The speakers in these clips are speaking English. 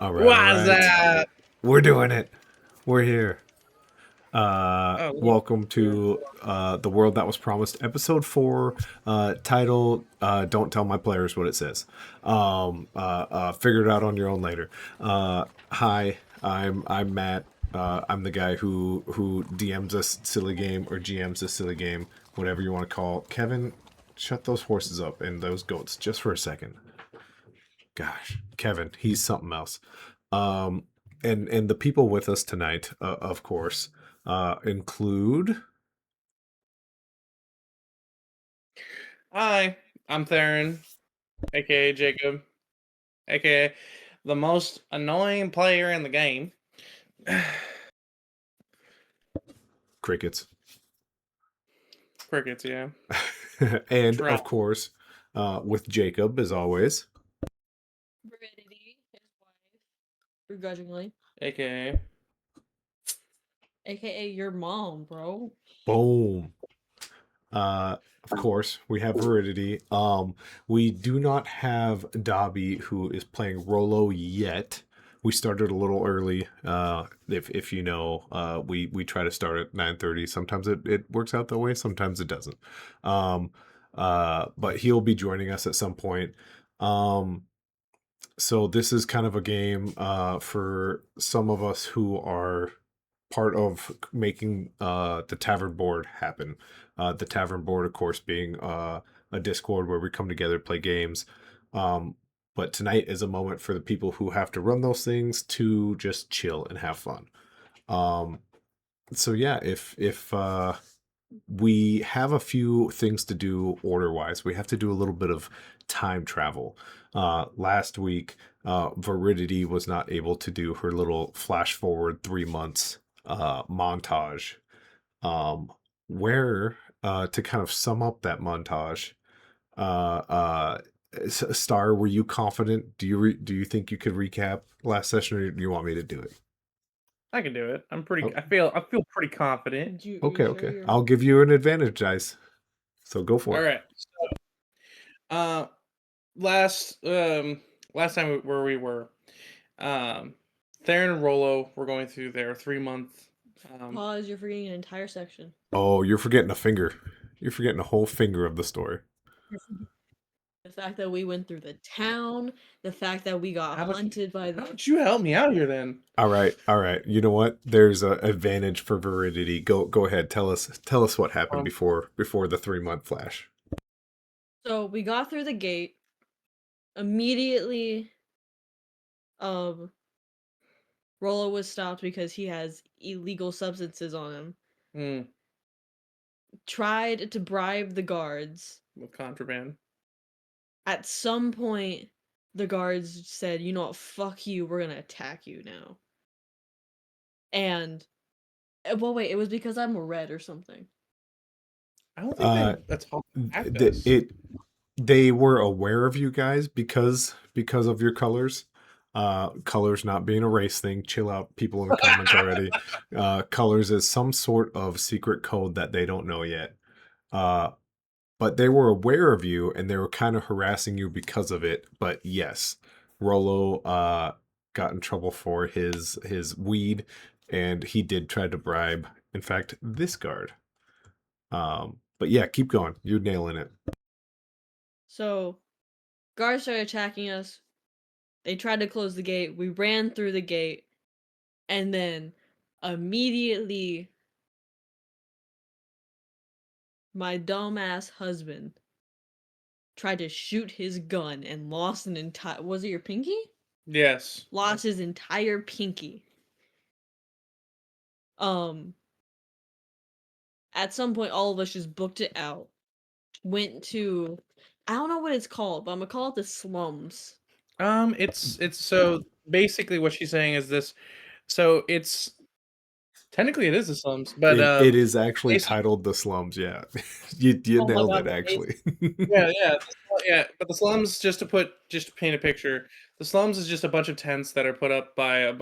All right, all What's right. that? We're doing it. We're here. Oh, Welcome to The World That Was Promised, Episode 4, title Don't Tell My Players What It Says. Figure it out on your own later. Hi, I'm Matt. I'm the guy who DMs a silly game or GMs a silly game, whatever you want to call. Kevin, shut those horses up and those goats just for a second. Gosh, Kevin, he's something else. Um, and the people with us tonight, of course, include. hi. I'm Theron, aka Jacob, aka the most annoying player in the game. Crickets. Crickets, yeah. And Try. of course, with Jacob as always. Veridity, his wife, begrudgingly, AKA. aka your mom, bro. Boom. Of course, we have Veridity. We do not have Dobby, who is playing Rolo yet. We started a little early. If you know, we try to start at 9:30. Sometimes it works out that way. Sometimes it doesn't. But he'll be joining us at some point. So this is kind of a game for some of us who are part of making the tavern board happen. The tavern board, of course, being a Discord where we come together, play games. But tonight is a moment for the people who have to run those things to just chill and have fun. So yeah, if we have a few things to do order wise. We have to do a little bit of time travel. Last week, Veridity was not able to do her little flash forward 3 months montage. Um, where to kind of sum up that montage, uh, uh, Star, were you confident? Do you think you could recap last session, or do you want me to do it? I can do it. Oh, I feel pretty confident. Are okay, you sure okay. you're I'll give you an advantage, guys. So go for All it. right. Uh, last last time where we were, um, Theron and Rolo were going through their 3 month. pause? You're forgetting an entire section. Oh, you're forgetting a finger. You're forgetting a whole finger of the story. The fact that we went through the town, the fact that we got How about hunted by How the. about you help me out here then? All right, all right. You know what? There's a advantage for Veridity. Go ahead. Tell us what happened Um, before the 3 month flash. So we got through the gate. Immediately, Rolo was stopped because he has illegal substances on him. hmm, Tried to bribe the guards. with contraband. At some point, the guards said, "You know what? Fuck you. We're gonna attack you now." And well, wait, it was because I'm red or something. I don't think Uh, that's how they attacked th- us. it they were aware of you guys because of your colors. Colors not being a race thing. Chill out, people in the comments already. Colors is some sort of secret code that they don't know yet. Uh, but they were aware of you and they were kind of harassing you because of it. But yes, Rolo got in trouble for his weed, and he did try to bribe, in fact, this guard. But yeah, keep going. You're nailing it. So, guards started attacking us. They tried to close the gate. We ran through the gate. And then, immediately, my dumbass husband tried to shoot his gun and lost an entire. Was it your pinky? Yes. Lost his entire pinky. At some point, all of us just booked it out. Went to. I don't know what it's called, but I'm gonna call it the slums. It's so basically what she's saying is this. So it's Technically, it is the slums, but It is actually basically, titled The Slums, yeah. You Oh my nailed god, it, the base. actually. yeah. But the slums, just to paint a picture, the slums is just a bunch of tents that are put up by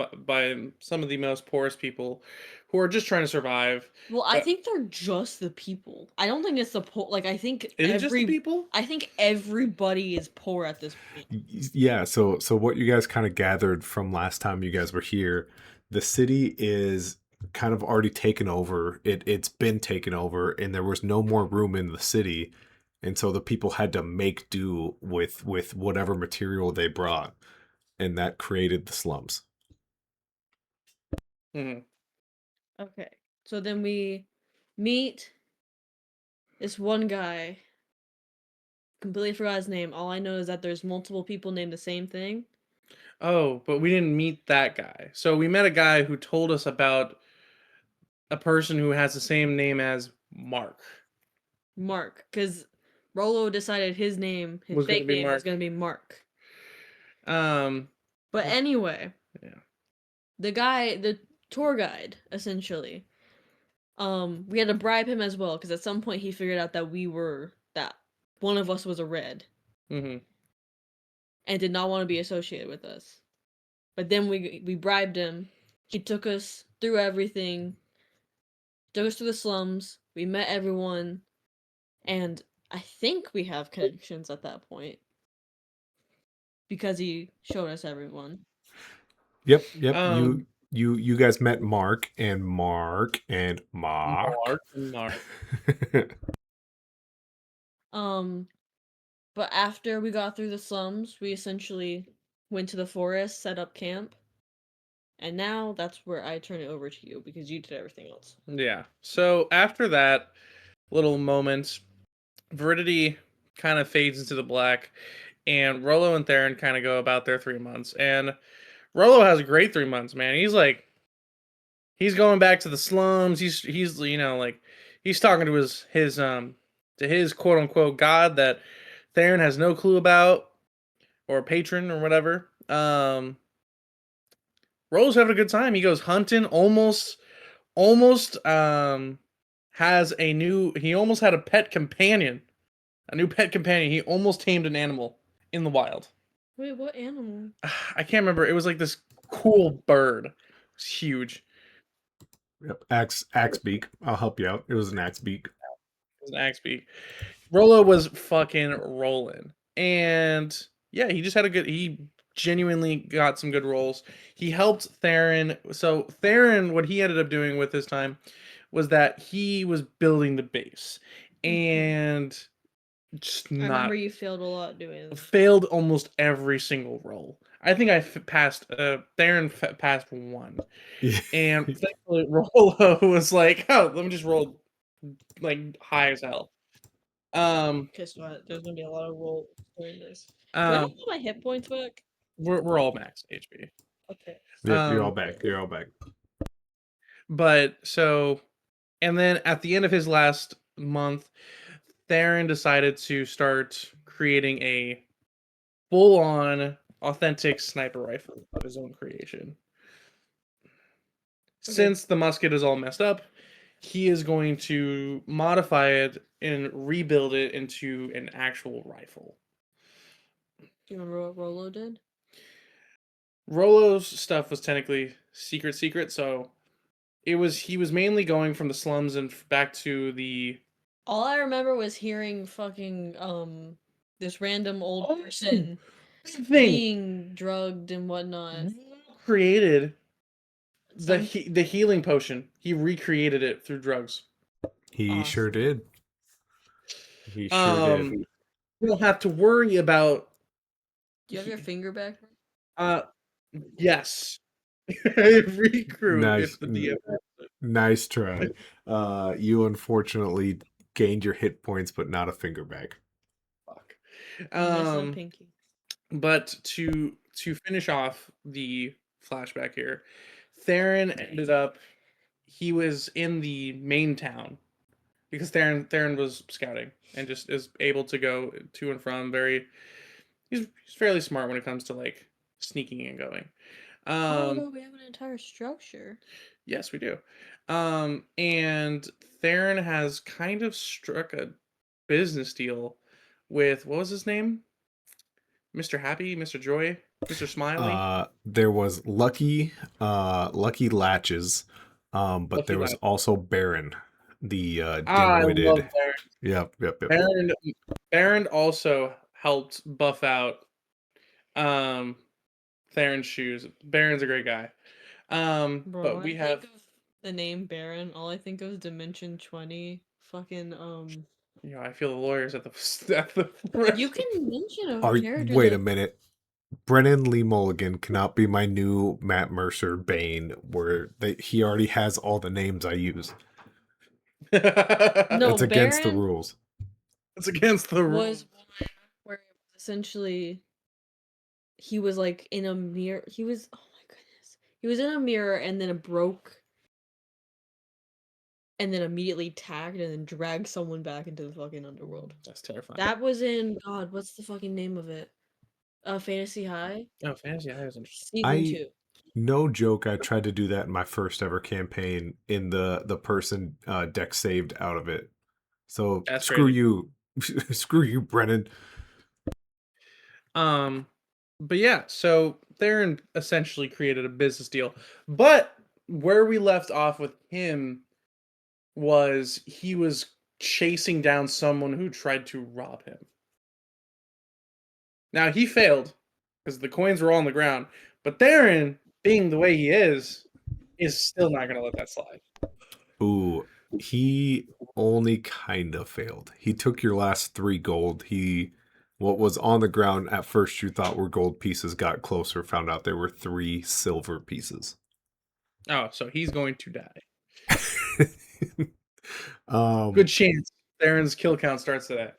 some of the most poorest people, who are just trying to survive. Well, I But think they're just the people. I don't think it's the poor. Like, is it just the people? I think everybody is poor at this point. Yeah, so what you guys kind of gathered from last time you guys were here, the city is kind of already taken over. It's been taken over, and there was no more room in the city, and so the people had to make do with whatever material they brought, and that created the slums. Hmm. Okay, so then we meet this one guy. Completely forgot his name. All I know is that there's multiple people named the same thing. Oh, but we didn't meet that guy. So we met a guy who told us about a person who has the same name as Mark. Mark, because Rolo decided his Was going to fake be name was Mark. gonna be Mark. Um, But anyway, yeah. the tour guide, essentially, we had to bribe him as well because at some point he figured out that one of us was a red Hmm. and did not want to be associated with us. But then we bribed him. He took us through everything, took us to the slums. We met everyone, and I think we have connections at that point because he showed us everyone. Yep. Um, You guys met Mark. Mark and Mark. Um, but after we got through the slums, we essentially went to the forest, set up camp, and now that's where I turn it over to you because you did everything else. Yeah. So after that little moment, Veridity kind of fades into the black, and Rolo and Theron kind of go about their 3 months. And Rolo has a great 3 months, man. He's going back to the slums. He's like he's talking to his quote unquote god that Theron has no clue about, or patron or whatever. Rolo's having a good time. He goes hunting, almost has a new he almost had a new pet companion. He almost tamed an animal in the wild. Wait, what animal? I can't remember. It was like this cool bird. It's huge. Yep. Axe beak. I'll help you out. It was an axe beak. It was an axe beak. Rolo was fucking rolling. And yeah, he just had a good he genuinely got some good rolls. He helped Theron. So Theron, what he ended up doing with his time was that he was building the base. And just I remember not you failed a lot doing that. failed almost every single roll. I think passed Theron passed one. Yeah. And thankfully Rolo was like, "Oh, let me just roll like high as hell." Um, Okay, so there's gonna be a lot of rolls doing this. Do I have um, all my hit points back? we're all max HP. Okay. Yep, you're all Um, back. You're all back. but so, and then at the end of his last month, Theron decided to start creating a full-on authentic sniper rifle of his own creation. Okay. Since the musket is all messed up, he is going to modify it and rebuild it into an actual rifle. Do you remember what Rolo did? Rolo's stuff was technically secret, so he was mainly going from the slums and back to the All I remember was hearing fucking this random old oh, person thing. being drugged and whatnot. Created Some the healing potion. He recreated it through drugs. He sure awesome. did. He sure did. Um, you don't have to worry about. Do you have your finger back? Uh, yes, recrew Nice, if the DM. nice try. You unfortunately gained your hit points, but not a finger back. Fuck. Nice little Um, pinky. but to finish off the flashback here, Theron ended up. He was in the main town because Theron was scouting and just is able to go to and from. He's fairly smart when it comes to like sneaking and going. Oh Um, no, we have an entire structure. Yes, we do. And Theron has kind of struck a business deal with what was his name? Mr. Happy, Mr. Joy, Mr. Smiley, There was Lucky Latches, but Lucky there was Lad. also Baron, the Ah, I love dim-witted. Baron. Yep. Baron also helped buff out um Theron's shoes. Baron's a great guy. Bro, But when I we think have, of the name Baron, all I think of is Dimension 20. Fucking I feel the lawyers at the at the you front. can mention a Are character Wait a that minute. Brennan Lee Mulligan cannot be my new Matt Mercer Bane, where he already has all the names I use. no, That's against the Baron rules. It's against the was rules. one where it was essentially he was like in a mirror. He was, oh my goodness. He was in a mirror and then it broke and then immediately tagged and then dragged someone back into the fucking underworld. That's terrifying. That was in God, what's the fucking name of it? Fantasy High Oh, Fantasy High is interesting. Season I 2. No joke. I tried to do that in my first ever campaign. In the person deck saved out of it. So That's screw crazy. you, screw you, Brennan. Um, but yeah, so Theron essentially created a business deal. But where we left off with him was he was chasing down someone who tried to rob him. Now he failed because the coins were all on the ground. But Theron, being the way he is still not going to let that slide. Ooh, he only kind of failed. He took your last 3 gold. What was on the ground at first you thought were gold pieces got closer, found out there were 3 silver pieces. Oh, so he's going to die. um, Good chance. Theron's kill count starts to that.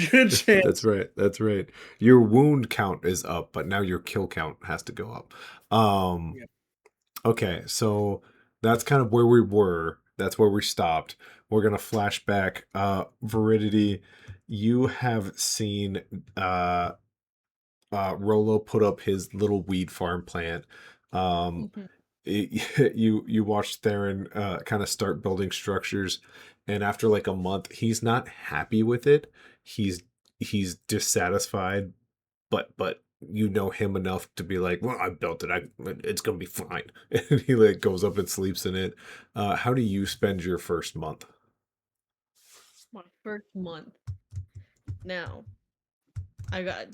Good that's chance. right. That's right. Your wound count is up, but now your kill count has to go up. Yeah. Okay, so that's kind of where we were. That's where we stopped. We're gonna flash back. Veridity, you have seen Rolo put up his little weed farm plant. Um, Mhm. you watched Theron kind of start building structures, and after like a month, he's not happy with it. He's dissatisfied, but you know him enough to be like, well, I built it. It's gonna be fine. And he like goes up and sleeps in it. How do you spend your first month? My first month. Now, I got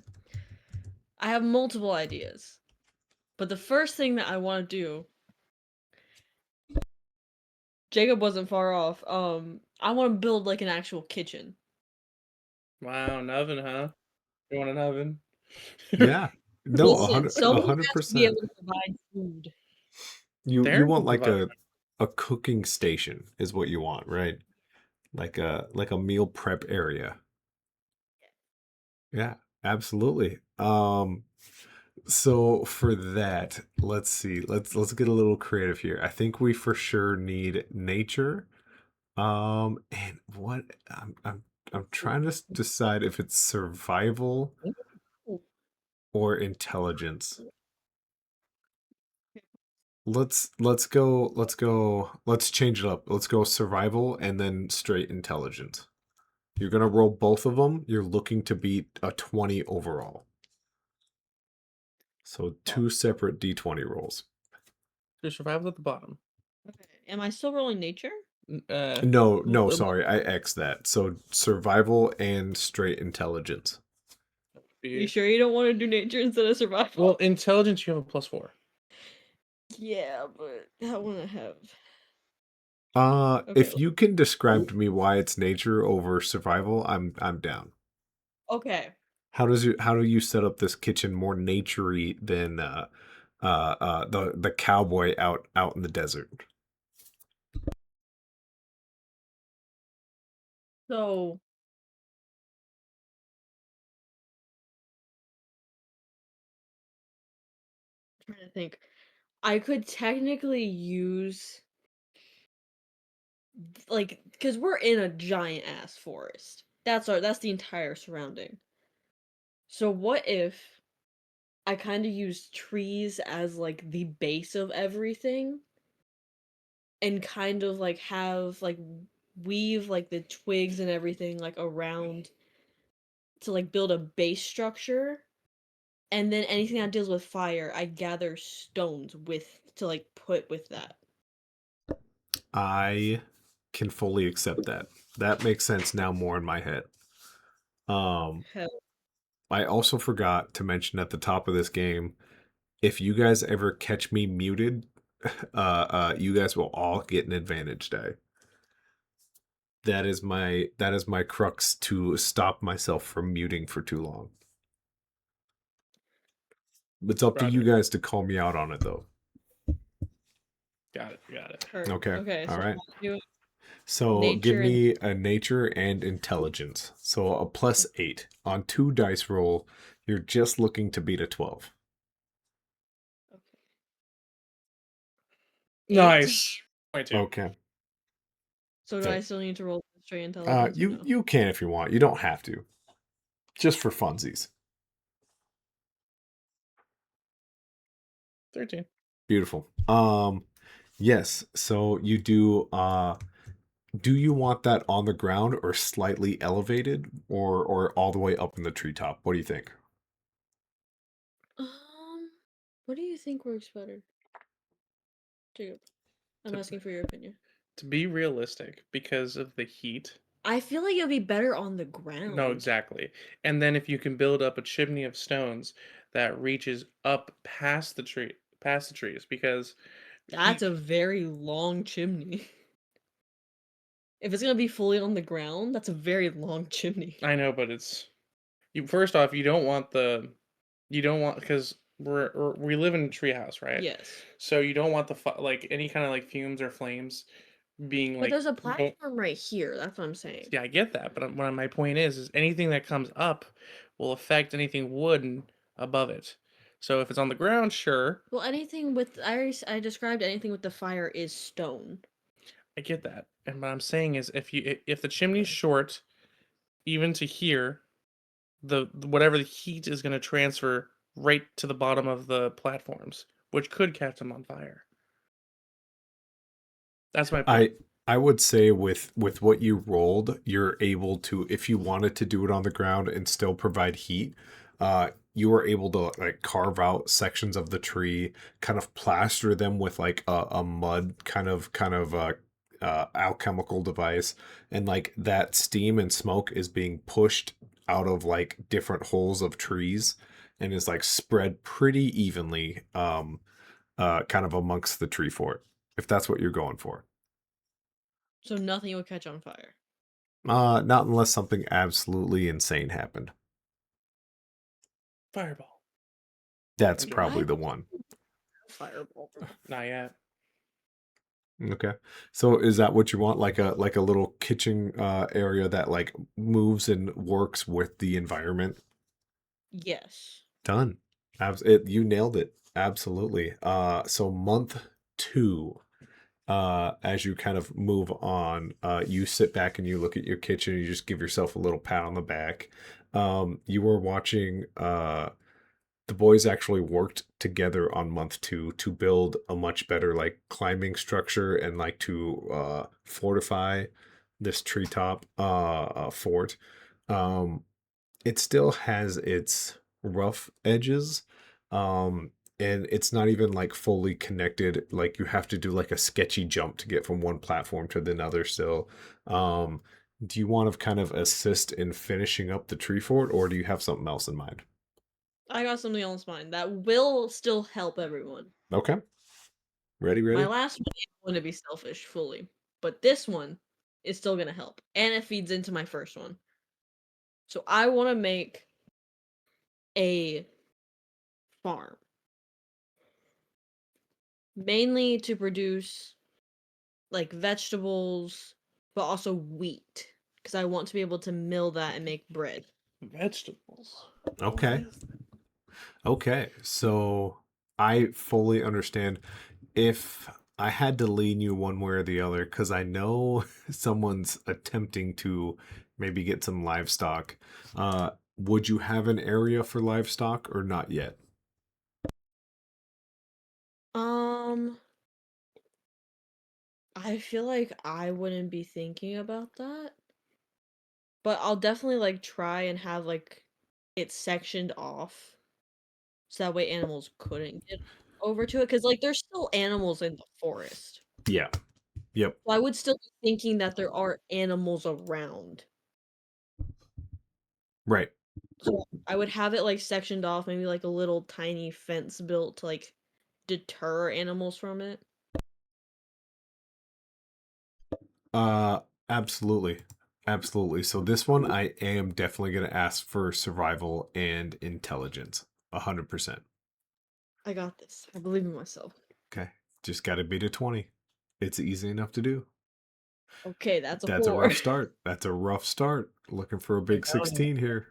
I have multiple ideas. But the first thing that I want to do, Jacob wasn't far off. I want to build like an actual kitchen. Wow, an oven, huh? You want an oven? Yeah, no, Listen, a someone hundred has to be able percent. to provide food. You Theron want can like provide. a cooking station is what you want, right? Like a meal prep area. Yeah, absolutely. So for that, let's see. Let's get a little creative here. I think we for sure need nature. And what I'm trying to decide if it's survival or intelligence. Let's change it up. Let's go survival and then straight intelligence. You're gonna roll both of them. You're looking to beat a 20 overall. So Oh, two separate D20 rolls. your survival at the bottom. Okay. Am I still rolling nature? No, sorry, I X that. So survival and straight intelligence. Are you sure you don't want to do nature instead of survival? Well, intelligence you have a +4. Yeah, but that one I have. Okay. If you can describe to me why it's nature over survival, I'm down. Okay. How do you set up this kitchen more naturey than the cowboy out in the desert? So, I'm trying to think. I could technically use like because we're in a giant ass forest. That's the entire surrounding. So what if I kind of use trees as like the base of everything and kind of like have like weave like the twigs and everything like around to like build a base structure. And then anything that deals with fire, I gather stones with to like put with that. I can fully accept that. That makes sense now more in my head. Um, Hell, I also forgot to mention at the top of this game, if you guys ever catch me muted, you guys will all get an advantage die. That is my crux to stop myself from muting for too long. It's up to you Roger. guys to call me out on it though. Got it. Got it. hurt. Okay. Okay, All so right. you So give nature and me a nature and intelligence. So a +8 on 2 dice roll. You're just looking to beat a 12. okay. 18. Nice. 22. Okay. So do Yeah. I still need to roll straight intelligence or You no? you can if you want. You don't have to. Just for funsies. 13. Beautiful. Yes. So you do you want that on the ground or slightly elevated or all the way up in the treetop? What do you think? Um, what do you think works better, Jacob? I'm To, asking for your opinion. to be realistic, because of the heat. I feel like it'd be better on the No, ground. exactly. And then if you can build up a chimney of stones that reaches up past the trees, because That's a very long chimney. If it's gonna be fully on the ground, that's a very long chimney. I know, but it's you. First off, you don't want because we live in a treehouse, right? Yes. So you don't want like any kind of like fumes or flames being But like there's a go, platform right here. That's what I'm saying. yeah, I get that, but what my point is anything that comes up will affect anything wooden above it. So if it's on the ground, sure, Well, anything with I described anything with the fire is stone. I get that. And what I'm saying is if the chimney's short, even to here, whatever the heat is going to transfer right to the bottom of the platforms, which could catch them on fire. That's my point. I would say with what you rolled, you're able to, if you wanted to do it on the ground and still provide heat, you were able to like carve out sections of the tree, kind of plaster them with like a mud alchemical device, and like that steam and smoke is being pushed out of like different holes of trees and is like spread pretty evenly, kind of amongst the tree fort, if that's what you're going for. So nothing would catch on fire. Not unless something absolutely insane happened. Fireball. That's I'm probably joking. the one. Fireball. Not yet. Okay. So is that what you want? Like a little kitchen area that like moves and works with the environment? Yes. Done. You nailed it. Absolutely. So month 2, as you kind of move on, you sit back and you look at your kitchen, you just give yourself a little pat on the back. You were watching the boys actually worked together on month 2 to build a much better like climbing structure and like to fortify this treetop fort. Um, it still has its rough edges, um, and it's not even like fully connected. Like you have to do like a sketchy jump to get from one platform to the another still. Um, do you want to kind of assist in finishing up the tree fort, or do you have something else in mind? I got something else in mind that will still help everyone. Okay. Ready, My ready? last one is going to be selfish fully, but this one is still going to help, and it feeds into my first one. So I want to make a farm, mainly to produce like vegetables, but also wheat, because I want to be able to mill that and make bread. Vegetables. What Okay. is that? Okay. So I fully understand. If I had to lean you one way or the other, because I know someone's attempting to maybe get some livestock, would you have an area for livestock or not yet? Um, I feel like I wouldn't be thinking about that, but I'll definitely like try and have like it sectioned off so that way animals couldn't get over to it because like there's still animals in the forest. Yeah. Yep. So I would still be thinking that there are animals around. Right. So I would have it like sectioned off, maybe like a little tiny fence built to like deter animals from it. Uh, absolutely. Absolutely. So this one I am definitely going to ask for survival and intelligence. 100%. I got this. I believe in myself. Okay. Just got to beat a 20. It's easy enough to do. Okay, that's a That's a 4. rough start. That's a rough start. Looking for a big Italian. 16 here.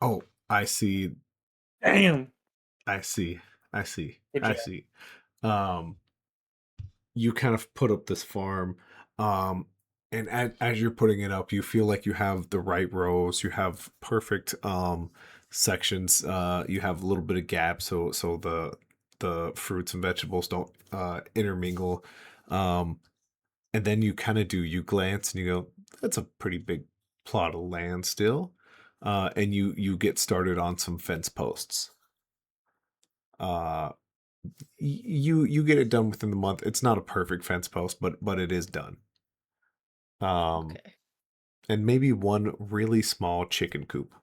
Oh, I see. Damn. I see. I see. Good I job. see. Um, you kind of put up this farm, and as you're putting it up, you feel like you have the right rows. You have perfect sections. You have a little bit of gap, so the fruits and vegetables don't intermingle. Um, and then you kind of do. You glance and you go, "That's a pretty big plot of land still." And you get started on some fence posts. Uh, you get it done within the month. It's not a perfect fence post, but it is done. Um, Okay. and maybe one really small chicken coop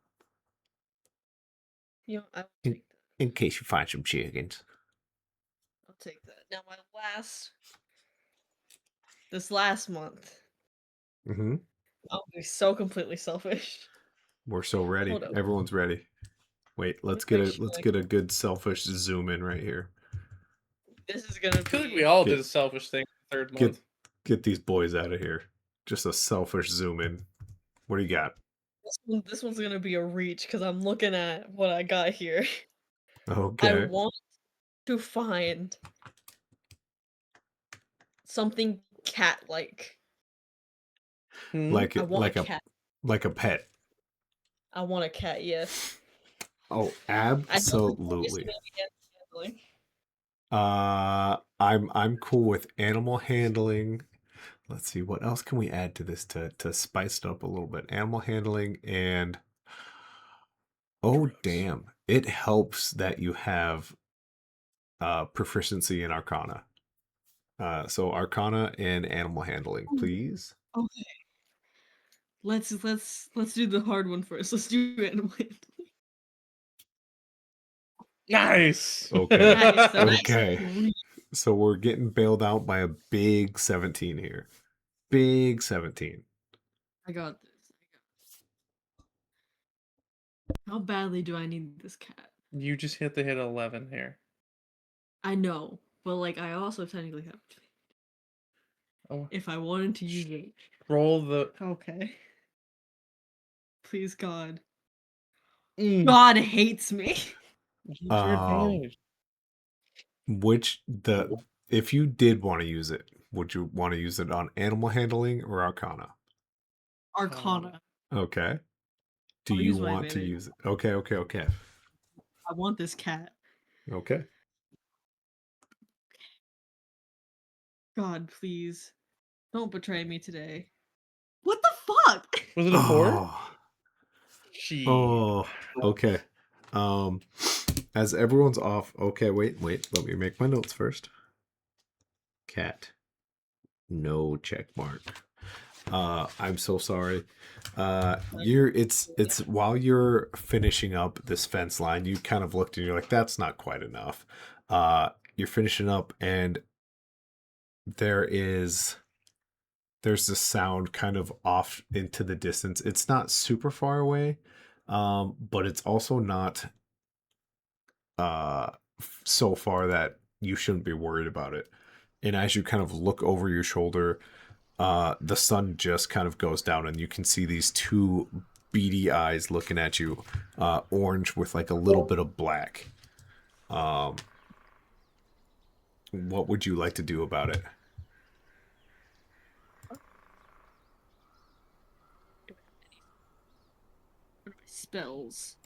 You know, I will in take that. in case you find some chickens. I'll take that. Now my this last month, Hmm. I'll be so completely selfish. We're so ready. Hold up. Everyone's ready. Wait, Let me make sure let's like get a good selfish zoom in right here. this is gonna I feel like we be all did Get a selfish thing the third get month. get these boys out of here. Just a selfish zoom in. What do you got? this one's gonna be a reach because I'm looking at what I got here. I Okay. want to find something cat-like. Hmm? Like I it want a cat. like a pet. I want a cat, yes. Oh, I know it's obviously absolutely. gonna be handling. I'm cool with animal handling. Let's see, what else can we add to this to spice it up a little bit? Animal handling and oh Drugs. damn, it helps that you have proficiency in Arcana. So Arcana and animal handling, please. Okay. Let's do the hard one first. Let's do animal handling. Nice. Okay. Nice, a nice Okay. 3. So we're getting bailed out by a big 17 here. Big 17. I got this. How badly do I need this cat? You just hit 11 here. I know, but like I also technically have Oh, if I wanted to use it. roll the. Okay. Please God. Mm. God hates me. Use your Um advantage. which the if you did want to use it, would you want to use it on animal handling or Arcana? Arcana. Okay. Do I'll you use my want to advantage. use it? Okay, okay, okay. I want this cat. Okay. God, please. Don't betray me today. What the fuck? Was it a 4? Oh, She. oh, okay. Um, as everyone's off, okay, wait, let me make my notes first. Cat, no check mark. I'm so sorry. It's while you're finishing up this fence line, you kind of looked and you're like, that's not quite enough. You're finishing up and there is there's this sound kind of off into the distance. It's not super far away, but it's also not uh so far that you shouldn't be worried about it. And as you kind of look over your shoulder, the sun just kind of goes down, and you can see these two beady eyes looking at you, orange with like a little bit of black. Um, what would you like to do about it? What are my spells?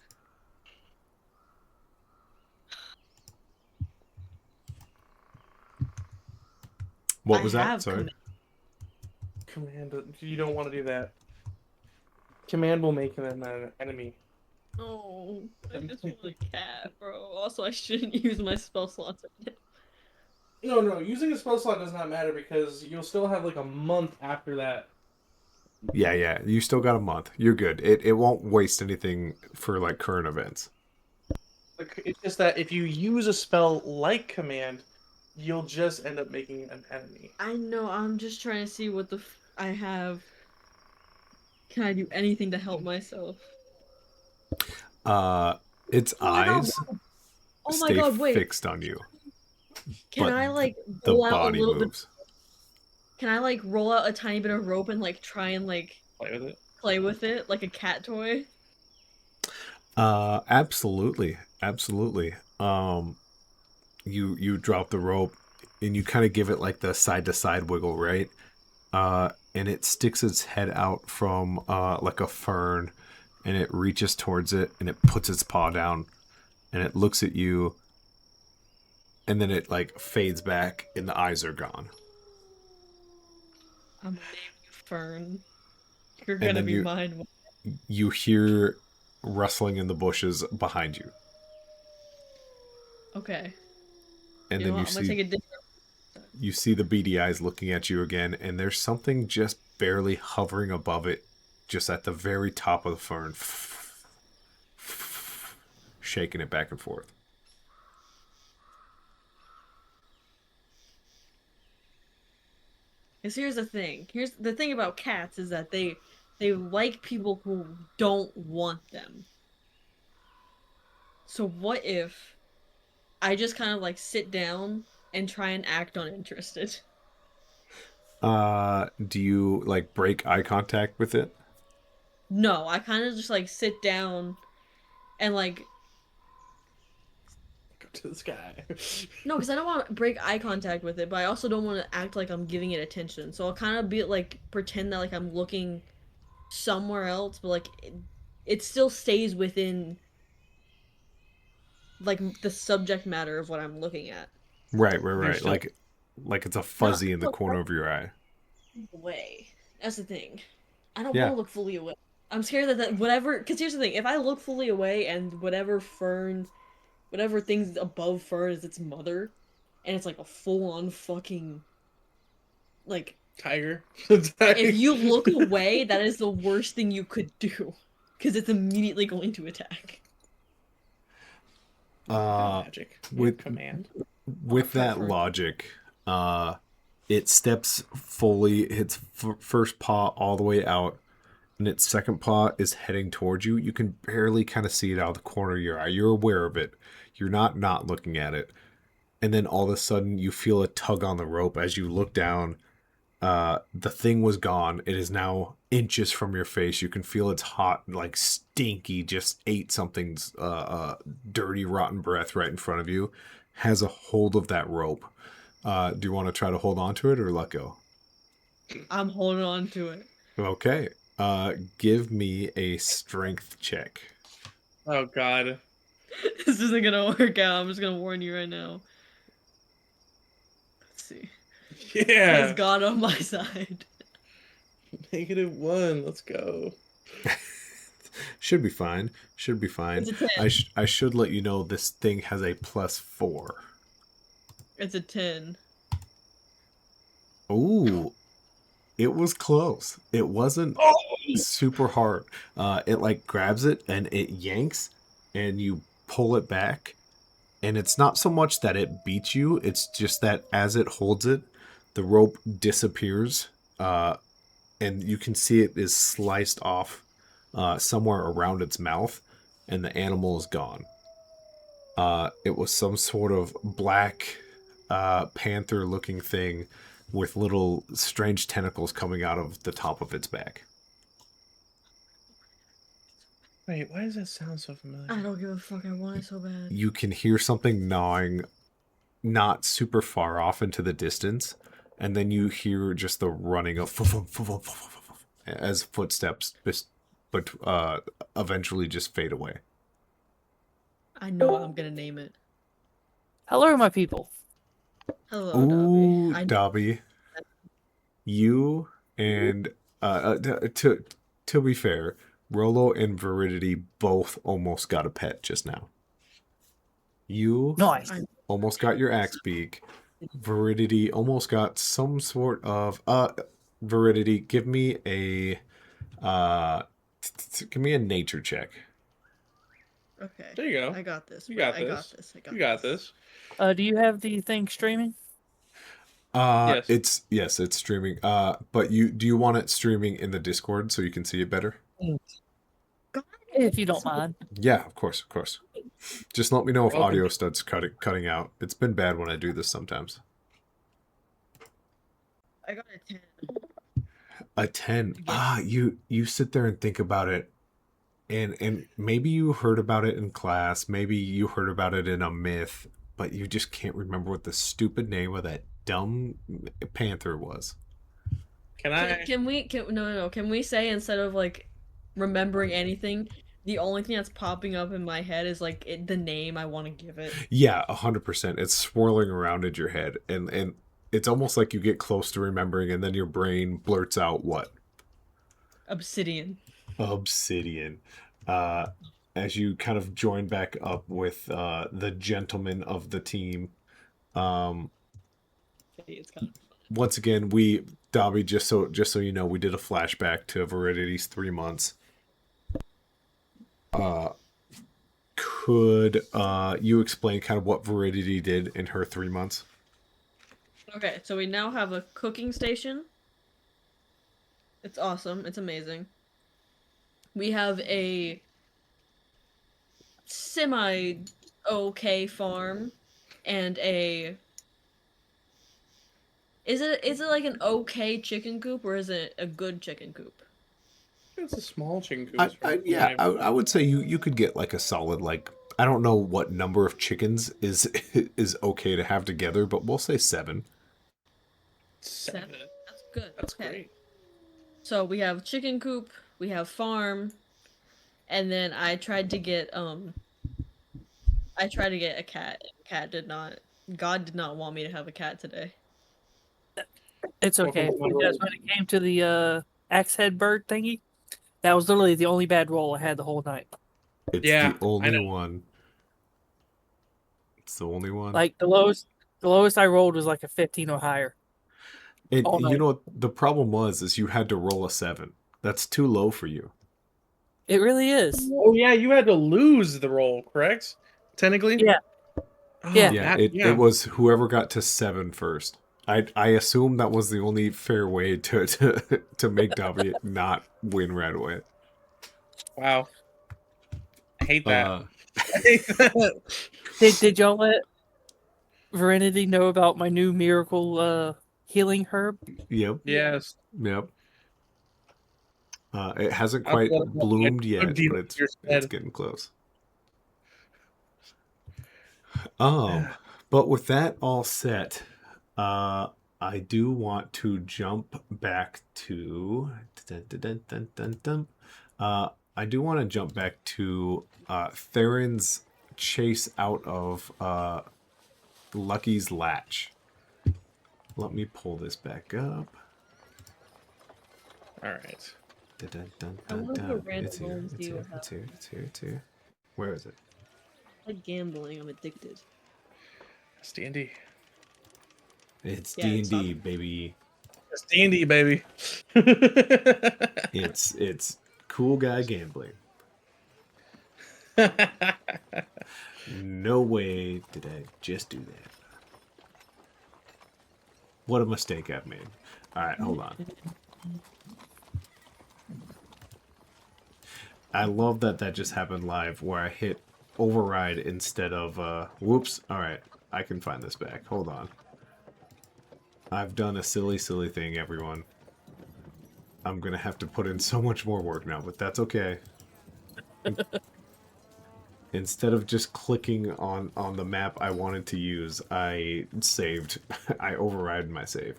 What I was that? have Sorry. Command. You don't want to do that. Command will make them an enemy. Oh, I just want a cat, bro. Also, I shouldn't use my spell slots right now. No, using a spell slot does not matter because you'll still have like a month after that. Yeah. You still got a month. You're good. It won't waste anything for like current events. Like, it's just that if you use a spell like command, you'll just end up making an enemy. I know. I'm just trying to see what I have. Can I do anything to help myself? Uh, its Oh my god! eyes Oh my stay god! Wait. fixed on you, Can but I like the roll out a body little bit? moves. Can I like roll out a tiny bit of rope and like try and like Play with it. play with it like a cat toy? Absolutely. You drop the rope and you kind of give it like the side to side wiggle, right? And it sticks its head out from like a fern, and it reaches towards it, and it puts its paw down, and it looks at you, and then it like fades back, and the eyes are gone. I'm gonna name you Fern. You're And gonna then be mine. you hear rustling in the bushes behind you, Okay. and You know then what? I'm gonna take a different. you see the beady eyes looking at you again, and there's something just barely hovering above it, just at the very top of the fern, shaking it back and forth. Because here's the thing. Here's the thing about cats is that they like people who don't want them. So what if I just kind of like sit down and try and act uninterested? Do you like break eye contact with it? No, I kind of just like sit down and like Go to the sky. no, because I don't want to break eye contact with it, but I also don't want to act like I'm giving it attention. So I'll kind of be like pretend that like I'm looking somewhere else, but like it still stays within like the subject matter of what I'm looking at. You're Right. still Like it's a Not fuzzy in the look corner of your eye. away. That's the thing. I don't want Yeah. to look fully away. I'm scared that whatever. Because here's the thing: if I look fully away and whatever thing's above fern is its mother, and it's like a full-on fucking like. tiger. If you look away, that is the worst thing you could do, because it's immediately going to attack. Uh, Magic. with Command. with that logic, uh, it steps fully, its first paw all the way out, and its second paw is heading towards you. You can barely kind of see it out of the corner of your eye. You're aware of it. You're not looking at it. And then all of a sudden, you feel a tug on the rope as you look down. The thing was gone. It is now inches from your face. You can feel its hot, like stinky, just ate something's dirty, rotten breath right in front of you. Has a hold of that rope. Do you want to try to hold on to it or let go? I'm holding on to it. Okay. Give me a strength check. Oh god. This isn't gonna work out. I'm just gonna warn you right now. Let's see. Has Yeah. God on my side. -1. Let's go. Should be fine. Should be fine. It's a 10. I should let you know this thing has a +4. It's a 10. Ooh, it was close. It wasn't Oh! super hard. It like grabs it and it yanks, and you pull it back. And it's not so much that it beats you; it's just that as it holds it, the rope disappears, and you can see it is sliced off somewhere around its mouth, and the animal is gone. It was some sort of black panther-looking thing with little strange tentacles coming out of the top of its back. Wait, why does that sound so familiar? I don't give a fuck. I want it so bad. You can hear something gnawing not super far off into the distance, and then you hear just the running of as footsteps but eventually just fade away. I know what I'm gonna name it. Hello, my people. Hello, Ooh, Dobby. Dobby. You and to be fair, Rolo and Veridity both almost got a pet just now. You Nice. almost got your axe beak. Veridity almost got some sort of Veridity. Give me a give me a nature check. Okay. There you go. I got this. You Brett. got I got this. this. You got this. Do you have the thing streaming? Yes. It's streaming. But do you want it streaming in the Discord so you can see it better? If you don't mind. Yeah, of course, of course. Just let me know if Welcome. audio starts cutting out. It's been bad when I do this sometimes. I got a 10. A 10. Yeah. You sit there and think about it, and maybe you heard about it in class, maybe you heard about it in a myth, but you just can't remember what the stupid name of that dumb panther was. Can I? Can we say instead of like remembering anything, the only thing that's popping up in my head is like the name I want to give it. Yeah, 100%. It's swirling around in your head, and it's almost like you get close to remembering, and then your brain blurts out what? Obsidian. Obsidian. Uh, as you kind of join back up with the gentleman of the team. It's kind of Once again, Dobby, just so you know, we did a flashback to Veridity's 3 months. Could you explain kind of what Veridity did in her 3 months? Okay, so we now have a cooking station. It's awesome. It's amazing. We have a semi okay farm and a is it like an okay chicken coop or is it a good chicken coop? It's a small chicken coop. I would say you could get like a solid, like, I don't know what number of chickens is okay to have together, but we'll say 7. 7. That's good. That's Okay. great. So we have chicken coop, we have farm, and then I tried to get a cat. Cat did not. God did not want me to have a cat today. It's okay. Welcome to the Because world. when it came to the axe head bird thingy, that was literally the only bad roll I had the whole night. It's Yeah, the I only know. one. It's the only one. Like the lowest I rolled was like a 15 or higher. And all you night. know what the problem was is you had to roll a 7. That's too low for you. It really is. Oh yeah, you had to lose the roll, correct? Technically. Yeah. Oh, Yeah. Yeah, that, it was whoever got to 7 first. I assume that was the only fair way to make Dobby not win right away. Wow. I hate that. Uh, I hate that. Did y'all let Verenity know about my new miracle healing herb? yep, Yes. yep. It hasn't I'll quite let them know. bloomed I yet, deal but with it's your it's head. getting close. But with that all set, I do want to jump back to I do want to jump back to Theron's chase out of Lucky's latch. Let me pull this back up. All right. I wonder what random It's here, roles do it's you here, have? it's here, it's here, it's here. Where is it? Like gambling, I'm addicted. It's D&D. It's Yeah, it's D&D, baby. It's D&D, baby. It's cool guy gambling. No way did I just do that. What a mistake I've made. Alright, hold on. I love that just happened live where I hit override instead of whoops. Alright, I can find this back. Hold on. I've done a silly thing, everyone. I'm gonna have to put in so much more work now, but that's okay. Instead of just clicking on the map I wanted to use, I saved. I override my save.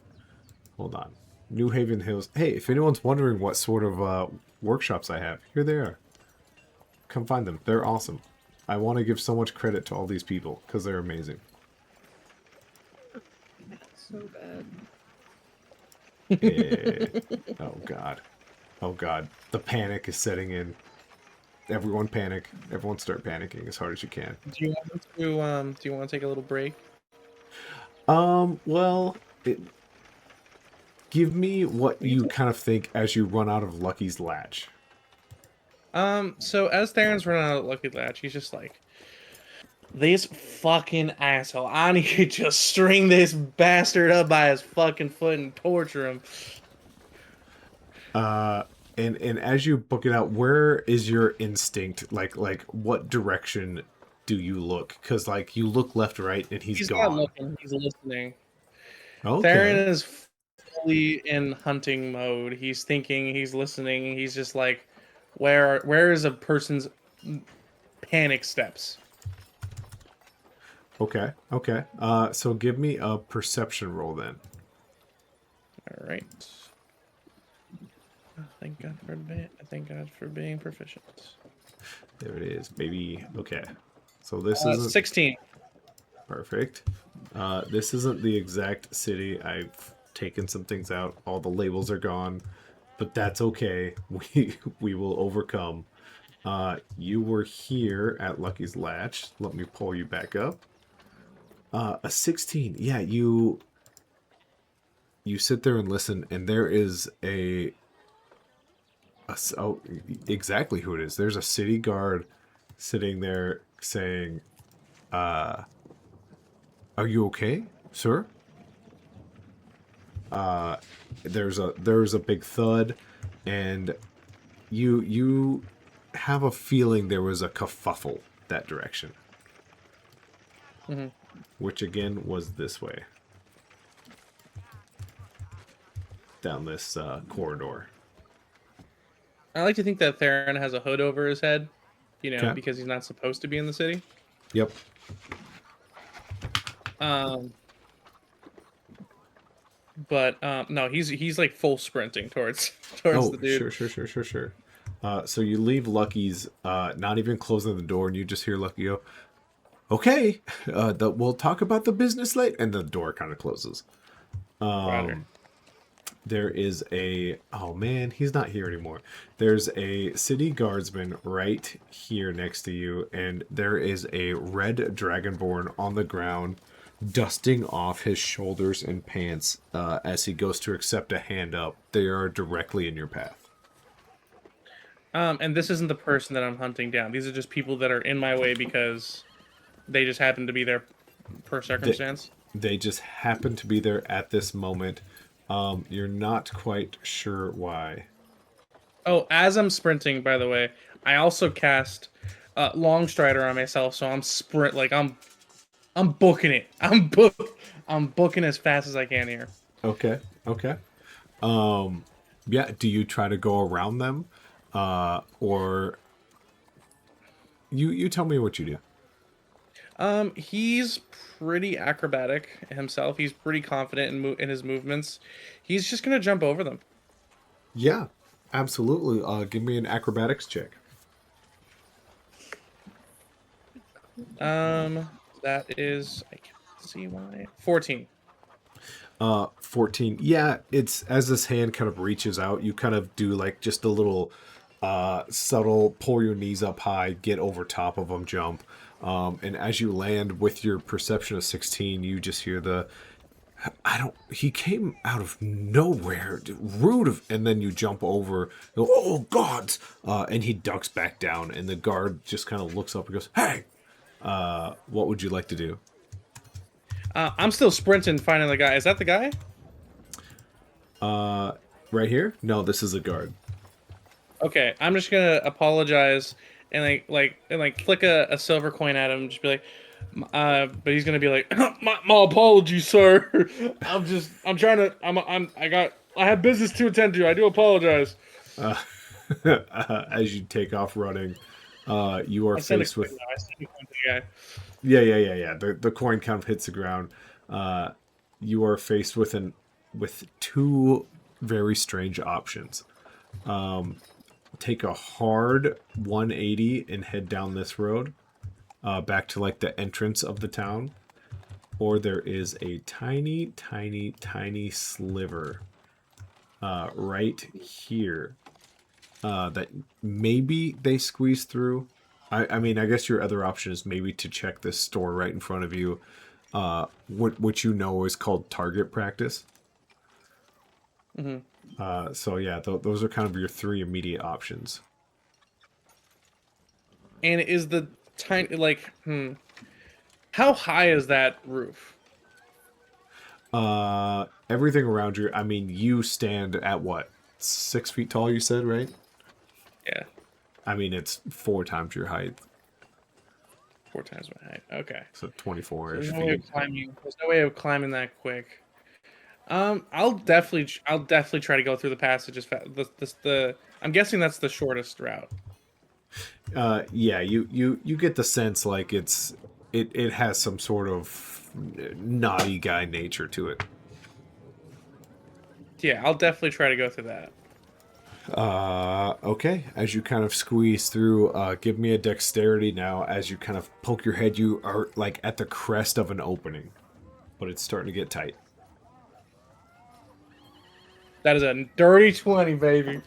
Hold on. New Haven Hills. Hey, if anyone's wondering what sort of workshops I have, here they are. Come find them. They're awesome. I want to give so much credit to all these people, because they're amazing. So bad. Oh god. Oh god. The panic is setting in. Everyone panic. Everyone start panicking as hard as you can. Do you want to take a little break? Well, give me what We can you take- kind of think as you run out of Lucky's latch. So as Theron's running out of Lucky Latch, he's just like, this fucking asshole. I need to just string this bastard up by his fucking foot and torture him. Uh, and as you book it out, where is your instinct? Like what direction do you look? Because like you look left, right, and he's He's not gone. looking, he's listening. Theron Okay. is fully in hunting mode. He's thinking, he's listening, he's just like, where is a person's panic steps? Okay. Okay. So give me a perception roll then. All right. Thank God for being proficient. There it is, baby. Okay. So this isn't 16. perfect. This isn't the exact city. I've taken some things out. All the labels are gone, but that's okay. We will overcome. You were here at Lucky's Latch. Let me pull you back up. A 16. Yeah, you sit there and listen, and there is oh, exactly who it is. There's a city guard sitting there saying, "Are you okay, sir?" There's a big thud, and you have a feeling there was a kerfuffle that direction, Mhm. which again was this way, down this corridor. I like to think that Theron has a hood over his head, Okay. because he's not supposed to be in the city. Yep. But no, he's like full sprinting towards the dude. Sure. So you leave Lucky's, not even closing the door, and you just hear Lucky go, "Okay, we'll talk about the business later," and the door kind of closes. Roger. There is oh man, he's not here anymore. There's a city guardsman right here next to you, and there is a red dragonborn on the ground, dusting off his shoulders and pants as he goes to accept a hand up. They are directly in your path. And this isn't the person that I'm hunting down. These are just people that are in my way because they just happen to be there per circumstance. They just happen to be there at this moment. You're not quite sure why. Oh, as I'm sprinting, by the way, I also cast Long Strider on myself, so I'm I'm booking it. I'm booking as fast as I can here. Okay. Yeah, do you try to go around them? Or you tell me what you do. He's pretty acrobatic himself. He's pretty confident in his movements. He's just gonna jump over them. Yeah, absolutely. Give me an acrobatics check. That is, I can't see why. 14. 14. Yeah, it's as this hand kind of reaches out, you kind of do like just a little subtle pull your knees up high, get over top of them, jump. And as you land with your perception of 16, you just hear he came out of nowhere, rude and then you jump over, oh gods, and he ducks back down, and the guard just kind of looks up and goes, "Hey, what would you like to do?" I'm still sprinting, finding the guy. Is that the guy? Right here? No, this is a guard. Okay, I'm just gonna apologize and flick a silver coin at him and just be like, but he's gonna be like, my apologies, sir. I have business to attend to. I do apologize. As you take off running, you are faced with. I send a coin to the guy. Yeah. The coin kind of hits the ground. You are faced with two very strange options. Take a hard 180 and head down this road, back to like the entrance of the town, or there is a tiny sliver right here that maybe they squeeze through. I mean, I guess your other option is maybe to check this store right in front of you, what you know is called target practice. Hmm. So yeah, those are kind of your three immediate options. And is the tiny like how high is that roof? Everything around you. I mean, you stand at what, 6 feet tall? You said, right? Yeah, I mean, it's 4 times your height, 4 times my height. Okay. so So there's 24-ish no way feet. of climbing. There's no way of climbing that quick. I'll definitely try to go through the passage as fast. The I'm guessing that's the shortest route. Yeah, you get the sense like it has some sort of naughty guy nature to it. Yeah, I'll definitely try to go through that. Okay. As you kind of squeeze through, give me a dexterity now. As you kind of poke your head, you are like at the crest of an opening, but it's starting to get tight. That is a dirty 20, baby.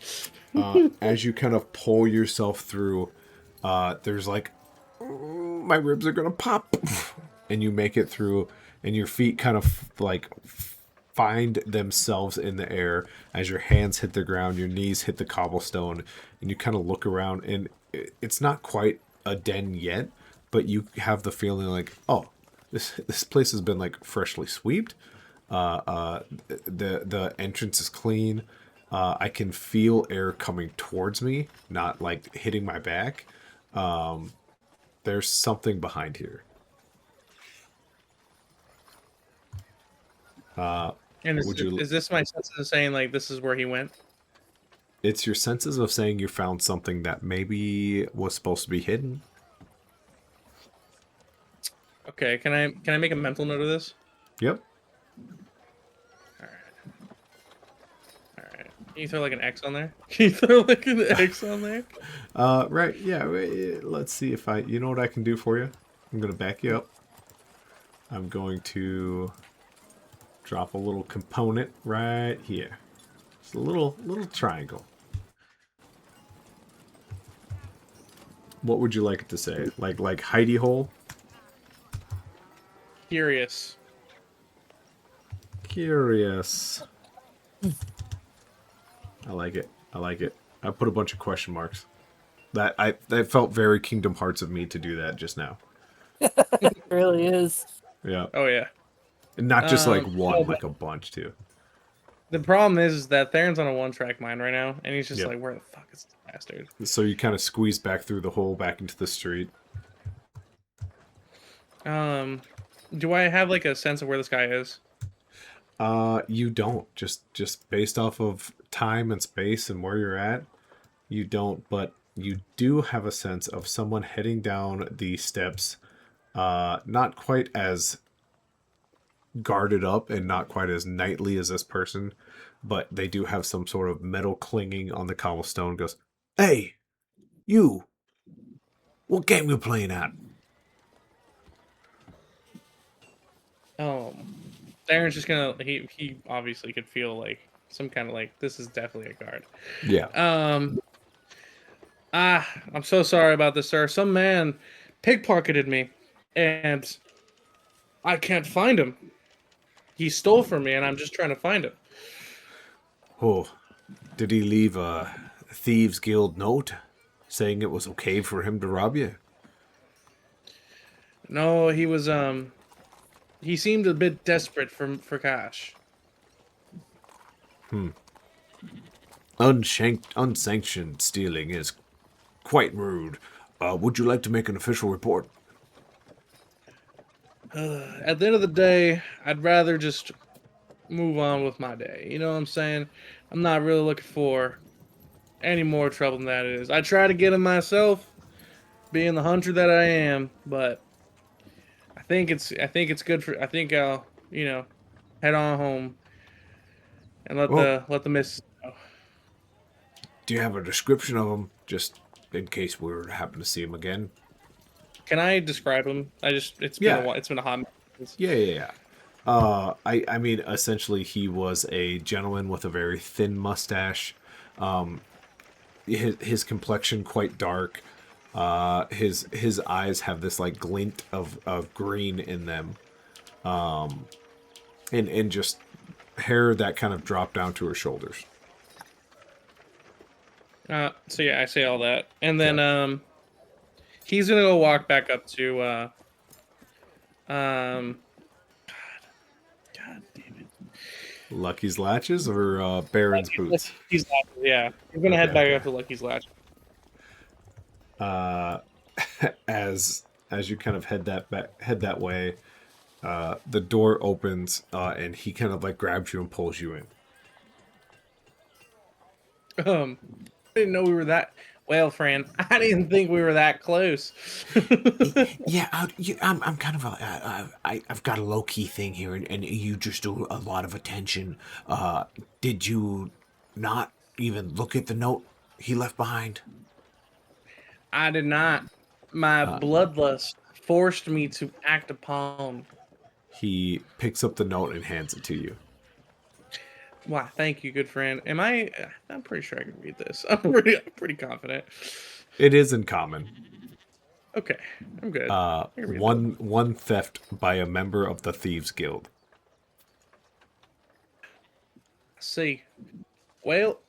As you kind of pull yourself through, there's like, my ribs are gonna pop, and you make it through, and your feet kind of like find themselves in the air as your hands hit the ground, your knees hit the cobblestone, and you kind of look around, and it's not quite a den yet, but you have the feeling like, oh, this place has been like freshly swept. The entrance is clean. I can feel air coming towards me, not like hitting my back. There's something behind here. And Would you? is this my sense of saying like this is where he went? It's your senses of saying you found something that maybe was supposed to be hidden. Okay, can I make a mental note of this? Yep. All right, all right. Can you throw like an X on there? Can you throw like an X on there? Right. Yeah. Let's see if I. You know what I can do for you? I'm gonna back you up. I'm going to drop a little component right here. It's a little triangle. What would you like it to say? Like hidey hole? Curious. Curious. I like it. I like it. I put a bunch of question marks. That felt very Kingdom Hearts of me to do that just now. It really is. Yeah. Oh yeah. And not just like No, one, but like a bunch too. the problem is that Theron's on a one-track mind right now, and he's just Yep. like, where the fuck is this bastard? So you kind of squeeze back through the hole back into the street. Do I have like a sense of where this guy is? You don't. Just based off of time and space and where you're at, you don't, but you do have a sense of someone heading down the steps, not quite as guarded up and not quite as knightly as this person, but they do have some sort of metal clinging on the cobblestone. Goes, hey, you, what game you playing at? Theron's just gonna he obviously could feel like some kind of like this is definitely a guard. Yeah. I'm so sorry about this, sir. Some man pickpocketed me, and I can't find him. He stole from me, and I'm just trying to find him. Oh, did he leave a thieves guild note saying it was okay for him to rob you? No, he was he seemed a bit desperate for cash. Unsanctioned stealing is quite rude. Would you like to make an official report? At the end of the day, I'd rather just move on with my day. You know what I'm saying? I'm not really looking for any more trouble than that is. I try to get him myself, being the hunter that I am, but I think it's good for I think I'll, head on home and Well, let the miss know. do you have a description of him, just in case we were to happen to see him again? Can I describe him? It's been a Yeah. while, it's been a hot minute. Yeah. I mean, essentially, he was a gentleman with a very thin mustache. Um, his complexion quite dark. His eyes have this like glint of green in them. And just hair that kind of dropped down to her shoulders. So yeah, I say all that, and then Okay. he's gonna go walk back up to um, God damn it, Lucky's latches or Baron's boots. Lucky's Latch. Yeah, he's gonna Okay, head back okay. up to Lucky's Latch. Uh, as you kind of head that way, the door opens and he kind of like grabs you and pulls you in. I didn't know we were that. Well, Fran, I didn't think we were that close. Yeah, I'm kind of I've got a low key thing here, and you just do a lot of attention. Did you not even look at the note he left behind? I did not. My bloodlust forced me to act upon. He picks up the note and hands it to you. Why? Thank you, good friend. Am I? I'm pretty sure I can read this. I'm pretty confident. It is in common. Okay, I'm good. I can read One theft by a member of the Thieves Guild. this. See, well,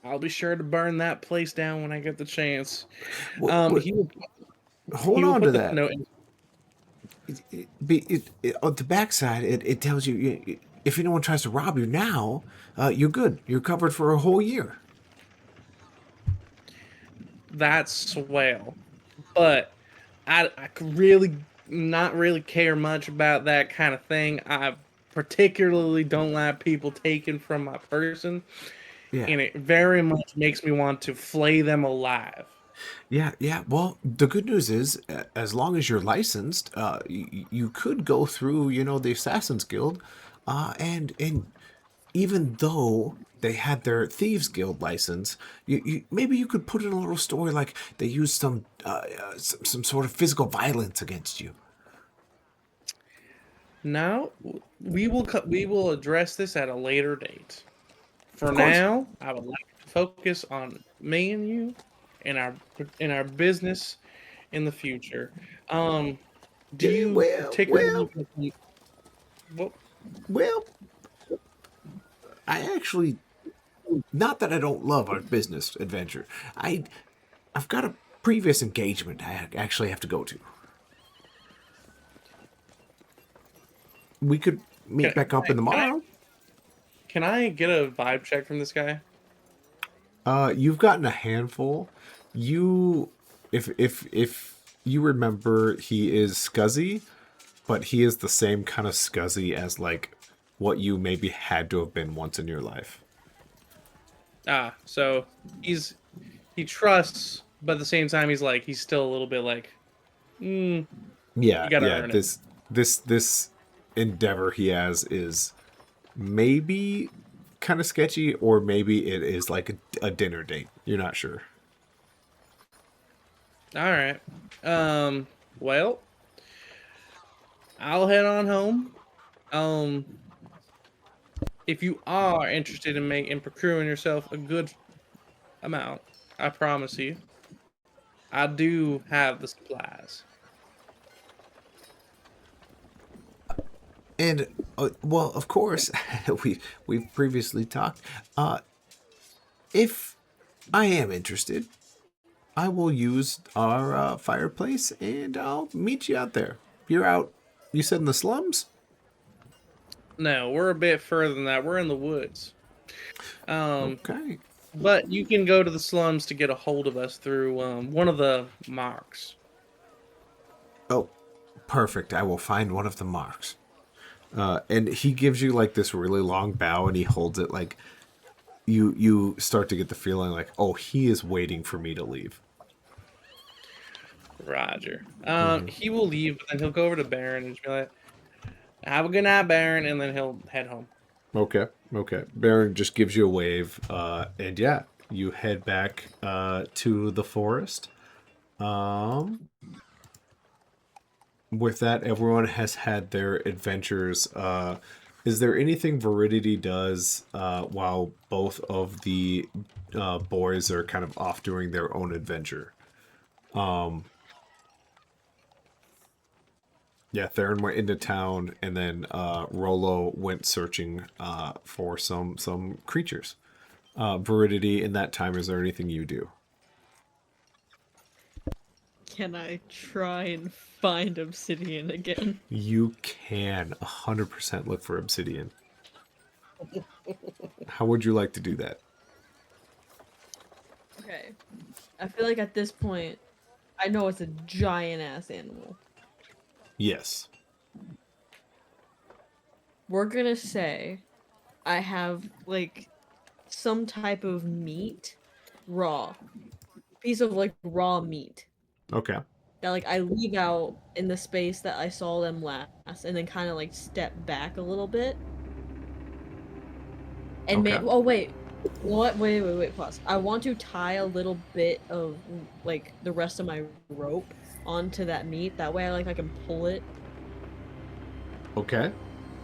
I'll be sure to burn that place down when I get the chance. He will. Hold He will on put to the that. note in. On the backside, it tells you if anyone tries to rob you now, you're good. You're covered for a whole year. That's swell, but I could really not really care much about that kind of thing. I particularly don't like people taken from my person, Yeah. and it very much makes me want to flay them alive. Yeah. Well, the good news is, as long as you're licensed, you could go through, the Assassin's Guild, and even though they had their Thieves Guild license, maybe you could put in a little story like they used some sort of physical violence against you. Now we will address this at a later date. For Of course. now, I would like to focus on me and you and our business in the future. Do Yeah, you well, particularly? Well, well. I actually, not that I don't love our business adventure. I've got a previous engagement I actually have to go to. We could can, meet back up in the can I morrow. can I get a vibe check from this guy? You've gotten a handful. You, if you remember, he is scuzzy, but he is the same kind of scuzzy as like what you maybe had to have been once in your life. So he trusts, but at the same time he's still a little bit like, you Yeah, gotta yeah. earn it. This endeavor he has is maybe kind of sketchy, or maybe it is like a dinner date. You're not sure. All right. Well, I'll head on home. Um, if you are interested in procuring yourself a good amount, I promise you, I do have the supplies. And well, of course, we've previously talked. If I am interested, I will use our fireplace, and I'll meet you out there. You're out. You said in the slums. No, we're a bit further than that. We're in the woods. Um, Okay. but you can go to the slums to get a hold of us through one of the marks. Oh, perfect. I will find one of the marks. And he gives you like this really long bow, and he holds it like you start to get the feeling like, oh, he is waiting for me to leave. Roger. He will leave, but then he'll go over to Baron and just be like, "Have a good night, Baron," and then he'll head home. Okay, okay. Baron just gives you a wave, and yeah, you head back to the forest. Um, with that, everyone has had their adventures. Is there anything Veridity does while both of the boys are kind of off doing their own adventure? Yeah, Theron went into town, and then Rolo went searching for some creatures. Veridity, in that time, is there anything you do? Can I try and find obsidian again? You can 100% look for obsidian. How would you like to do that? Okay. I feel like at this point, I know it's a giant ass animal. Yes. We're gonna say I have like some type of meat, raw, piece of like raw meat Okay. that like I leave out in the space that I saw them last, and then kind of like step back a little bit. And Okay. oh wait, what? Wait, pause. I want to tie a little bit of like the rest of my rope onto that meat. That way, I can pull it. Okay.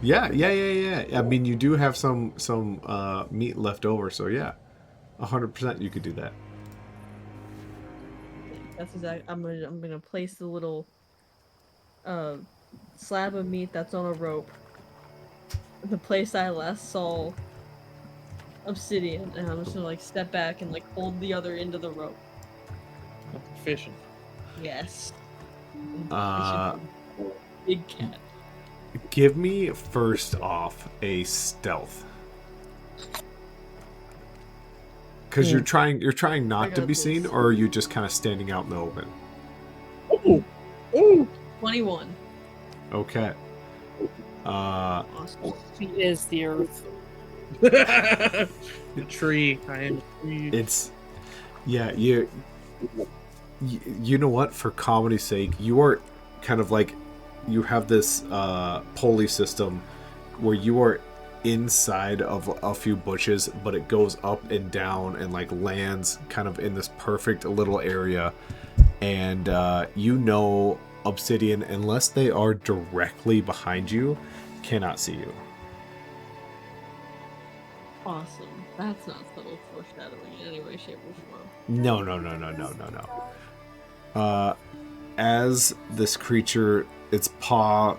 Yeah. I mean, you do have some meat left over, so yeah, 100% you could do that. That's exactly. I'm gonna place the little uh slab of meat that's on a rope. The place I last saw obsidian, and I'm just gonna like step back and like hold the other end of the rope. Fishing. Yes. Uh, Big cat. give me first off a stealth, because you're trying I not to got be seen, this. or are you just kind of standing out in the open? Ooh. 21. Okay. Awesome. She is the earth. The tree. I am the tree. It's yeah. You know what? For comedy's sake, you are kind of like you have this pulley system where you are inside of a few bushes, but it goes up and down and like lands kind of in this perfect little area. And obsidian, unless they are directly behind you, cannot see you. Awesome. That's not subtle foreshadowing in any way, shape, or form. No. As this creature, its paw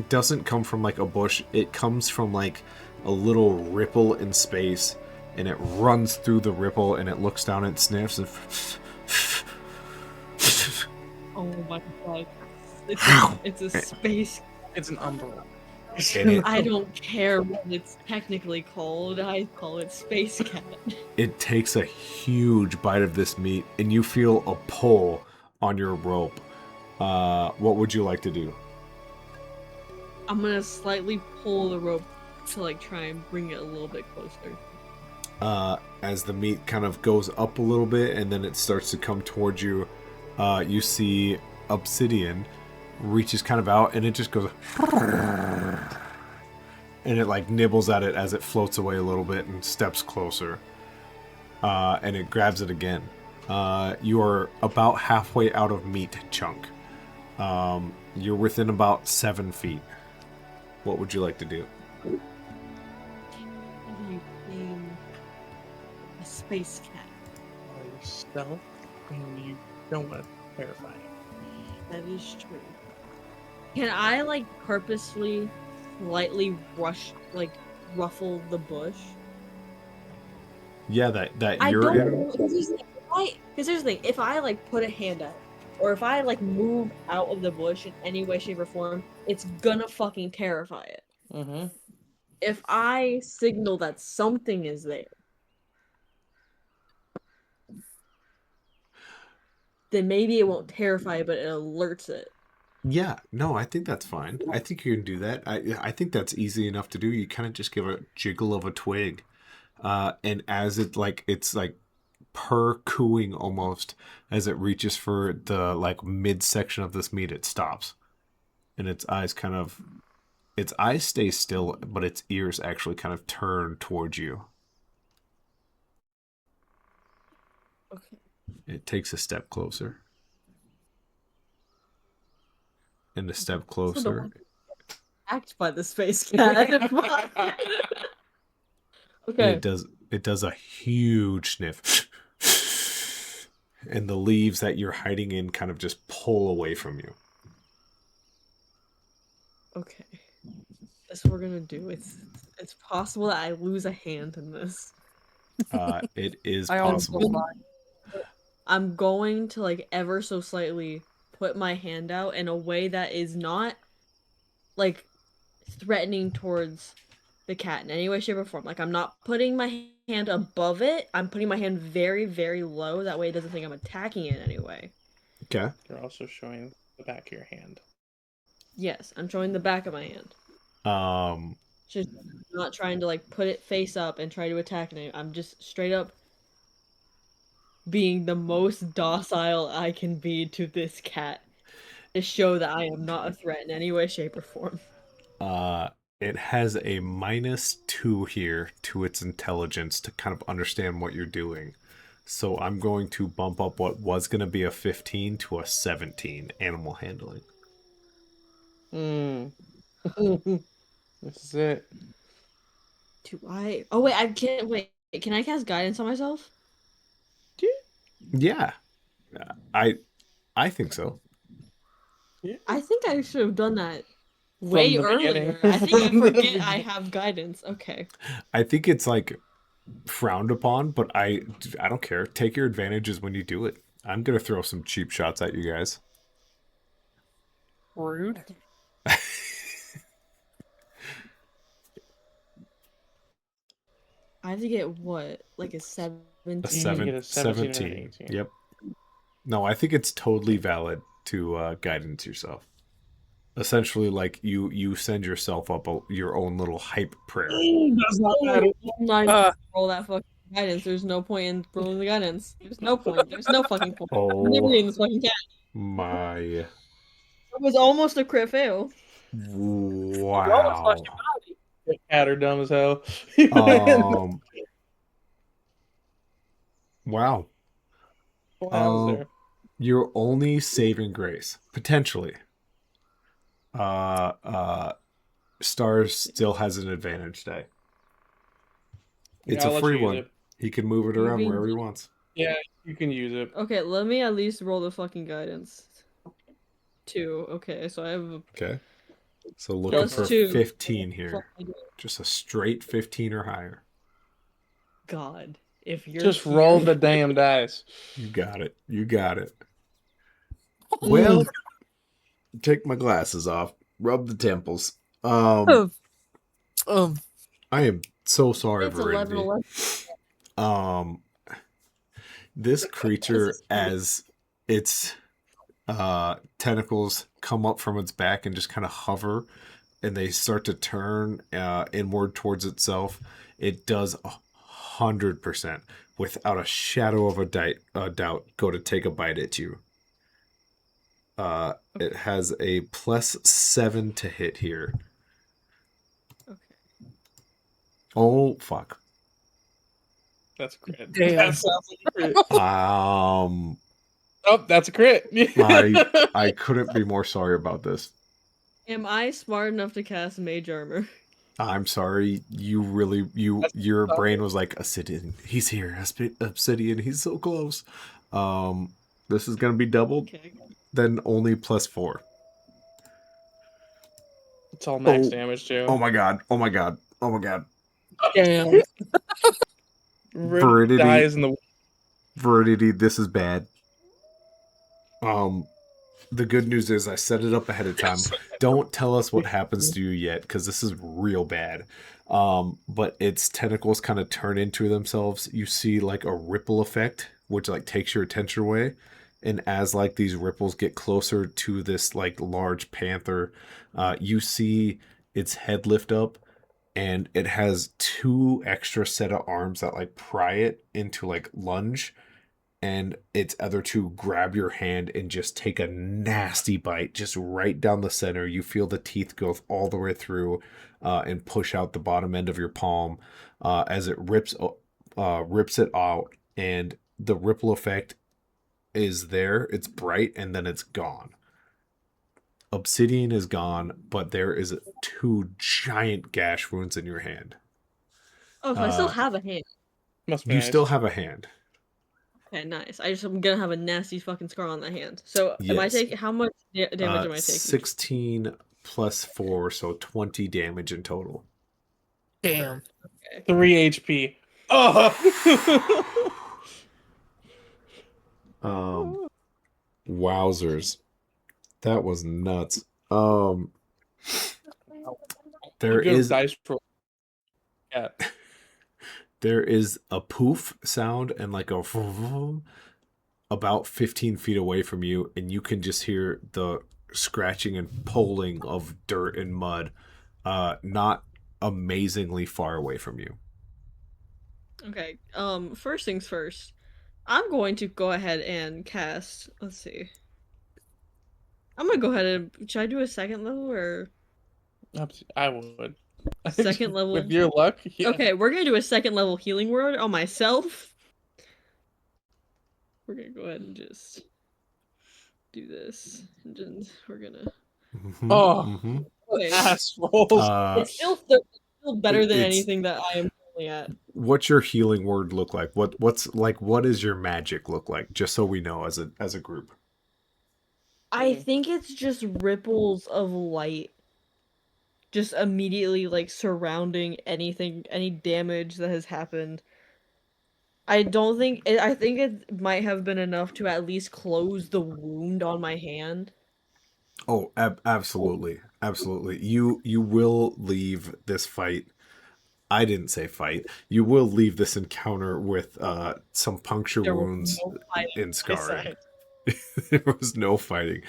doesn't come from like a bush, it comes from like a little ripple in space, and it runs through the ripple, and it looks down and sniffs and Oh my god. It's a space. It's an umbrella. and I don't care what it's technically called. I call it space cat. it takes a huge bite of this meat, and you feel a pull on your rope. What would you like to do? I'm gonna slightly pull the rope to like try and bring it a little bit closer. As the meat kind of goes up a little bit and then it starts to come towards you, you see obsidian reaches kind of out, and it just goes and it like nibbles at it as it floats away a little bit and steps closer, and it grabs it again. You are about halfway out of meat chunk. You're within about 7 feet. What would you like to do? How do you tame a space cat? You're stealth, and you don't want to terrify it. That is true. Can I like purposely slightly ruffle the bush? Yeah, that I you're don't in. know. Because here's the thing. If I like put a hand out, or if I like move out of the bush in any way, shape, or form, it's gonna fucking terrify it. Mm-hmm. If I signal that something is there, then maybe it won't terrify it, but it alerts it. Yeah, no, I think that's fine. I think you can do that. I think that's easy enough to do. You kind of just give a jiggle of a twig, and as it's like purr cooing almost as it reaches for the like midsection of this meat, it stops, and its eyes stay still, but its ears actually kind of turn towards you. Okay. It takes a step closer. and a step Also don't closer. want to be attacked by the space cat. And Okay. it does a huge sniff. And the leaves that you're hiding in kind of just pull away from you. Okay. That's what we're gonna do. It's possible that I lose a hand in this. It is I almost possible. lost mine. I'm going to like ever so slightly put my hand out in a way that is not like threatening towards the cat in any way, shape, or form. Like I'm not putting my hand above it. I'm putting my hand very, very low. That way it doesn't think I'm attacking it in any way. Okay. You're also showing the back of your hand. Yes, I'm showing the back of my hand. Um, Just not trying to like put it face up and try to attack it. I'm just straight up being the most docile I can be to this cat to show that I am not a threat in any way, shape, or form. it has a -2 here to its intelligence to kind of understand what you're doing. So I'm going to bump up what was going to be a 15 to a 17 animal handling. This is it. Do I? Oh wait, I can't wait. Can I cast guidance on myself? Yeah. I think so. I think I should have done that way the earlier. beginning. I think I From the forget I beginning. have guidance. Okay. I think it's like frowned upon, but I don't care. Take your advantages when you do it. I'm going to throw some cheap shots at you guys. Rude. I have to get what? Like a A 17? You get a 17 or an 17. 18. Yep. No, I think it's totally valid to guidance yourself. Essentially, like you send yourself up your own little hype prayer. Does not matter. I'm not even Uh, gonna roll that fucking guidance. There's no point in rolling the guidance. There's no point. There's no fucking point. I'm never Oh getting this fucking cat. my! It was almost a crit fail. you almost lost Wow. your body. The cat are dumb as hell. Wow. What else there? Your only saving grace, potentially. Stars still has an advantage die. It's Yeah, a I'll let free you use one. it. He can move it Are you around being wherever he wants. Yeah, you can use it. Okay, let me at least roll the fucking guidance. 2. Okay, so I have a Okay. So looking plus for 2. 15 here. Just a straight 15 or higher. God, if you're Just roll here- the damn dice. You got it. You got it. Well, take my glasses off. Rub the temples. Um, I am so sorry, It's 11, Veridity. 11. This creature, as its tentacles come up from its back and just kind of hover, and they start to turn inward towards itself, it does 100%, without a shadow of a doubt, go to take a bite at you. It has a +7 to hit here. Okay. Oh fuck. That's a crit. Damn. That sounds like a crit. Oh, that's a crit. I couldn't be more sorry about this. Am I smart enough to cast mage armor? I'm sorry. Your brain was like, Obsidian, he's here. Obsidian, he's so close. This is gonna be doubled, Okay. then only +4. It's all max Oh. damage too. Oh my god. Oh my god. Oh my god. damn. Veridity. Dies in the Veridity, this is bad. The good news is I set it up ahead of time. Don't tell us what happens to you yet, because this is real bad. But its tentacles kind of turn into themselves. You see like a ripple effect, which like takes your attention away. And as like these ripples get closer to this like large panther, you see its head lift up, and it has 2 extra set of arms that like pry it into like lunge, and its other 2 grab your hand and just take a nasty bite just right down the center. You feel the teeth go all the way through and push out the bottom end of your palm as it rips it out, and the ripple effect is there. It's bright, and then it's gone. Obsidian is gone, but there is 2 giant gash wounds in your hand. Oh, so I still Uh, have a hand. Must be you nice. still have a hand. Okay, nice. I'm gonna have a nasty fucking scar on that hand. So am I Yes. taking how much damage am I taking? 16 plus 4, so 20 damage in total. Damn. 3 HP. Oh. Wowzers. That was nuts. There Good is dice roll. Yeah. there is a poof sound and like a about 15 feet away from you, and you can just hear the scratching and pulling of dirt and mud, not amazingly far away from you. Okay. First things first. I'm going to go ahead and cast. Let's see. I'm gonna go ahead and. Should I do a second level or I would. second level? With your luck, yeah. Okay, we're gonna do a second level healing word on myself. We're gonna go ahead and just do this, and just, we're gonna. Oh, Okay. ass rolls. It's still better than anything that I am currently at. What's your healing word look like? What is your magic look like? Just so we know as a group. I think it's just ripples of light, just immediately like surrounding anything, any damage that has happened. I don't think I think it might have been enough to at least close the wound on my hand. Oh, absolutely, absolutely. You will leave this fight. I didn't say fight. You will leave this encounter with some puncture There was wounds no fighting and on my scarring. side. There was no fighting.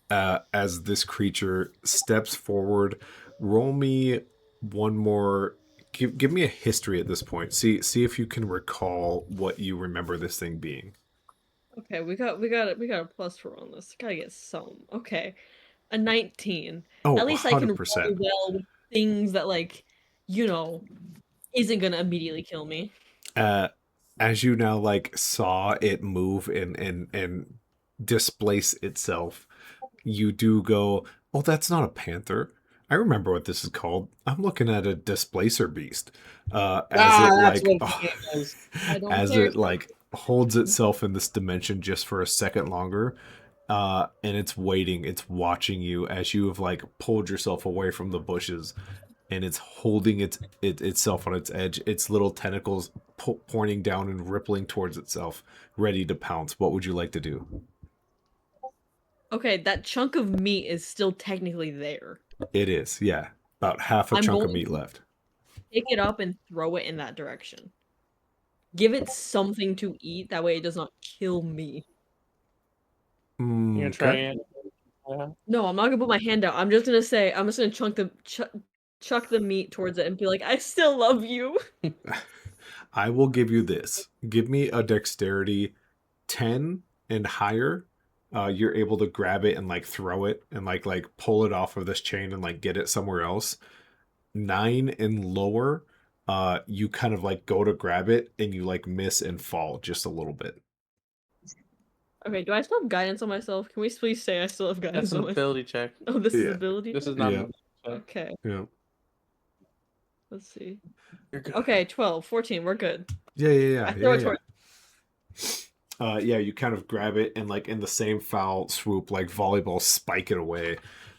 As this creature steps forward, roll me one more. Give me a history at this point. See if you can recall what you remember this thing being. Okay, we got a plus 4 on this. Gotta get some. Okay, a 19. Oh, At least I can roll 100%. well with things that like, you know, isn't gonna immediately kill me. As you now like saw it move and displace itself, you do go, oh, that's not a panther. I remember what this is called. I'm looking at a displacer beast. As it That's like what it is. I don't as care. it like holds itself in this dimension just for a second longer, and it's waiting, it's watching you as you have like pulled yourself away from the bushes, and it's holding itself on its edge, its little tentacles pointing down and rippling towards itself, ready to pounce. What would you like to do? Okay, that chunk of meat is still technically there. It is, yeah, about half a I'm chunk of going meat to left. pick it up and throw it in that direction. Give it something to eat, that way it does not kill me. You gonna try Okay. it? Yeah. No, I'm not gonna put my hand out. I'm just gonna say, I'm just gonna chuck the meat towards it and be like, I still love you. I will give you this. Give me a dexterity 10 and higher. You're able to grab it and like throw it and like pull it off of this chain and like get it somewhere else. 9 and lower, you kind of like go to grab it and you like miss and fall just a little bit. Okay, do I still have guidance on myself? Can we please say I still have guidance That's an on myself? ability check. Oh, this is Yeah. ability? This is not. Yeah. An check. Okay, Yeah. let's see. You're good. Okay, 12, 14, we're good. Yeah. I throw it towards Yeah, you kind of grab it and like in the same foul swoop, like volleyball, spike it away.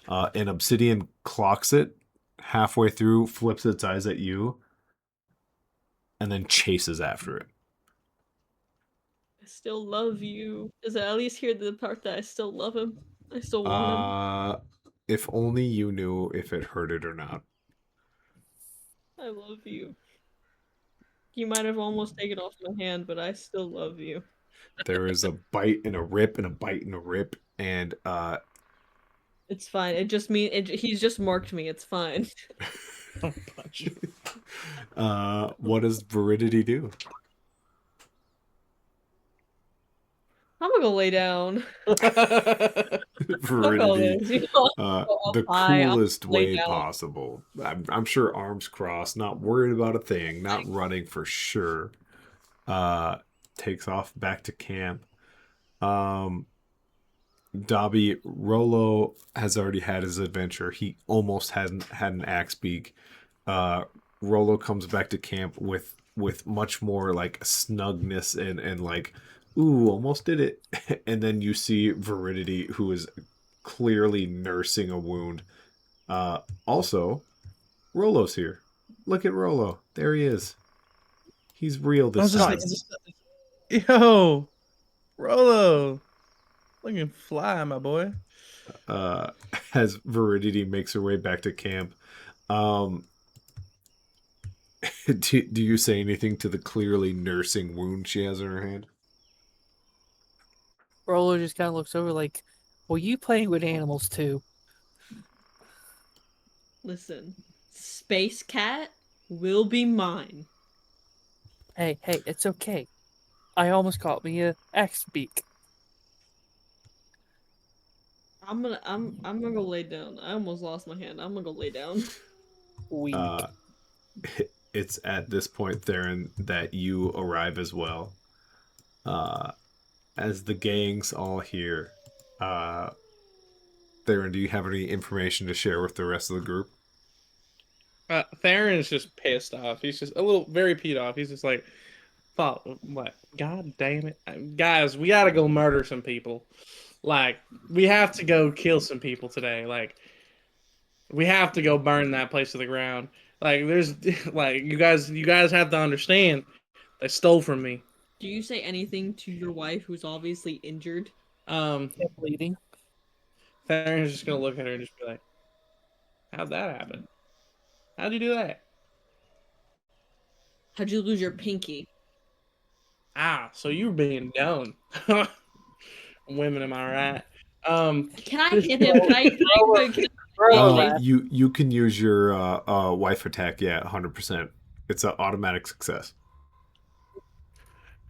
And Obsidian clocks it halfway through, flips its eyes at you, and then chases after it. I still love you. Does it at least hear the part that I still love him? I still want him. If only you knew if it hurt it or not. I love you. You might have almost taken off my hand, but I still love you. There is a bite and a rip and a bite and a rip, and It's fine. It just he's just marked me. It's fine. Punch. what does Veridity do? I'm gonna go lay down. Veridity, You know, the high, I'll coolest lay way down. possible. I'm sure arms crossed, not worried about a thing, not running for sure. Takes off back to camp. Dobby, Rolo has already had his adventure. He almost hadn't had an axe beak. Uh, Rolo comes back to camp with much more like snugness and like, ooh, almost did it. And then you see Veridity, who is clearly nursing a wound. Also, Rolo's here. Look at Rolo. There he is. He's real I was this just time. like, yo, Rolo, looking fly, my boy. uh, as Veridity makes her way back to camp. Um, do you say anything to the clearly nursing wound she has in her hand? Rolo just kind of looks over like, well, you playing with animals too. Listen, Space Cat will be mine. Hey, it's okay. I almost caught me a axe beak. I'm gonna go lay down. I almost lost my hand. I'm gonna go lay down. Weak. Uh, it's at this point, Theron, that you arrive as well. Uh, as the gang's all here. Uh, Theron, do you have any information to share with the rest of the group? Theron is just pissed off. He's just a little very peed off. He's just like, fuck, what? God damn it. Guys, we gotta go murder some people. Like, we have to go kill some people today. Like, we have to go burn that place to the ground. Like, there's, like, you guys have to understand, they stole from me. Do you say anything to your wife who's obviously injured? Um, And bleeding. Theron's just gonna look at her and just be like, how'd that happen? How'd you do that? How'd you lose your pinky? Ah, so you were being done. Women, am I right? Can I hit him? Can I Rolo pinky? laughed. You can use your wife attack. Yeah, 100%. It's an automatic success.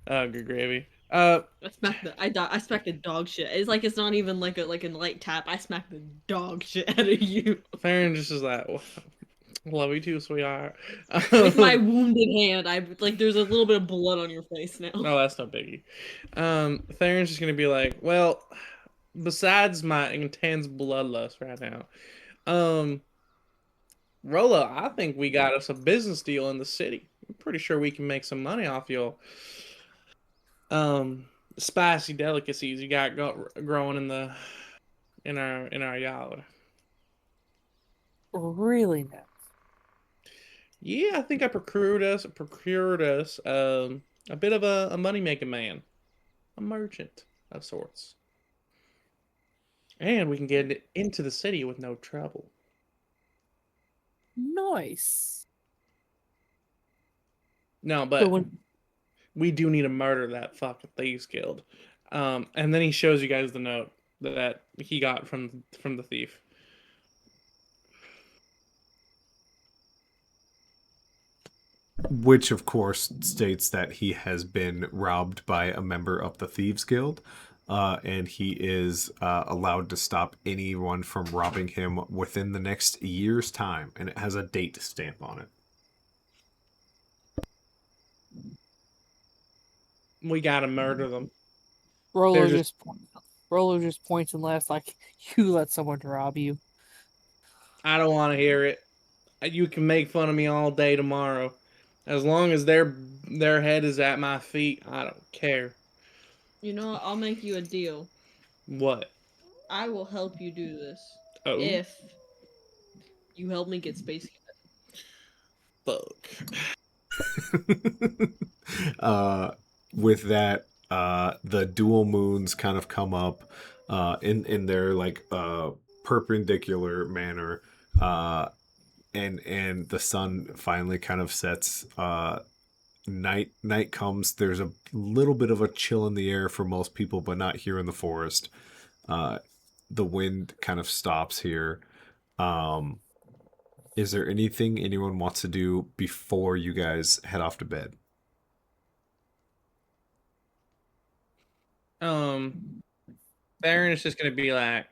Good gravy. I smacked the dog shit. It's like it's not even like a light tap. I smacked the dog shit out of you Theron just is like, love you too, sweetheart. with my wounded hand. I like there's a little bit of blood on your face now. No, that's no biggie. Theron's just gonna be like, well, besides my intense bloodlust right now, Rolo, I think we got us a business deal in the city. I'm pretty sure we can make some money off your um spicy delicacies you got growing in our yard. Really now. Yeah, I think I procured us a bit of a money making man, a merchant of sorts, and we can get into the city with no trouble. Nice. No, So but when we do need to murder that fucking thieves guild. And then he shows you guys the note that he got from the thief. Which, of course, states that he has been robbed by a member of the Thieves Guild, and he is allowed to stop anyone from robbing him within the next year's time, and it has a date stamp on it. We gotta murder them. Rolo They're just points and laughs like, you let someone rob you. I don't want to hear it. You can make fun of me all day tomorrow, as long as their head is at my feet. I don't care. You know what? I'll make you a deal. What? I will help you do this Oh, if you help me get Space Cat. fuck. With that, the dual moons kind of come up in their like perpendicular manner, and the sun finally kind of sets. Night comes. There's a little bit of a chill in the air for most people, but not here in the forest. The wind kind of stops here. Is there anything anyone wants to do before you guys head off to bed? Theron is just gonna be like,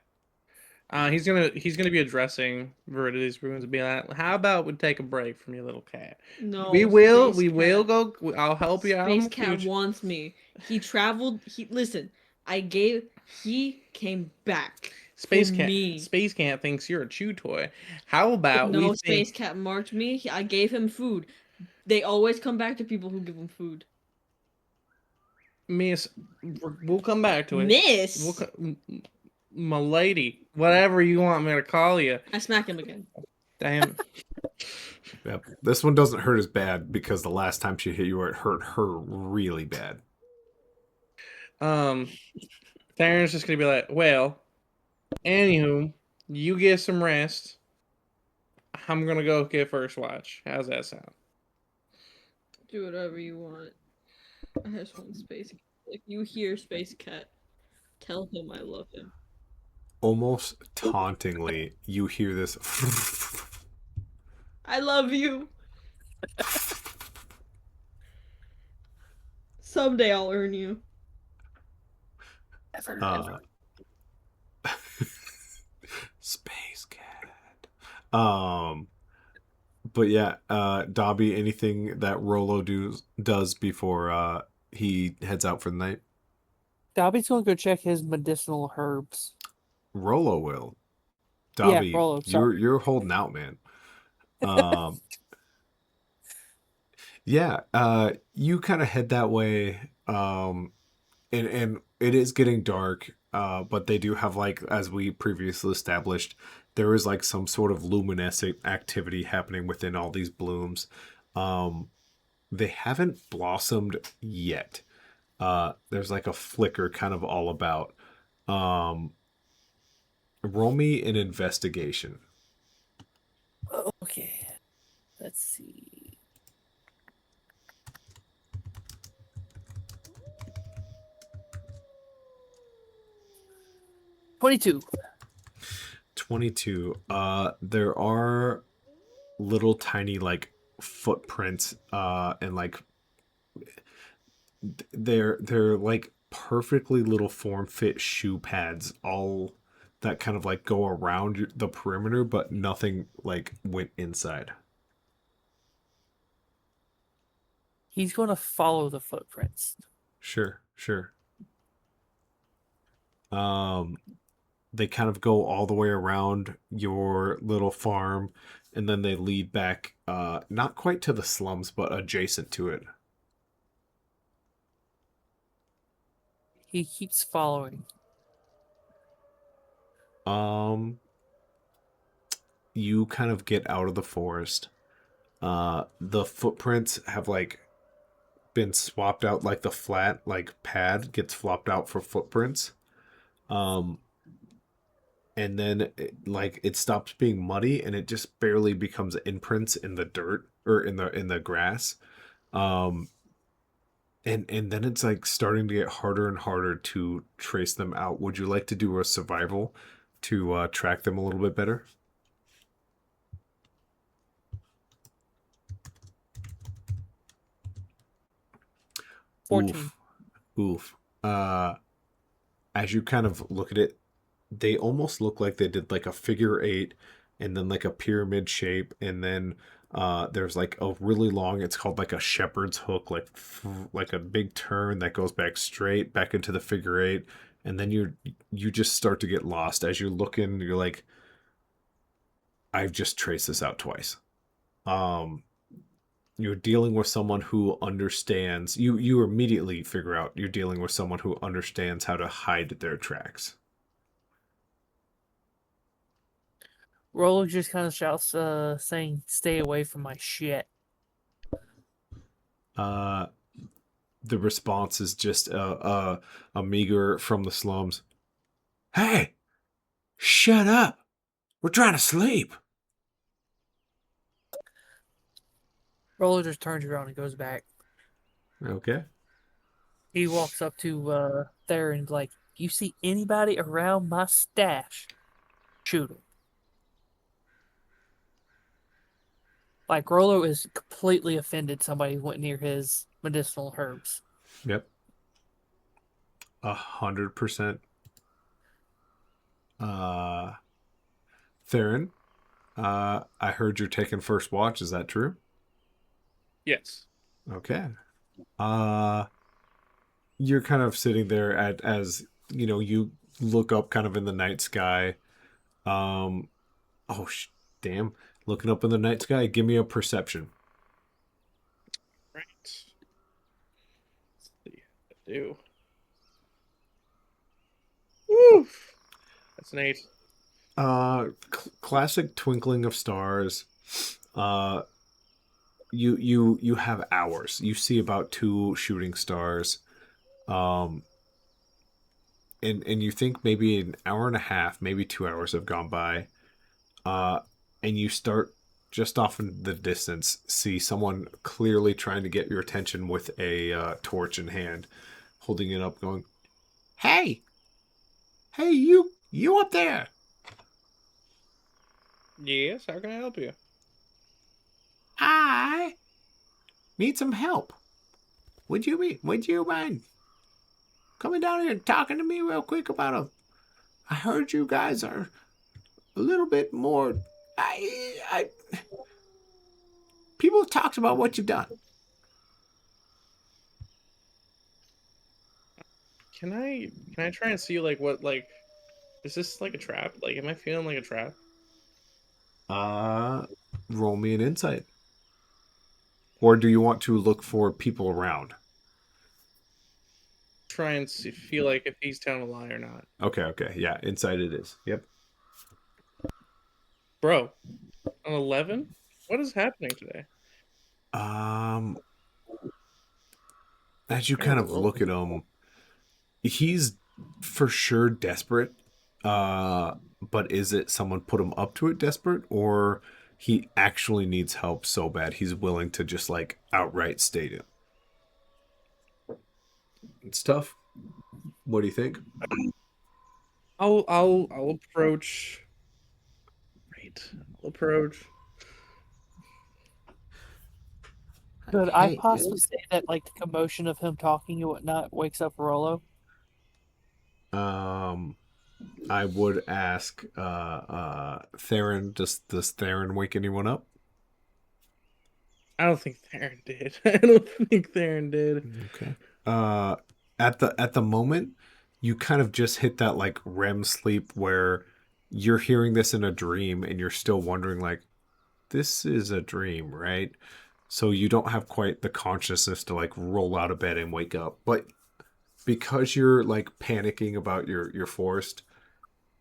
he's gonna be addressing Veridity's ruins and be like, how about we take a break from your little cat? No, we will Space we will Cat. go. I'll help you out in Space the Cat future. wants me. He traveled. Listen. He came back Space for Cat. me. Space Cat thinks you're a chew toy. How about we No, think? Space Cat marked me. I gave him food. They always come back to people who give them food. Miss, we'll come back to it. Miss. My lady, whatever you want me to call you. I smack him again. Damn. Yep. This one doesn't hurt as bad because the last time she hit you, it hurt her really bad. Theron's just gonna be like, well, anywho, you get some rest. I'm gonna go get first watch. How's that sound? Do whatever you want. I just want Space Cat. If you hear Space Cat, tell him I love him. Almost tauntingly, you hear this. I love you. Someday I'll earn you. Ever. Space Cat. But yeah, Dobby, anything that Rolo does before he heads out for the night? Dobby's gonna go check his medicinal herbs. Rolo will. Dobby, Yeah, Rolo, sorry. you're holding out, man. Yeah, you kind of head that way, and it is getting dark, but they do have, like, as we previously established, there is like some sort of luminescent activity happening within all these blooms. They haven't blossomed yet. There's like a flicker kind of all about. Roll me an investigation. Okay. Let's see. 22. 22. There are little tiny like footprints, and like they're like perfectly little form fit shoe pads, all that kind of like go around the perimeter, but nothing like went inside. He's gonna follow the footprints. Sure. They kind of go all the way around your little farm, and then they lead back, not quite to the slums, but adjacent to it. He keeps following. You kind of get out of the forest. The footprints have like been swapped out, like the flat like pad gets flopped out for footprints. And then it stops being muddy and it just barely becomes imprints in the dirt or in the grass. And then it's like starting to get harder and harder to trace them out. Would you like to do a survival to track them a little bit better? Oof. As you kind of look at it, they almost look like they did like a figure eight and then like a pyramid shape, and then there's like a really long, it's called like a shepherd's hook, like a big turn that goes back straight back into the figure eight, and then you just start to get lost as you're looking. You're like, I've just traced this out twice. You're dealing with someone who understands. You immediately figure out you're dealing with someone who understands how to hide their tracks. Rolo just kind of shouts, saying, "Stay away from my shit." The response is just a meager from the slums. Hey, shut up! We're trying to sleep. Rolo just turns around and goes back. Okay. He walks up to Theron's like, "You see anybody around my stash? Shoot him." Like, Rolo is completely offended somebody went near his medicinal herbs. Yep. 100%. Theron, I heard you're taking first watch. Is that true? Yes. Okay. You're kind of sitting there as you look up kind of in the night sky. Um, oh, damn. Looking up in the night sky, give me a perception. Right. Let's see. I do. Woo! That's an 8. Classic twinkling of stars. Uh, you have hours. You see about 2 shooting stars. Um, and you think maybe an hour and a half, maybe 2 hours have gone by. And you start just off in the distance, see someone clearly trying to get your attention with a torch in hand, holding it up, going, "Hey, hey, you up there? Yes, how can I help you? I need some help. Would you mind coming down here and talking to me real quick about I heard you guys are a little bit more. I people have talked about what you've done. Can I try and see like what like is this like a trap? Like am I feeling like a trap? Uh, roll me an insight. Or do you want to look for people around? Try and see, feel like if he's telling a lie or not. Okay, yeah, insight it is. Yep. Bro, an 11? What is happening today? Um, as you kind Terrible of look roll. at him, he's for sure desperate. But is it someone put him up to it desperate, or he actually needs help so bad he's willing to just like outright state it? It's tough. What do you think? I'll approach. Right. I'll approach. Could I Hey, possibly say that, like, the commotion of him talking and whatnot wakes up Rollo? Um, I would ask Theron, does Theron wake anyone up? I don't think Theron did. I don't think Theron did. Okay. Uh at the moment, you kind of just hit that like REM sleep where you're hearing this in a dream and you're still wondering like this is a dream, right? So you don't have quite the consciousness to like roll out of bed and wake up. But because you're like panicking about your forest,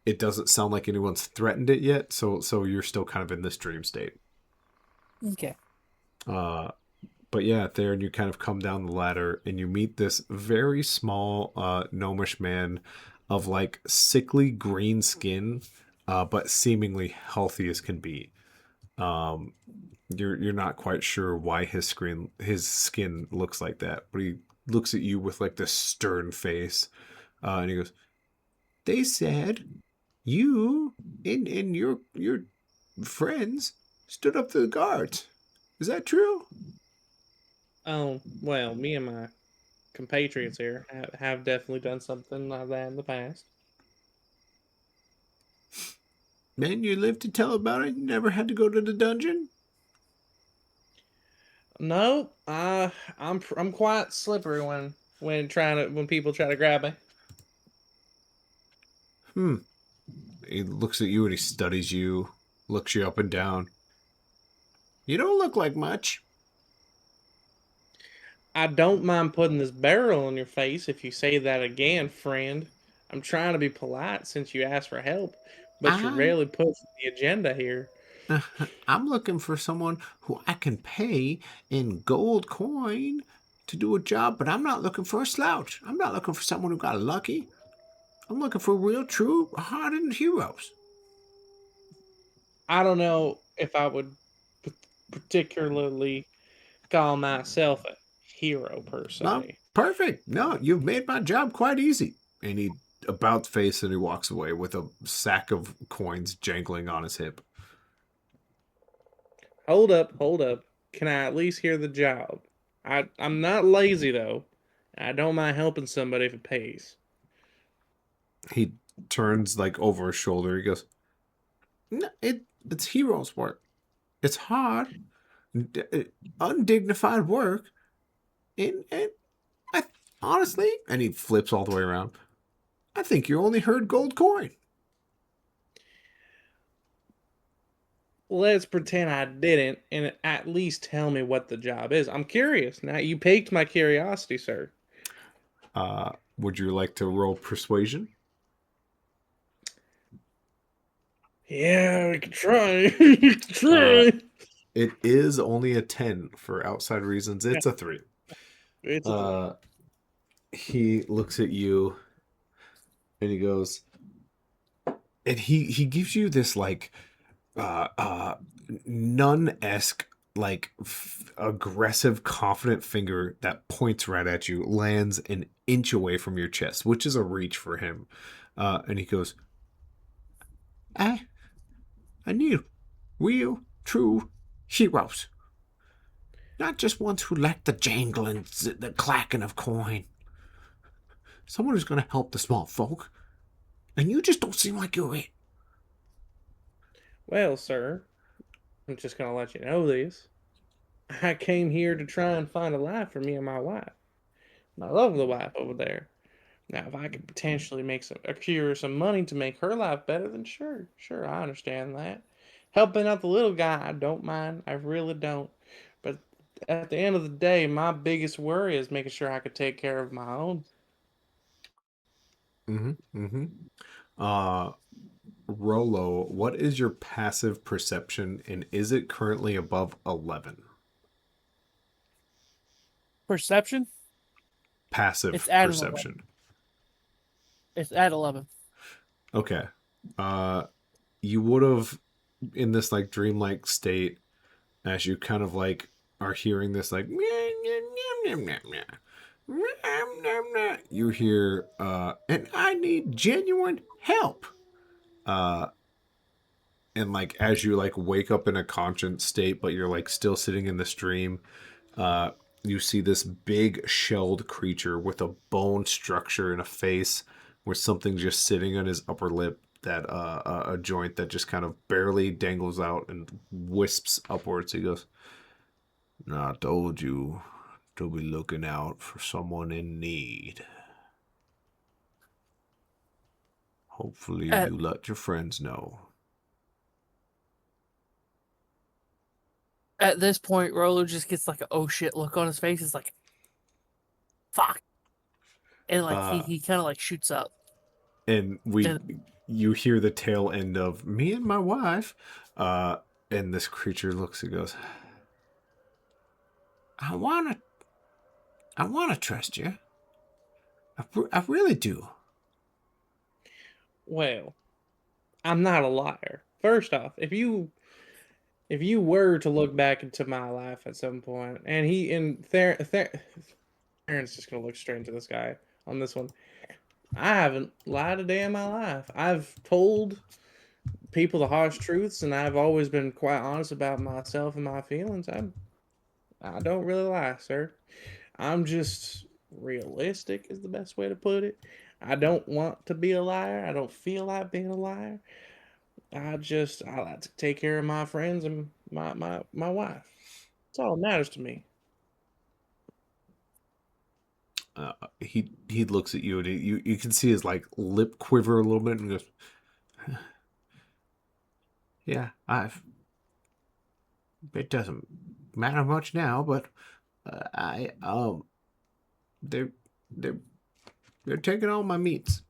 it doesn't sound like anyone's threatened it yet, so you're still kind of in this dream state. Okay. Uh but yeah, there and you kind of come down the ladder and you meet this very small gnomish man of like sickly green skin, but seemingly healthy as can be. Um, you're not quite sure why his skin looks like that, but he looks at you with like this stern face, and he goes, "They said you and your friends stood up to the guards. Is that true?" Oh, well, me and my compatriots here have definitely done something like that in the past. man, you lived to tell about it. You never had to go to the dungeon. No, I'm quite slippery when people try to grab me. Hmm. He looks at you and he studies you, looks you up and down. You don't look like much. I don't mind putting this barrel in your face if you say that again, friend. I'm trying to be polite since you asked for help, but you're I'm rarely pushing the agenda here. I'm looking for someone who I can pay in gold coin to do a job, but I'm not looking for a slouch. I'm not looking for someone who got lucky. I'm looking for real, true, hardened heroes. I don't know if I would p- particularly call myself a hero per No, se. perfect. No, you've made my job quite easy. And he about face and he walks away with a sack of coins jangling on his hip. Hold up, hold up. Can I at least hear the job? I'm not lazy though. I don't mind helping somebody if it pays. He turns like over his shoulder. He goes, No, it's heroes work. It's hard, undignified work, and I honestly, and he flips all the way around. I think you only heard gold coin. Let's pretend I didn't, and at least tell me what the job is. I'm curious. Now you piqued my curiosity, sir. Would you like to roll persuasion? Yeah, we can try. We can Uh, try. it is only a 10 for outside reasons. It's a 3. It's a three. He looks at you and he goes, and he gives you this like uh uh nun-esque like aggressive confident finger that points right at you, lands an inch away from your chest, which is a reach for him. And he goes, I need real true heroes, not just ones who lack the jangling, the clacking of coin. Someone who's going to help the small folk, and you just don't seem like you're it. Well, sir, I'm just gonna let you know this. I came here to try and find a life for me and my wife. And I love the wife over there. Now, if I could potentially make accrue some money to make her life better, then sure, sure, I understand that. Helping out the little guy, I don't mind. I really don't. But at the end of the day, my biggest worry is making sure I could take care of my own. Mm-hmm. Mm-hmm. Uh, Rolo, what is your passive perception, and is it currently above 11? Perception? Passive It's at an 11. perception. It's at 11. Okay. You would have, in this like dreamlike state, as you kind of like are hearing this like you hear and I need genuine help. Uh and like as you like wake up in a conscious state, but you're like still sitting in this dream, uh you see this big shelled creature with a bone structure and a face with something just sitting on his upper lip, that a joint that just kind of barely dangles out and wisps upwards. He goes, I told you to be looking out for someone in need. Hopefully At, you let your friends know. at this point, Rolo just gets like a oh shit look on his face. It's like, fuck. And like Uh he kind of like shoots up. and And you hear the tail end of me and my wife, and this creature looks and goes, I wanna trust you. I really do. Well, I'm not a liar. First off, if you were to look back into my life at some point, and Theron's just gonna look straight into this guy on this one. I haven't lied a day in my life. I've told people the harsh truths, and I've always been quite honest about myself and my feelings. I don't really lie, sir. I'm just realistic is the best way to put it. I don't want to be a liar. I don't feel like being a liar. I like to take care of my friends and my wife. That's all that matters to me. He looks at you, and you can see his like lip quiver a little bit, and goes, yeah, I've it doesn't matter much now, but I they're they're they're taking all my meats,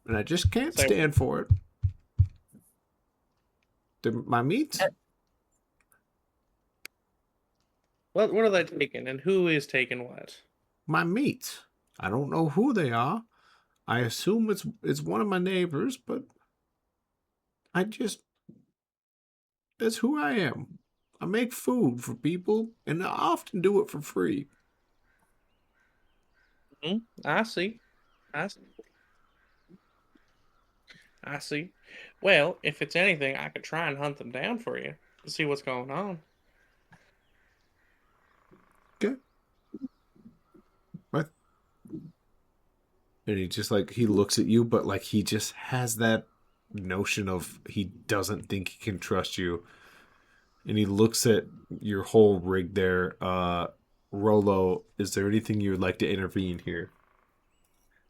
and I just can't Say stand for it. My meats, what are they taking, and who is taking what? my meats. I don't know who they are. I assume it's one of my neighbors, but I just that's who I am. I make food for people, and I often do it for free. I see. I see. I see. Well, if it's anything, I could try and hunt them down for you to see what's going on. Okay. Right. And he just like he looks at you, but like he just has that notion of he doesn't think he can trust you. And he looks at your whole rig there. Rolo, is there anything you would like to intervene here?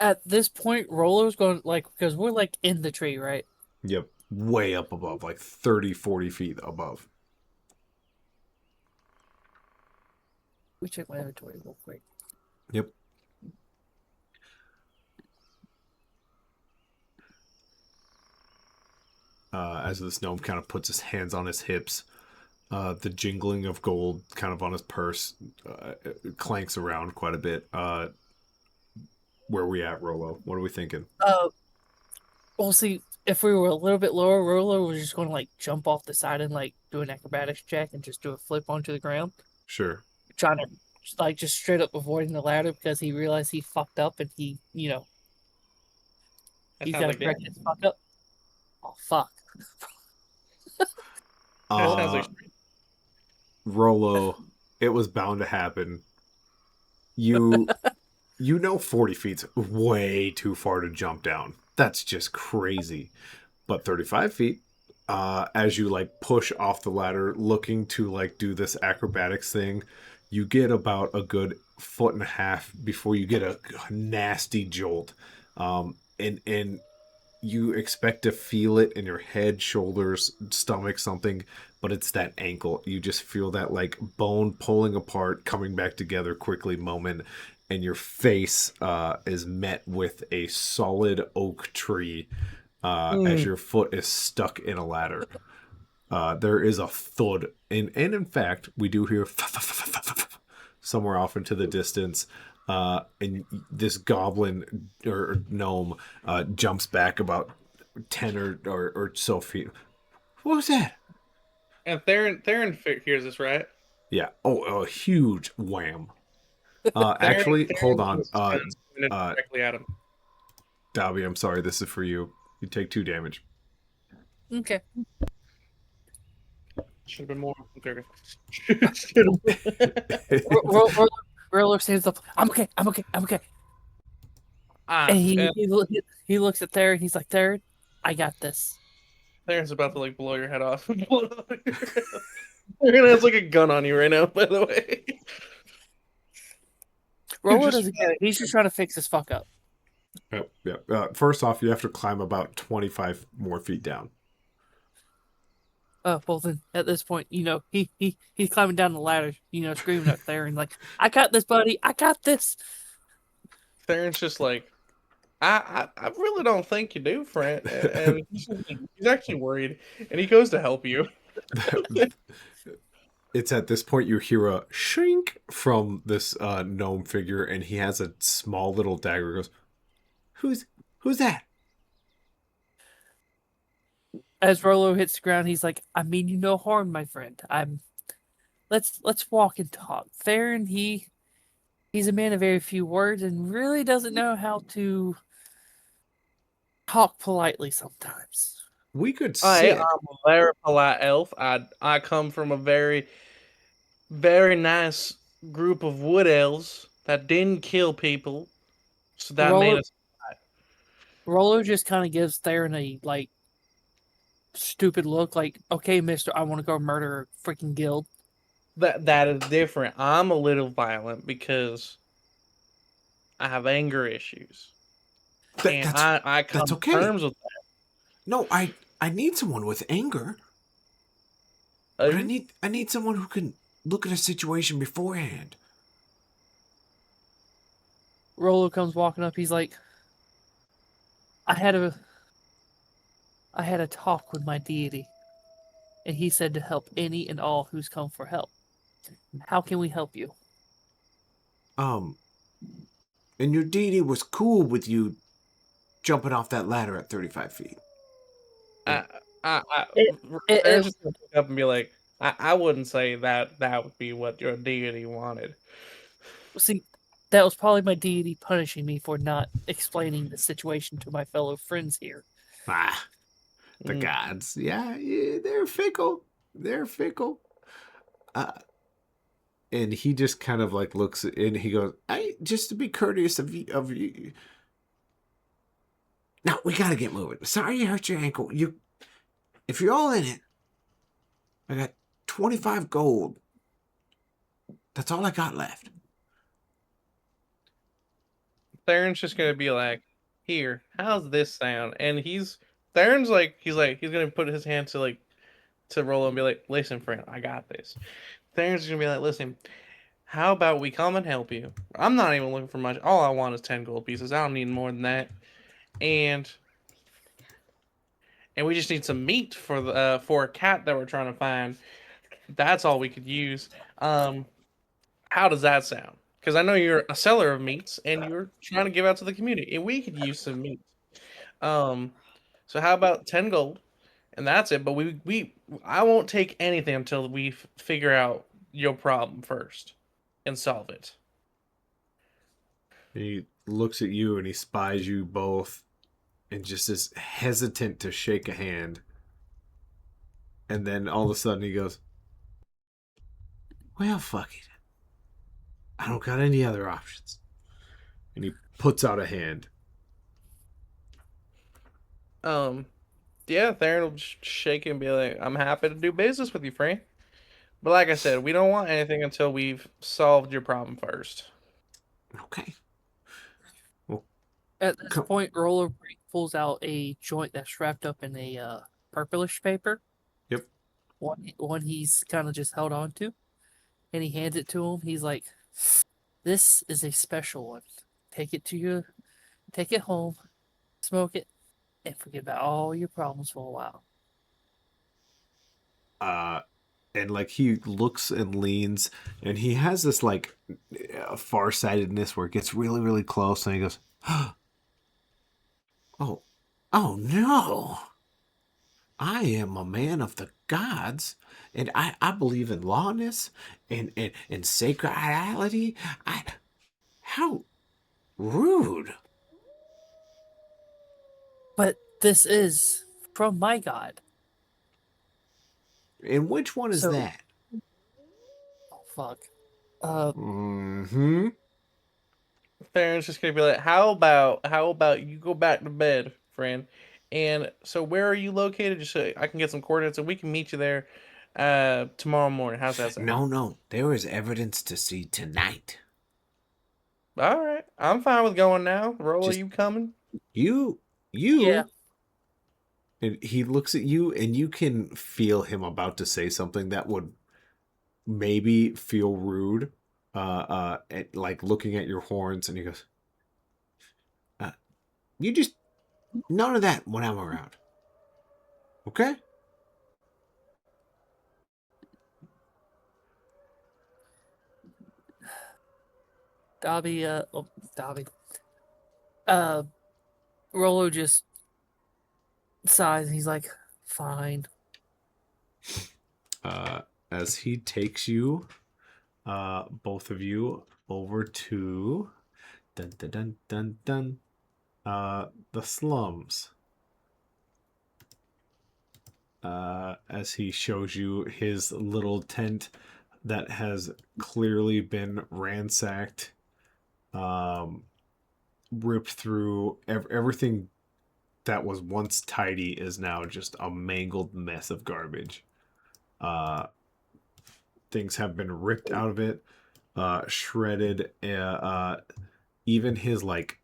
At this point, Roller's going like because we're like in the tree, right? Yep. Way up above, like 30, 40 feet above. We check my inventory real quick. Yep. As this gnome kind of puts his hands on his hips, the jingling of gold kind of on his purse clanks around quite a bit. Where are we at, Rolo? What are we thinking? Well, see, if we were a little bit lower, Roller was just going to like jump off the side and like do an acrobatics check and just do a flip onto the ground, Sure. trying to like just straight up avoiding the ladder because he realized he fucked up and he, That he's sounds got to like correct Dan. his fuck up. Oh fuck! That sounds like Rolo, it was bound to happen. You you know 40 feet's way too far to jump down. That's just crazy. But 35 feet, as you like push off the ladder, looking to like do this acrobatics thing, you get about a good foot and a half before you get a nasty jolt. And you expect to feel it in your head, shoulders, stomach, something, but it's that ankle. You just feel that like bone pulling apart, coming back together quickly moment, and your face is met with a solid oak tree as your foot is stuck in a ladder. There is a thud, and in fact, we do hear somewhere off into the distance. And this goblin or gnome jumps back about 10 or so feet. What was that? And Theron hears this, right? Yeah. Oh, a huge wham. Theron Actually, hold on. pulls his guns pointed Uh, directly at him. Dobby, I'm sorry. This is for you. You take 2 damage. Okay. Should have been more. Okay. Should have. Roller stands up. I'm okay. I'm okay. I'm okay. Ah, And and he looks at Theron. He's like, Theron, I got this. Theron's about to like blow your head off. Theron has like a gun on you right now, by the way. Roller Just- doesn't get it. He's just trying to fix his fuck up. Yep, yep. First off, you have to climb about 25 more feet down. Well then at this point, he's climbing down the ladder, screaming at Theron like, I got this, buddy, I got this. Theron's just like, I really don't think you do, friend. And he's actually worried, and he goes to help you. It's at this point you hear a shrink from this gnome figure, and he has a small little dagger. He goes, who's that? As Rolo hits the ground, he's like, I mean you no harm, my friend. Let's walk and talk. Theron, he's a man of very few words and really doesn't know how to talk politely sometimes. We could I sit. am a very polite elf. I come from a very, very nice group of wood elves that didn't kill people, so that made us. Rolo just kind of gives Theron a like stupid look, like, okay, mister, I want to go murder a freaking guild. That is different. I'm a little violent because I have anger issues, and I come that's to okay. terms with No, I need someone with anger, that. but I need someone who can look at a situation beforehand. Rolo comes walking up. He's like, I had a talk with my deity, and he said to help any and all who's come for help. How can we help you? And your deity was cool with you jumping off that ladder at 35 feet. Aaron's just gonna pick up and be like, I wouldn't say that would be what your deity wanted. See, that was probably my deity punishing me for not explaining the situation to my fellow friends here. Ah, the gods. Yeah, they're fickle. They're fickle. And he just kind of like looks and he goes, Just to be courteous of you. Now, we gotta get moving. Sorry you hurt your ankle. If you're all in it, I got 25 gold. That's all I got left. Theron's just gonna be like, "Here, how's this sound?" And Theron's like, he's gonna put his hand to Rolo and be like, "Listen, friend, I got this." Theron's gonna be like, "Listen, how about we come and help you? I'm not even looking for much. All I want is 10 gold pieces. I don't need more than that. And we just need some meat for a cat that we're trying to find. That's all we could use. How does that sound? Because I know you're a seller of meats and you're trying to give out to the community, and we could use some meat. Um, so how about 10 gold, and that's it. But I won't take anything until we figure out your problem first and solve it." He looks at you and he spies you both and just is hesitant to shake a hand. And then all of a sudden he goes, "Well, fuck it. I don't got any other options." And he puts out a hand. Yeah, Theron will just shake it and be like, "I'm happy to do business with you, friend. But like I said, we don't want anything until we've solved your problem first." Okay. Well, At this come. point, Roller pulls out a joint that's wrapped up in a purplish paper. Yep. One he's kind of just held on to, and he hands it to him. He's like, "This is a special one. Take it home, smoke it, and forget about all your problems for a while." And like he looks and leans and he has this like farsightedness where it gets really, really close and he goes, Oh, oh no. I am a man of the gods, and I believe in lawness and sacrality. How rude. But this is from my god. And which one is So, that? oh fuck. mm-hmm. Theron's just gonna be like, how about you go back to bed, friend? And so where are you located? Just so I can get some coordinates and we can meet you there tomorrow morning. How's that sound? No. There is evidence to see tonight. All right. I'm fine with going now. Rolo, Just you coming? you, Yeah. And he looks at you and you can feel him about to say something that would maybe feel rude. Like looking at your horns and he goes, you just none of that when I'm around. Okay? Dobby. Uh, Rolo just sighs and he's like, "Fine." As he takes you, both of you, over to dun dun dun dun dun, the slums. As he shows you his little tent that has clearly been ransacked, ripped through. Everything that was once tidy is now just a mangled mess of garbage. Things have been ripped out of it, shredded. Even his like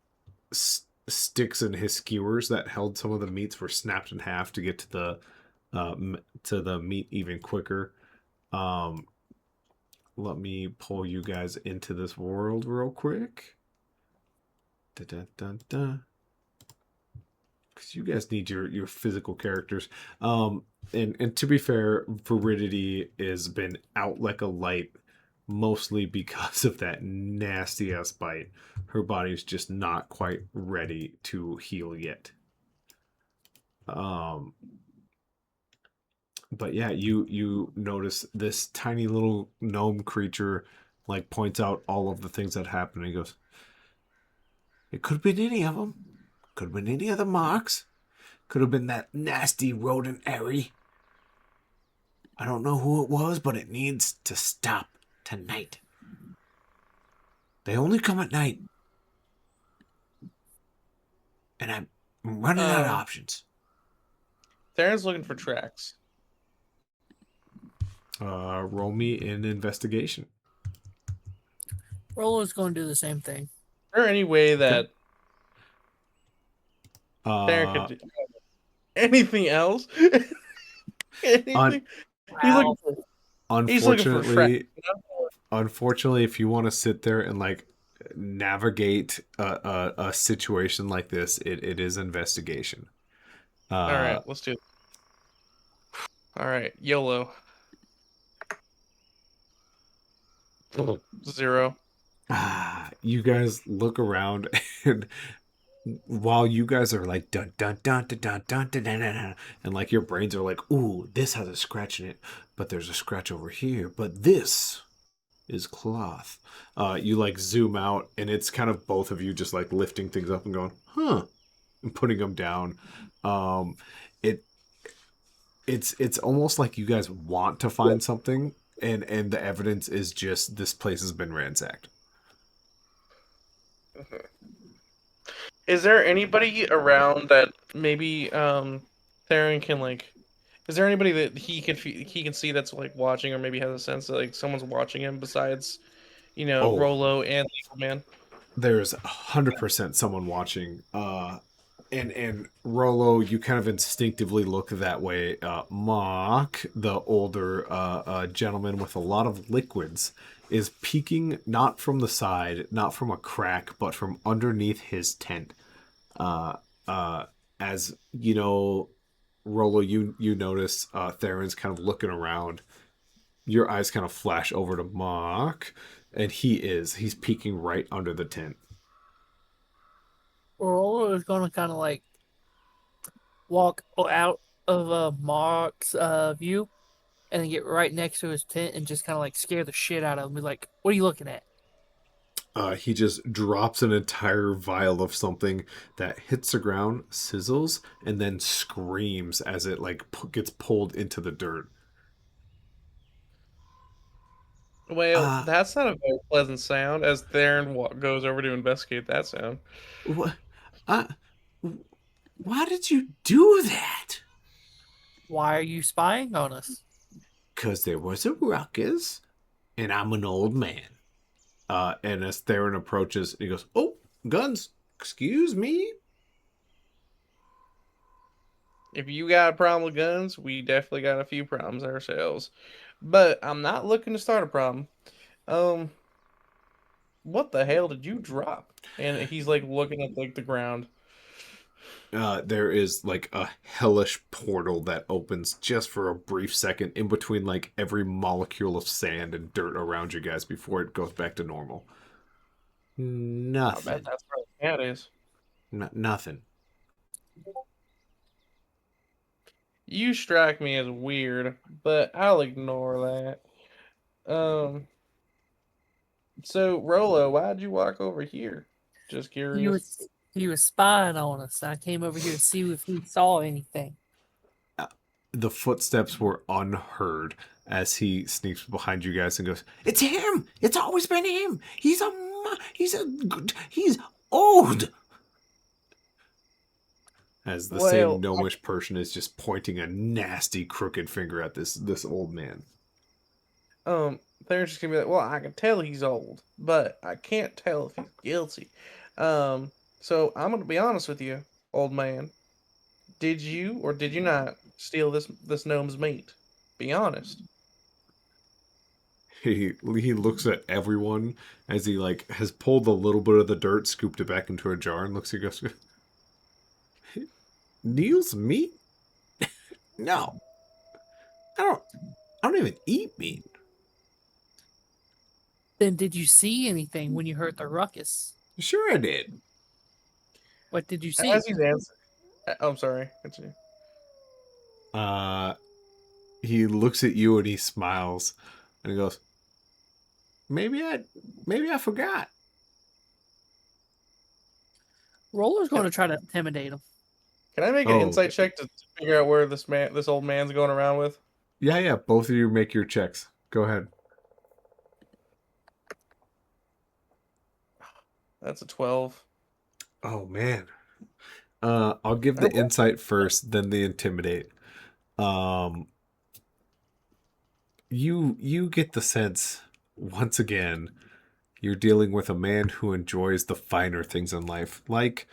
sticks and his skewers that held some of the meats were snapped in half to get to the meat even quicker. Let me pull you guys into this world real quick. Dun, dun, dun. Because you guys need your physical characters. And to be fair, Veridity has been out like a light, mostly because of that nasty ass bite. Her body's just not quite ready to heal yet. But yeah, you notice this tiny little gnome creature like points out all of the things that happened and he goes, It could have been any of them. Could have been any of the marks. Could have been that nasty rodent Airy. I don't know who it was, but it needs to stop tonight. They only come at night. And I'm running out of options. Theron's looking for tracks. roll me an investigation. Rolo's going to do the same thing. Is there any way that Theron Uh, could do anything else. un- Anything. He's Wow. looking for. He's looking for Shrek. unfortunately, unfortunately, if you want to sit there and like navigate a situation like this, it is investigation. All Uh, right, let's do it. All right, YOLO. 0. you guys look around and while you guys are like dun dun dun dun dun dun dun dun, dun, dun, and like your brains are like, ooh, this has a scratch in it, but there's a scratch over here, but this is cloth. You like zoom out and it's kind of both of you just like lifting things up and going, huh, and putting them down. Um, it it's almost like you guys want to find something, and the evidence is just this place has been ransacked. Is there anybody around that maybe Theron can like? Is there anybody that he can see that's like watching, or maybe has a sense that like someone's watching him besides Oh, Rolo and the man? there's 100% someone watching. And Rolo, you kind of instinctively look that way. Mock, the older gentleman with a lot of liquids, is peeking not from the side, not from a crack, but from underneath his tent. Uh, uh, as you know, Rolo, you notice Theron's kind of looking around. Your eyes kind of flash over to Mock, and he's peeking right under the tent. Rolo is gonna kind of like walk out of Mark's view and then get right next to his tent and just kind of like scare the shit out of him. Be like, "What are you looking at?" He just drops an entire vial of something that hits the ground, sizzles, and then screams as it like gets pulled into the dirt. Well, Uh, that's not a very pleasant sound. As Theron goes over to investigate that sound. What? Uh, why did you do that? Why are you spying on us? Because there was a ruckus, and I'm an old man. and as Theron approaches, he goes, "Oh, guns! Excuse me." If you got a problem with guns, we definitely got a few problems ourselves. But I'm not looking to start a problem. Um, what the hell did you drop? And he's like looking at like the ground. There is like a hellish portal that opens just for a brief second in between like every molecule of sand and dirt around you guys before it goes back to normal. I bet Nothing. that's where the cat is. Nothing. You strike me as weird, but I'll ignore that. So Rolo, why'd you walk over here? Just He curious. was spying on us. I came over here to see if he saw anything. The footsteps were unheard as he sneaks behind you guys and goes, It's him. It's always been him. He's old. as the same Well, gnomish person is just pointing a nasty crooked finger at this old man. There's just gonna be like, well, I can tell he's old, but I can't tell if he's guilty. So I'm gonna be honest with you, old man. Did you or did you not steal this gnome's meat? Be honest. He looks at everyone as he like has pulled a little bit of the dirt, scooped it back into a jar, and looks at you goes, Neil's meat? No, I don't. I don't even eat meat. Then did you see anything when you heard the ruckus? Sure, I did. What did you see? As he's answering, I'm sorry. Continue. Uh, he looks at you and he smiles, and he goes, Maybe I forgot. Roller's going to try to intimidate him. Can I make an Oh. insight check to figure out where this old man's going around with? Yeah. Both of you make your checks. Go ahead. That's a 12. Oh man. I'll give the insight first, then the intimidate. You get the sense once again you're dealing with a man who enjoys the finer things in life, like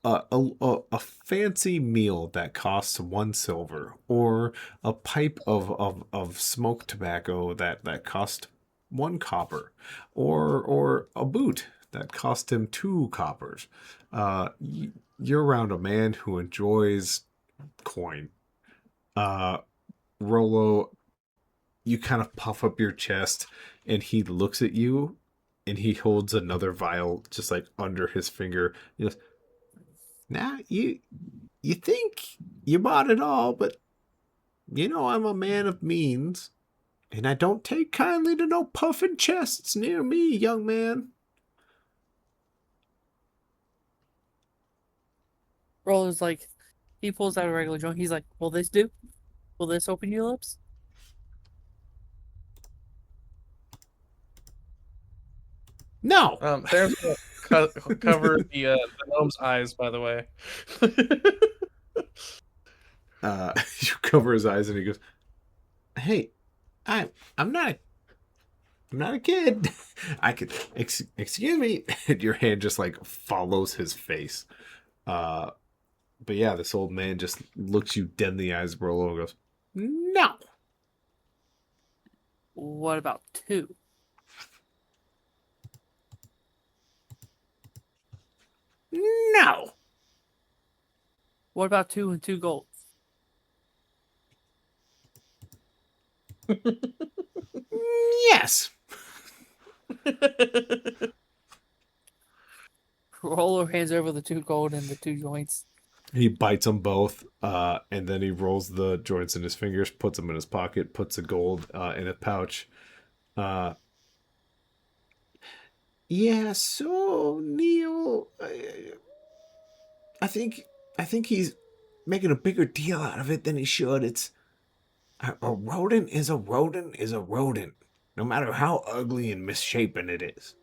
a fancy meal that costs 1 silver, or a pipe of smoked tobacco that cost 1 copper, or a boot that cost him 2 coppers. You're around a man who enjoys coin. Uh, Rolo, you kind of puff up your chest, and he looks at you, and he holds another vial just like under his finger. He goes, "Now you think you bought it all, but you know I'm a man of means, and I don't take kindly to no puffin chests near me, young man." Roller's like, he pulls out a regular joint. He's like, will this do? Will this open your lips? No. Theron's gonna cover the gnome's eyes, by the way. You cover his eyes, and he goes, "Hey, I'm not a kid. I could excuse me." And your hand just like follows his face. But yeah, this old man just looks you dead in the eyes, Rolo, and goes, "No." What about 2? No. What about 2 and 2 gold? Yes. Roller hands over the 2 gold and the 2 joints. He bites them both, and then he rolls the joints in his fingers, puts them in his pocket, puts the gold in a pouch. Yeah, so Neil, I think he's making a bigger deal out of it than he should. It's a rodent is a rodent is a rodent, no matter how ugly and misshapen it is.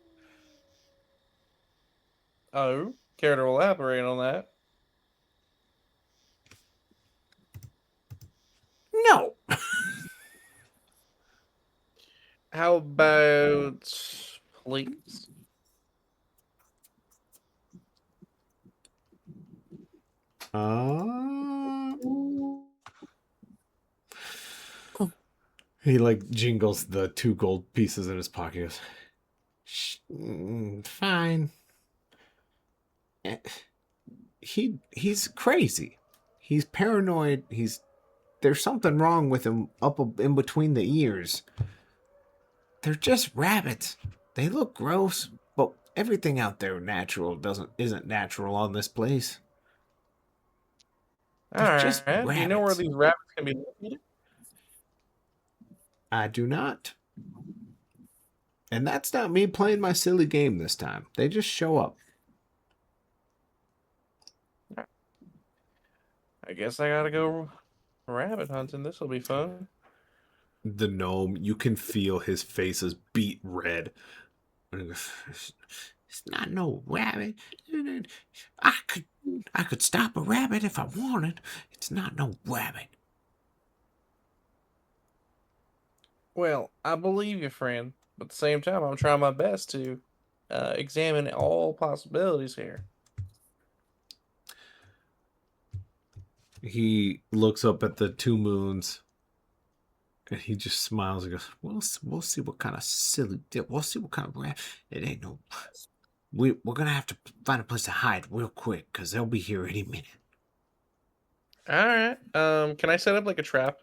Oh, care to elaborate on that? No. How about please? He like jingles the 2 gold pieces in his pocket. He goes, fine. He's crazy. He's paranoid. There's something wrong with him up in between the ears. They're just rabbits. They look gross, but everything out there isn't natural on this place. They're just Alright, do you know where rabbits. these rabbits can be located? I do not. And that's not me playing my silly game this time. They just show up. I guess I gotta go rabbit hunting. This'll be fun. The gnome, you can feel his face is beat red. It's not no rabbit. I could stop a rabbit if I wanted. It's not no rabbit. Well, I believe you, friend. But at the same time, I'm trying my best to examine all possibilities here. He looks up at the 2 moons, and he just smiles and goes, "We'll see what kind of silly. We'll see what kind of rabbit. It ain't no. We're gonna have to find a place to hide real quick because they'll be here any minute." All right. Can I set up like a trap?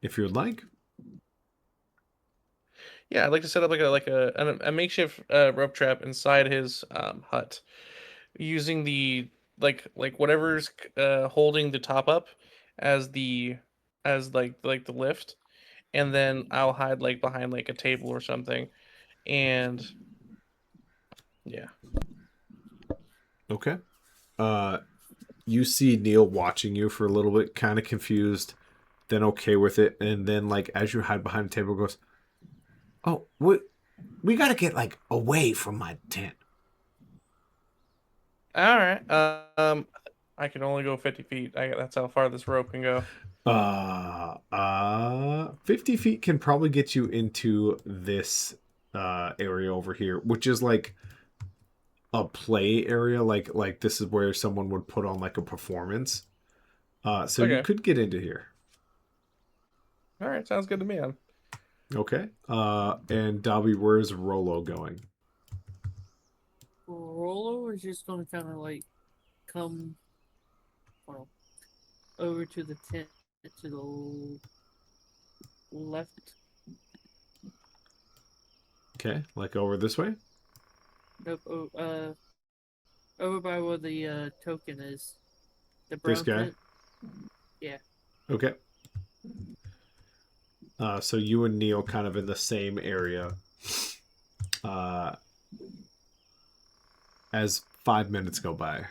If you'd like. Yeah, I'd like to set up like a makeshift rope trap inside his hut, using the like whatever's holding the top up as like the lift, and then I'll hide like behind like a table or something, and yeah. Okay. You see Neil watching you for a little bit, kind of confused, then okay with it, and then like as you hide behind the table, goes, "Oh, we gotta get like away from my tent." All right. I can only go 50 feet. That's how far this rope can go. 50 feet can probably get you into this area over here, which is like a play area, like this is where someone would put on like a performance. So you Okay. could get into here. All right. Sounds good to me, man. Okay. And Dobby, where's Rolo going? Rolo is just gonna kind of like come, well, over to the tent to the left. Okay, like over this way. Nope. Over by where the token is. The This brown guy. tent. Yeah. Okay. So you and Neil kind of in the same area. Uh, as 5 minutes go by,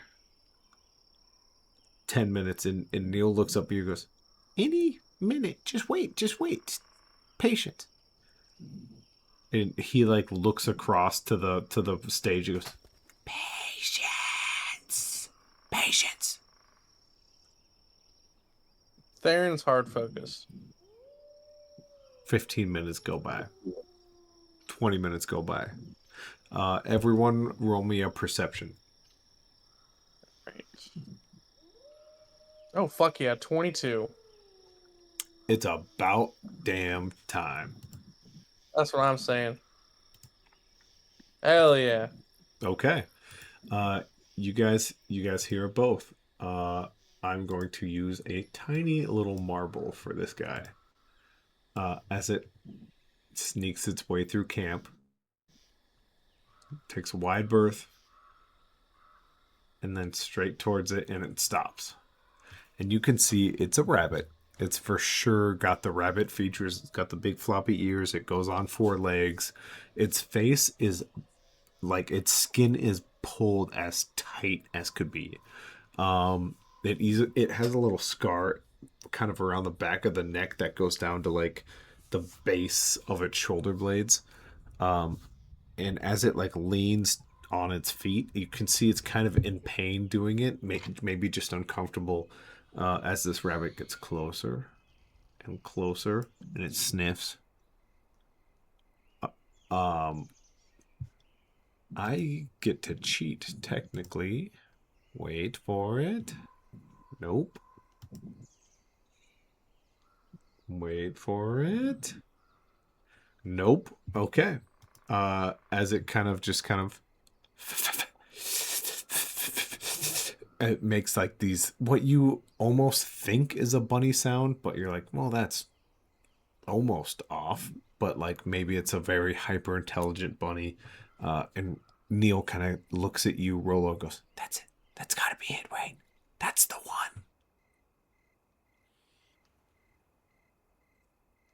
10 minutes, and Neil looks up at you and goes, "Any minute, just wait, patient." And he like looks across to the stage. He goes, "Patience, patience." Theron's hard focused. 15 minutes go by. 20 minutes go by. Everyone, roll me a perception. Right. Oh fuck yeah, 22. It's about damn time. That's what I'm saying. Hell yeah. Okay. Uh, you guys hear it both. I'm going to use a tiny little marble for this guy. As it sneaks its way through camp, takes a wide berth, and then straight towards it, and it stops. And you can see it's a rabbit. It's for sure got the rabbit features. It's got the big floppy ears. It goes on 4 legs. Its face is like its skin is pulled as tight as could be. It has a little scar kind of around the back of the neck that goes down to like the base of its shoulder blades. And as it like leans on its feet, you can see it's kind of in pain doing it, maybe just uncomfortable. As this rabbit gets closer and closer, and it sniffs. Um, I get to cheat technically. Wait for it. Nope. Wait for it. Nope. Okay. As it kind of it makes like these what you almost think is a bunny sound, but you're like, well, that's almost off. But like maybe it's a very hyper intelligent bunny. And Neil kind of looks at you, Rolo goes, "That's it. That's gotta be it, right? That's the one."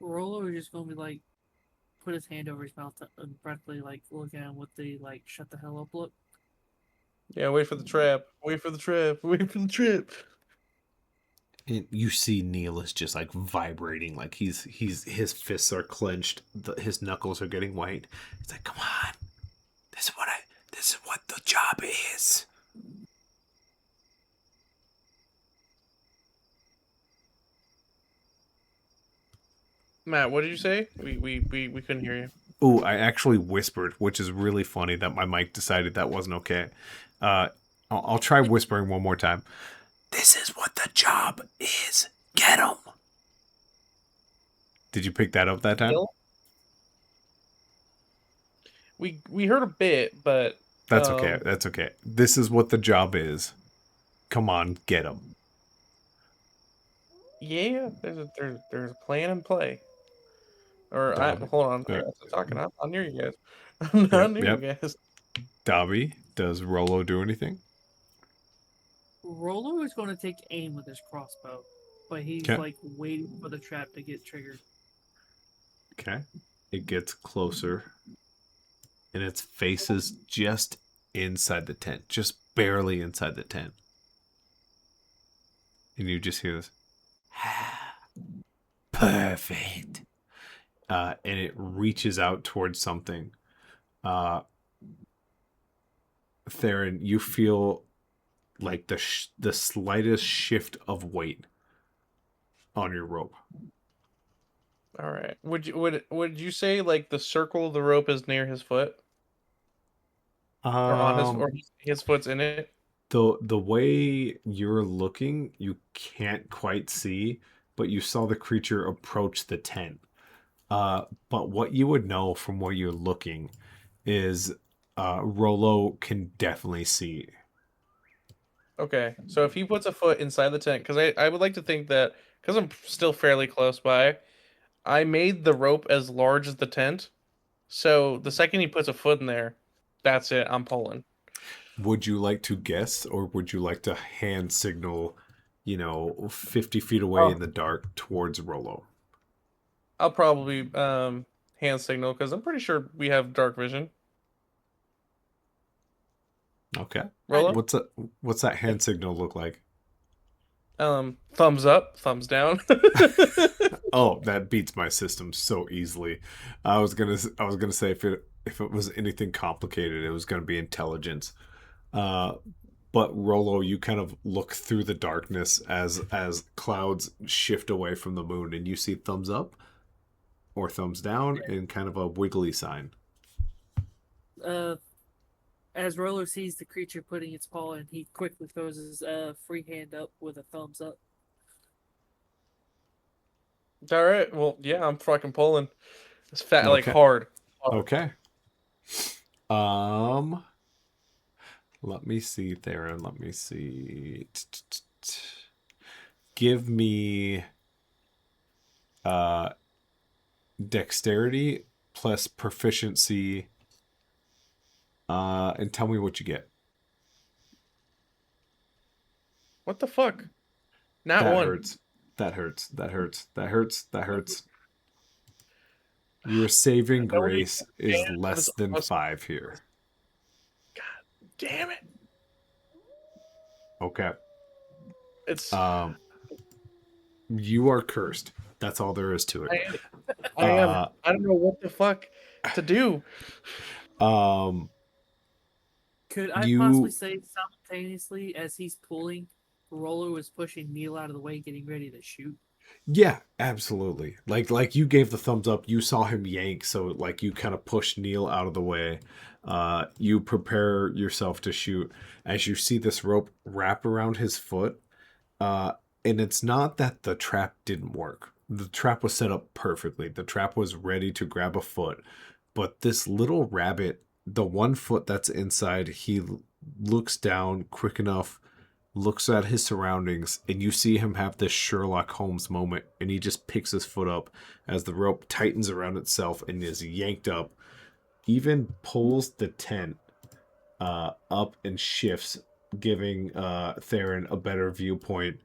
Rolo is just gonna be like, put his hand over his mouth and practically like look at him with the like shut the hell up look. Yeah, wait for the trap. Wait for the trap. Wait for the trap. And you see Neil is just like vibrating, like he's his fists are clenched, his knuckles are getting white. It's like, come on, this is what the job is. Matt, what did you say? We couldn't hear you. Ooh, I actually whispered, which is really funny that my mic decided that wasn't okay. I'll try whispering one more time. This is what the job is. Get him. Did you pick that up that time? Neil? We heard a bit, but That's okay. That's okay. This is what the job is. Come on, get him. yeah, there's a plan in play. Or hold on, I got to talking. I'm near you guys. I'm not near you guys. Dobby, does Rolo do anything? Rolo is gonna take aim with his crossbow, but he's Okay. like waiting for the trap to get triggered. Okay. It gets closer. And its face is just inside the tent. Just barely inside the tent. And you just hear this. Perfect. And it reaches out towards something. Theron, you feel like the slightest shift of weight on your rope. All right. Would you say like the circle of the rope is near his foot? or on his Um, or his foot's in it? the way you're looking, you can't quite see, but you saw the creature approach the tent. But what you would know from where you're looking is Rolo can definitely see. Okay, so if he puts a foot inside the tent, because I would like to think that because I'm still fairly close by, I made the rope as large as the tent. So the second he puts a foot in there, that's it. I'm pulling. Would you like to guess, or would you like to hand signal, 50 feet away in Oh, the dark towards Rolo? I'll probably hand signal because I'm pretty sure we have dark vision. Okay. I do. Rolo, What's that hand signal look like? thumbs up, thumbs down. Oh, that beats my system so easily. I was gonna say if it was anything complicated, it was gonna be intelligence. Uh, but Rolo, you kind of look through the darkness as clouds shift away from the moon, and you see thumbs up or thumbs down and kind of a wiggly sign. Uh, as Rolo sees the creature putting its paw in, he quickly throws his free hand up with a thumbs up. All right, well, yeah, I'm fucking pulling. It's fat, like Okay. hard, hard. Okay. Um, let me see, Theron. Let me see. Give me uh dexterity plus proficiency, and tell me what you get. What the fuck? Not That one. hurts. That hurts. That hurts. That hurts. That hurts. Your saving Nobody grace can is stand for less this than awesome. 5 here. God damn it! Okay. It's Um, you are cursed. That's all there is to it. I am. I am. Uh, I don't know what the fuck to do. um, Could I possibly you say simultaneously as he's pulling, Rolo was pushing Neil out of the way, getting ready to shoot? Yeah, absolutely. Like you gave the thumbs up, you saw him yank, so like you kind of pushed Neil out of the way. You prepare yourself to shoot as you see this rope wrap around his foot. Uh, and it's not that the trap didn't work. The trap was set up perfectly. The trap was ready to grab a foot, but this little rabbit, the one foot that's inside, looks down quick enough, looks at his surroundings, and you see him have this Sherlock Holmes moment, and he just picks his foot up as the rope tightens around itself and is yanked up, even pulls the tent up and shifts, giving Theron a better viewpoint.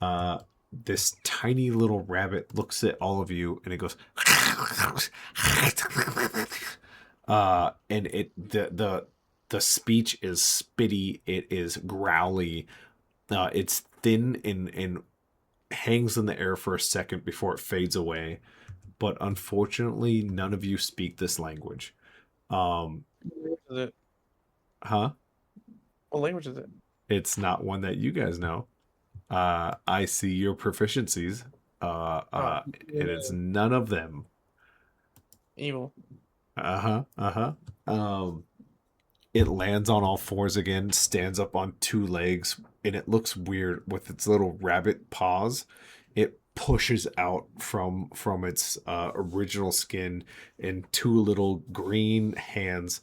uh, this tiny little rabbit looks at all of you and it goes and the speech is spitty, it is growly, it's thin and hangs in the air for a second before it fades away, but unfortunately none of you speak this language. What is it? Huh? What language is it? It's not one that you guys know. I see your proficiencies. Oh, And it's none of them. evil. Uh-huh. Uh-huh. It lands on all fours again, stands up on two legs, and it looks weird with its little rabbit paws. It pushes out from its original skin, and two little green hands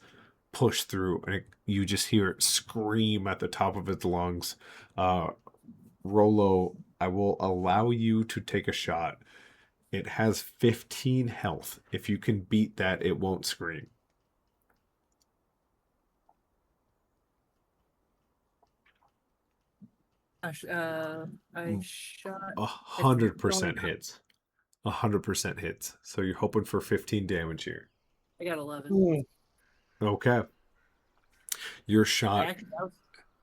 push through, and you just hear it scream at the top of its lungs. Uh, Rolo, I will allow you to take a shot. It has 15 health. If you can beat that, it won't scream. I shot. A It's hundred only percent hits. 100% hits. So you're hoping for 15 damage here. I got 11. Ooh. Okay. Your shot. Actually,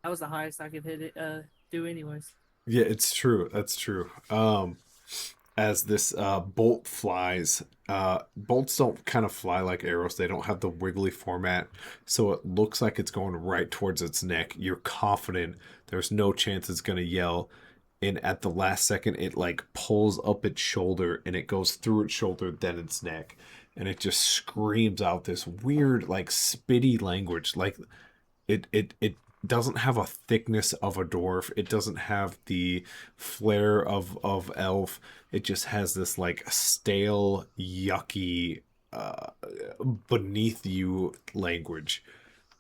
that was the highest I could hit it. Do anyways. Yeah, it's true. That's true. As this bolt flies, bolts don't kind of fly like arrows. They don't have the wiggly format, so it looks like it's going right towards its neck. You're confident there's no chance it's gonna yell, and at the last second, it like pulls up its shoulder and it goes through its shoulder, then its neck, and it just screams out this weird, like spitty language. Like it doesn't have a thickness of a dwarf. It doesn't have the flair of elf. It just has this like stale, yucky, uh, beneath you language.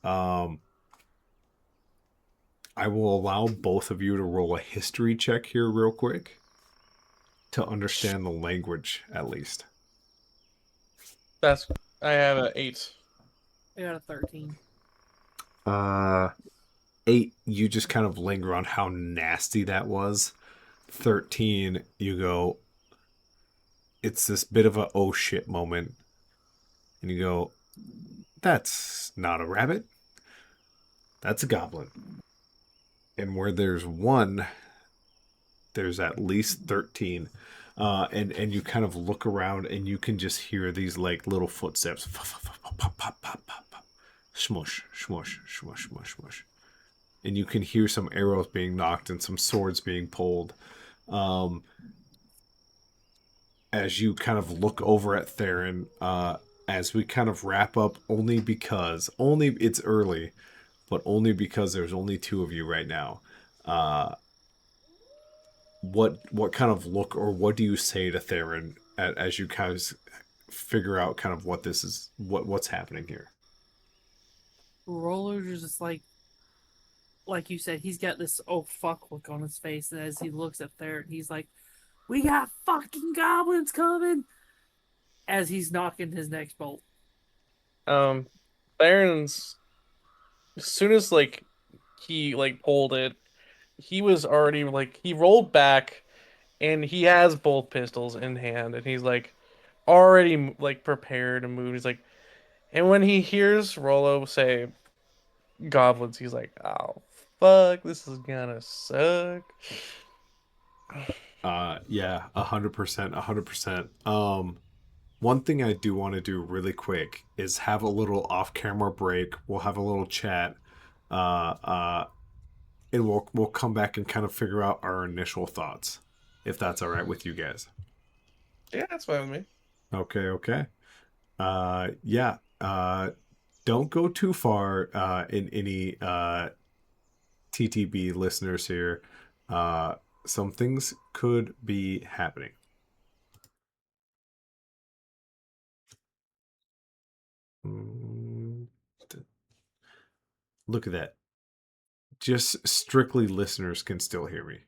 Um, I will allow both of you to roll a history check here, real quick, to understand the language at least. That's I have a 8. I got a 13. Uh, 8, you just kind of linger on how nasty that was. 13, you go, it's this bit of a oh shit moment. And you go, that's not a rabbit. That's a goblin. And where there's one, there's at least 13. And you kind of look around and you can just hear these like little footsteps. Pop, pop, pop, pop, pop. Smush, smush, smush, smush, smush. And you can hear some arrows being knocked and some swords being pulled. Um, as you kind of look over at Theron, as we kind of wrap up, only it's early, but only because there's only two of you right now. Uh, what kind of look or what do you say to Theron as you kind of figure out kind of what this is, what's happening here? Roller's just like you said, he's got this oh fuck look on his face, and as he looks up there, he's like, "We got fucking goblins coming!" As he's knocking his next bolt. Baron's as soon as like he like pulled it, he was already like he rolled back and he has both pistols in hand and he's like already like prepared and moved. He's like, and when he hears Rollo say goblins, he's like, oh fuck, this is gonna suck. Yeah, 100%, 100%. One thing I do want to do really quick is have a little off-camera break. We'll have a little chat, uh, uh, and we'll come back and kind of figure out our initial thoughts, if that's all right with you guys. Yeah, that's fine with me. Okay, okay. Yeah. Don't go too far. In any TTB listeners here, uh, some things could be happening. Mm, Look at that. Just strictly listeners can still hear me.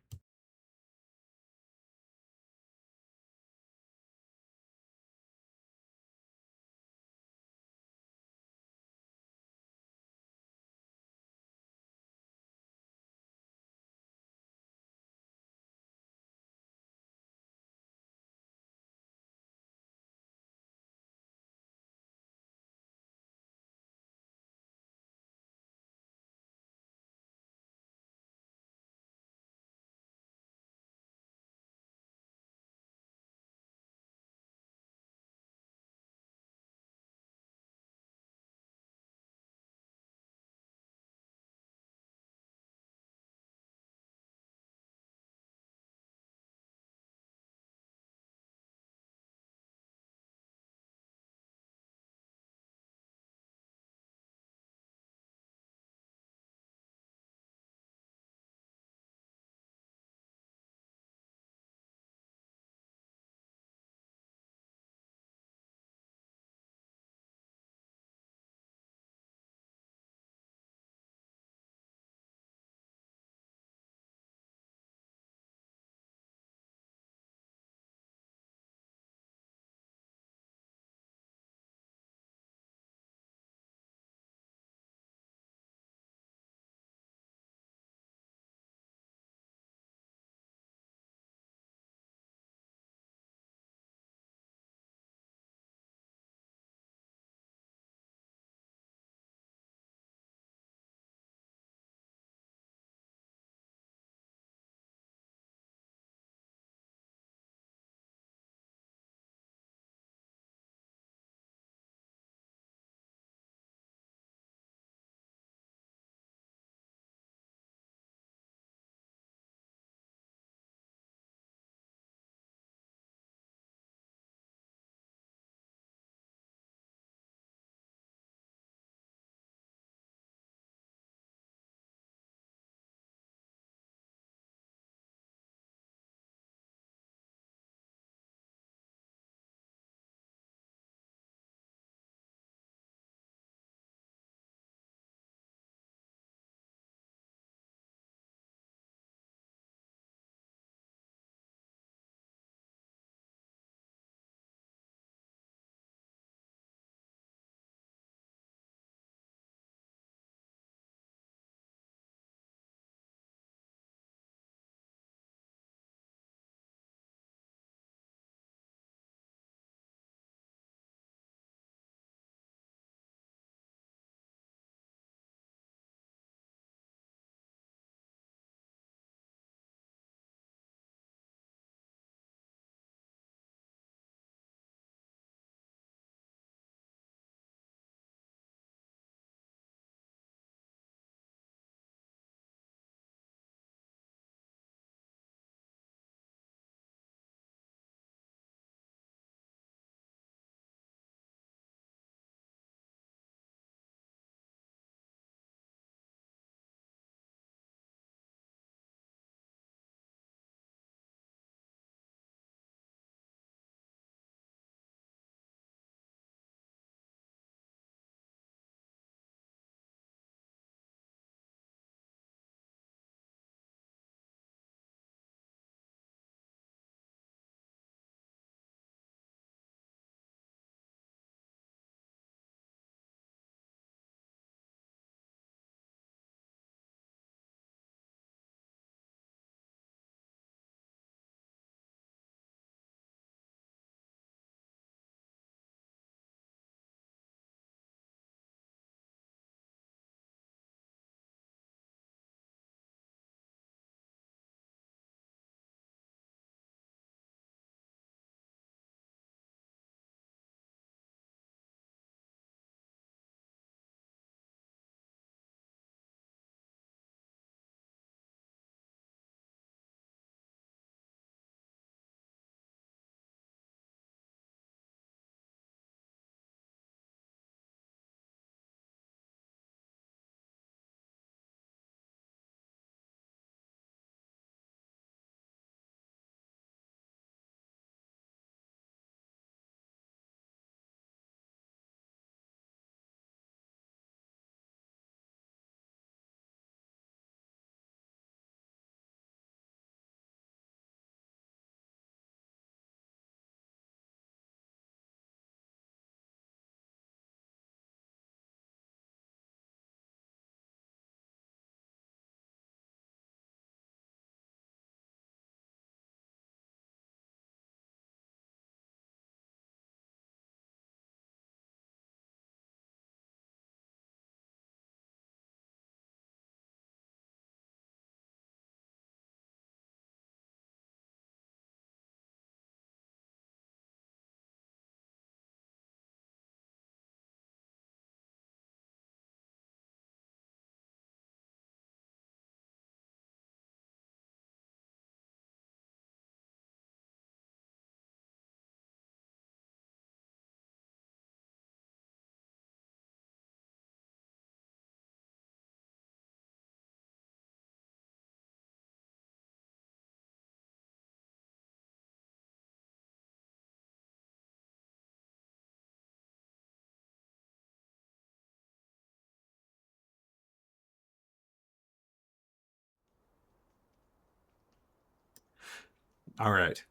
All right.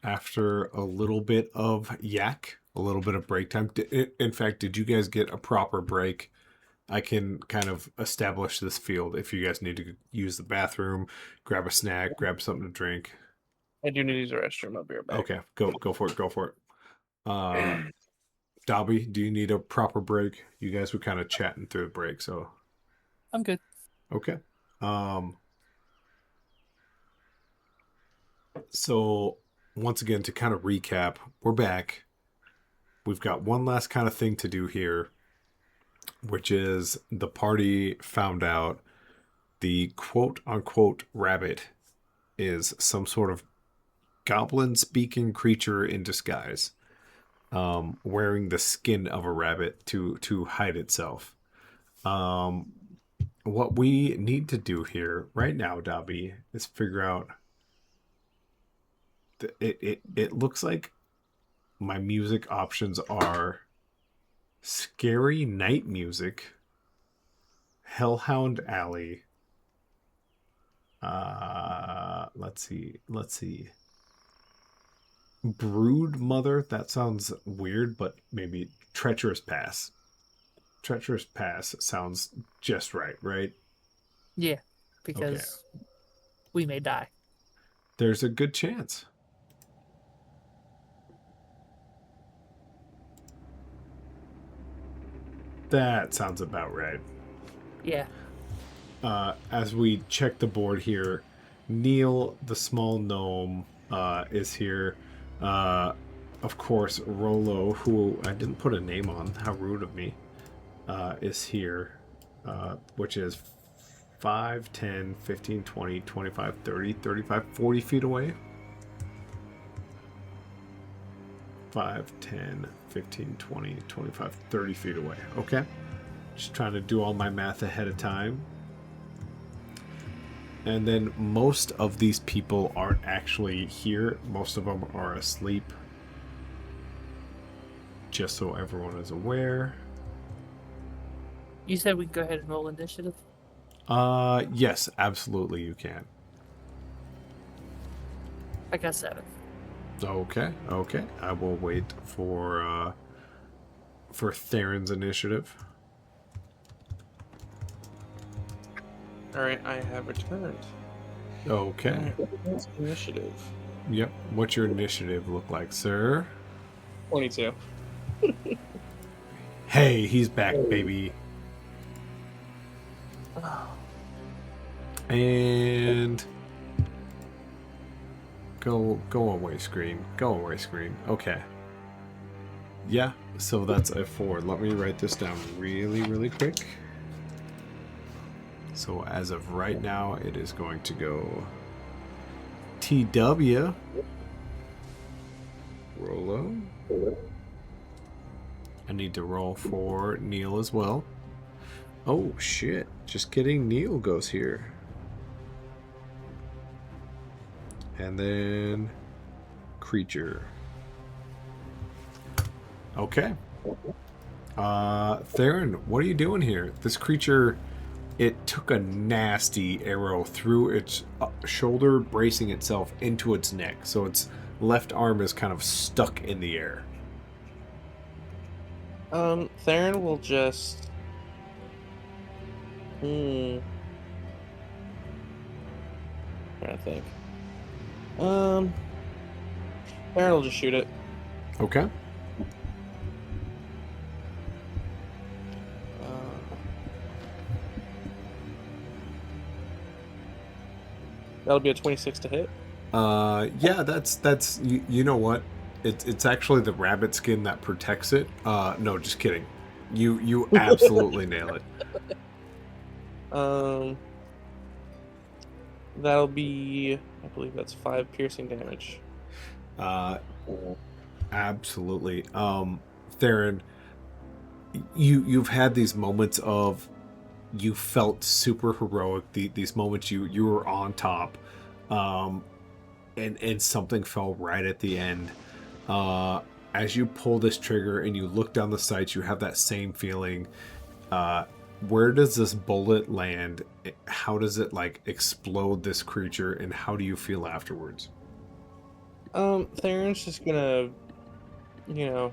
After a little bit of yak, a little bit of break time. In fact, did you guys get a proper break? I can kind of establish this field if you guys need to use the bathroom, grab a snack, grab something to drink. I do need to use the restroom. I'll be right back. Okay, go for it, go for it. Dobby, do you need a proper break? You guys were kind of chatting through the break, so I'm good. okay. So once again, to kind of recap, we're back. We've got one last kind of thing to do here, which is the party found out the quote unquote rabbit is some sort of goblin speaking creature in disguise, wearing the skin of a rabbit to hide itself. What we need to do here right now, Dobby, is figure out. It looks like my music options are scary night music, Hellhound Alley. Let's see. Brood Mother. That sounds weird, but maybe Treacherous Pass. Treacherous Pass sounds just right, right? Yeah, because we may die. There's a good chance. That sounds about right. Yeah. As we check the board here, Neil, the small gnome, is here. Of course, Rolo, who I didn't put a name on, how rude of me, is here, which is 5, 10, 15, 20, 25, 30, 35, 40 feet away. 5, 10, 15, 20, 25, 30 feet away. Okay. Just trying to do all my math ahead of time. And then most of these people aren't actually here. Most of them are asleep. Just so everyone is aware. You said we can go ahead and roll initiative? Yes, absolutely you can. I got 7. Okay. I will wait for Theron's initiative. All right, I have returned. Okay. Initiative. Yep. What's your initiative look like, sir? 22. Hey, he's back, baby. And go away screen. Go away screen. Okay. Yeah, so that's a 4. Let me write this down really quick. So as of right now, it is going to go TW Rolo. I need to roll for Neil as well. Oh shit, just kidding, Neil goes here. And then creature. Okay. Theron, what are you doing here? This creature, it took a nasty arrow through its shoulder, bracing itself into its neck. So its left arm is kind of stuck in the air. Theron will just... trying to think. Theron will just shoot it. Okay. That'll be a 26 to hit. Yeah, that's you know what? It's actually the rabbit skin that protects it. No, just kidding. You absolutely nail it. That'll be, I believe that's 5 piercing damage. Absolutely. Theron, you've had these moments of you felt super heroic. These moments you were on top, and something fell right at the end. As you pull this trigger and you look down the sights, you have that same feeling. Where does this bullet land? How does it like explode this creature, and how do you feel afterwards? Theron's just gonna, you know,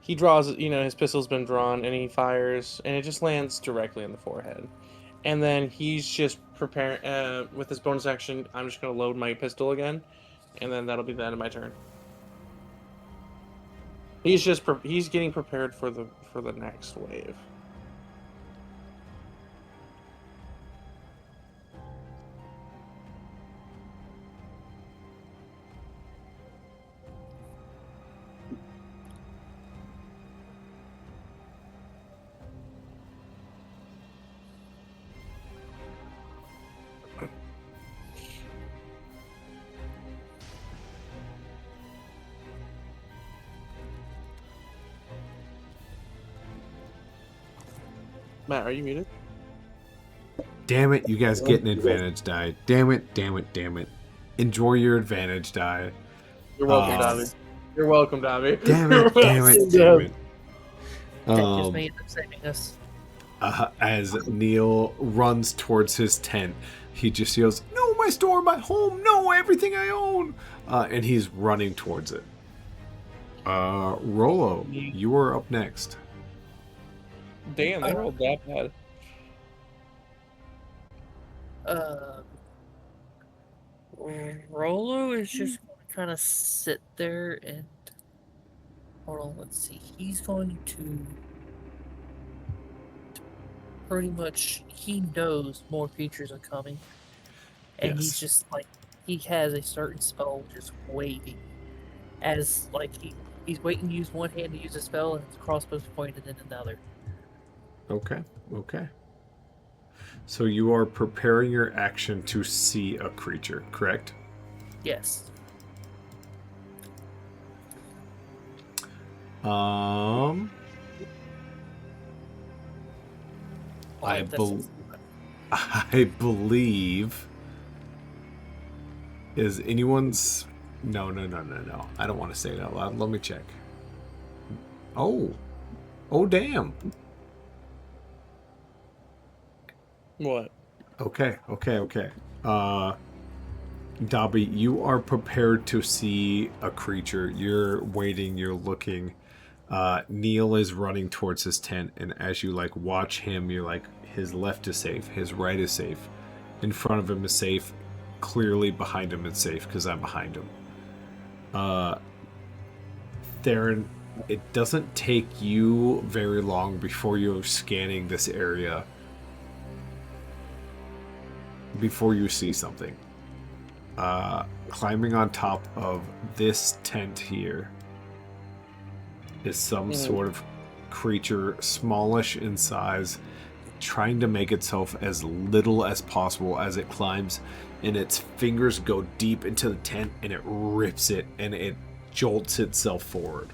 he draws, his pistol's been drawn and he fires and it just lands directly in the forehead. And then he's just preparing, with his bonus action, I'm just gonna load my pistol again, and then that'll be the end of my turn. He's getting prepared for the next wave. Matt, are you muted? Damn it, you guys get an advantage die. Damn it, damn it, damn it. Enjoy your advantage die. You're welcome, Dobby. You're welcome, Dobby. Damn it, damn it, damn it. That just may end up saving us. As Neil runs towards his tent, he just yells, "No, my store, my home, no, everything I own!" And he's running towards it. Rolo, you are up next. Damn, they rolled that bad. Rolo is just going to kind of sit there and hold on. Let's see. He's going to pretty much. He knows more creatures are coming, and he's Yes. just like he has a certain spell just waiting, as like he's waiting to use one hand to use a spell, and his crossbow's pointed in another. Okay, okay. So you are preparing your action to see a creature, correct? Yes. I believe is anyone's no. I don't want to say it out loud. Let me check. Oh damn. What? Okay. Dobby, you are prepared to see a creature. You're waiting, you're looking. Neil is running towards his tent, and as you watch him, you're like, his left is safe, his right is safe, in front of him is safe, clearly behind him is safe because I'm behind him. Theron, it doesn't take you very long before you're scanning this area before you see something. Climbing on top of this tent here is some sort of creature, smallish in size, trying to make itself as little as possible as it climbs, and its fingers go deep into the tent and it rips it and it jolts itself forward.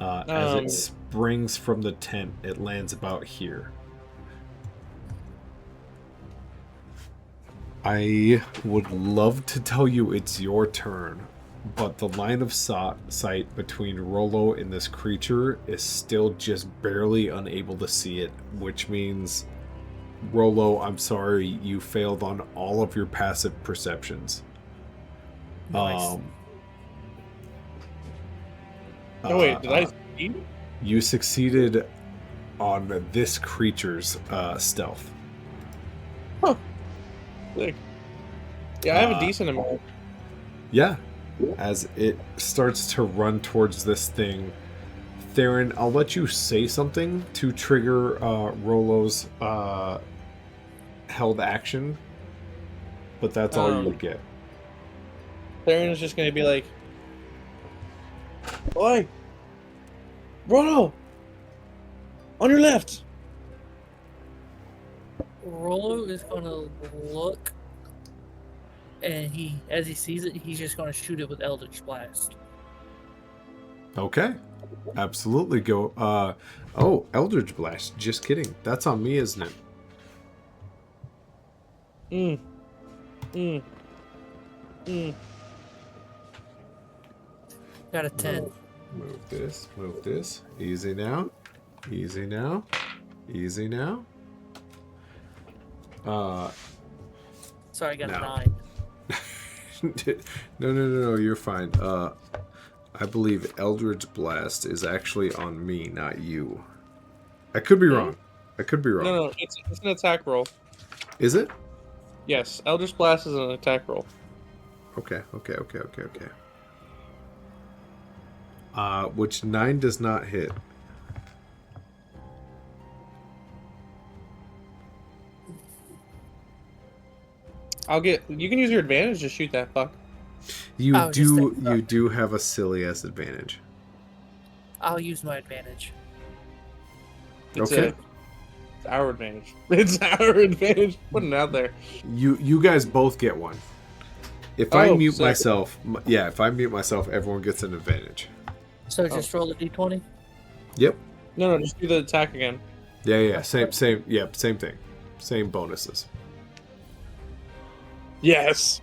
As it springs from the tent, it lands about here. I would love to tell you it's your turn, but the line of sight between Rolo and this creature is still just barely unable to see it, which means, Rolo, I'm sorry, you failed on all of your passive perceptions. Nice. Oh wait, did I see? You succeeded on this creature's stealth. Huh. Sick. Yeah, I have a decent amount. Yeah. As it starts to run towards this thing, Theron, I'll let you say something to trigger Rolo's held action, but that's all you would get. Theron's just gonna be like, "Oi, Rolo, on your left." Rolo is gonna look, and as he sees it, he's just gonna shoot it with Eldritch Blast. Okay. Absolutely go. Eldritch Blast. Just kidding. That's on me, isn't it? Got a 10. Move this. Easy now. Easy now. So I got a No. 9. No, you're fine. I believe Eldritch Blast is actually on me, not you. I could be wrong. I could be wrong. No, it's an attack roll. Is it? Yes, Eldritch Blast is an attack roll. Okay. Which 9 does not hit. You can use your advantage to shoot that fuck. I was just thinking You do have a silly ass advantage. I'll use my advantage. Okay. It's our advantage. It's our advantage. Putting it out there. You guys both get one. If I mute sick. myself, if I mute myself, everyone gets an advantage. So just roll a d20? Yep. No, just do the attack again. Yeah. Same thing. Same bonuses. Yes.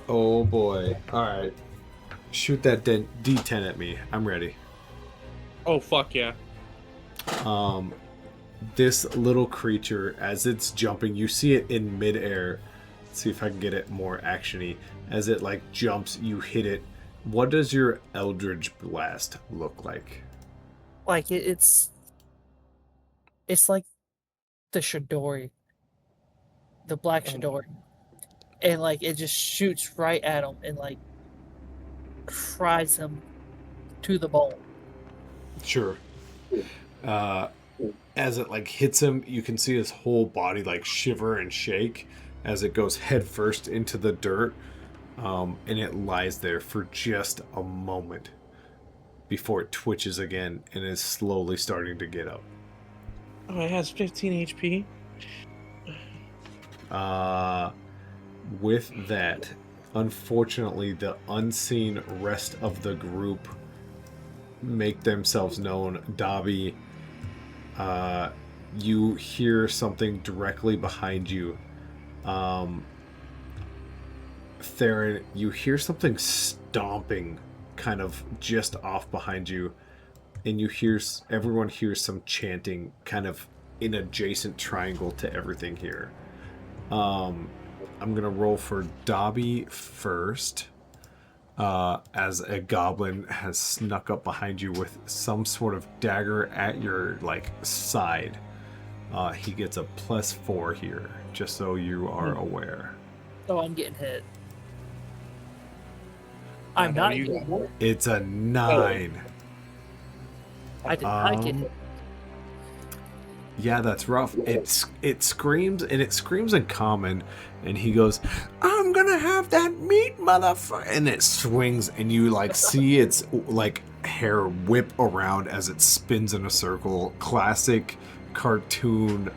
Oh boy. Alright. Shoot that D10 at me. I'm ready. Oh fuck yeah. This little creature, as it's jumping, you see it in midair. Let's see if I can get it more actiony. As it like jumps, you hit it. What does your Eldritch Blast look like? Like it's like the Shadori. The black Shadori. And like it just shoots right at him and like fries him to the bone. Sure. As it like hits him, you can see his whole body like shiver and shake as it goes headfirst into the dirt. And it lies there for just a moment before it twitches again and is slowly starting to get up. Oh, it has 15 HP. With that, unfortunately, the unseen rest of the group make themselves known. Dobby, you hear something directly behind you. Theron, you hear something stomping kind of just off behind you, and everyone hears some chanting kind of in adjacent triangle to everything here. I'm gonna roll for Dobby first, as a goblin has snuck up behind you with some sort of dagger at your like side. He gets a +4 here, just so you are aware. So I'm getting hit. I'm not getting hit. It's a 9. I did not get hit. Yeah, that's rough. It screams, and it screams in common, and he goes, "I'm gonna have that meat, motherfucker!" And it swings, and you like see its like hair whip around as it spins in a circle. Classic cartoon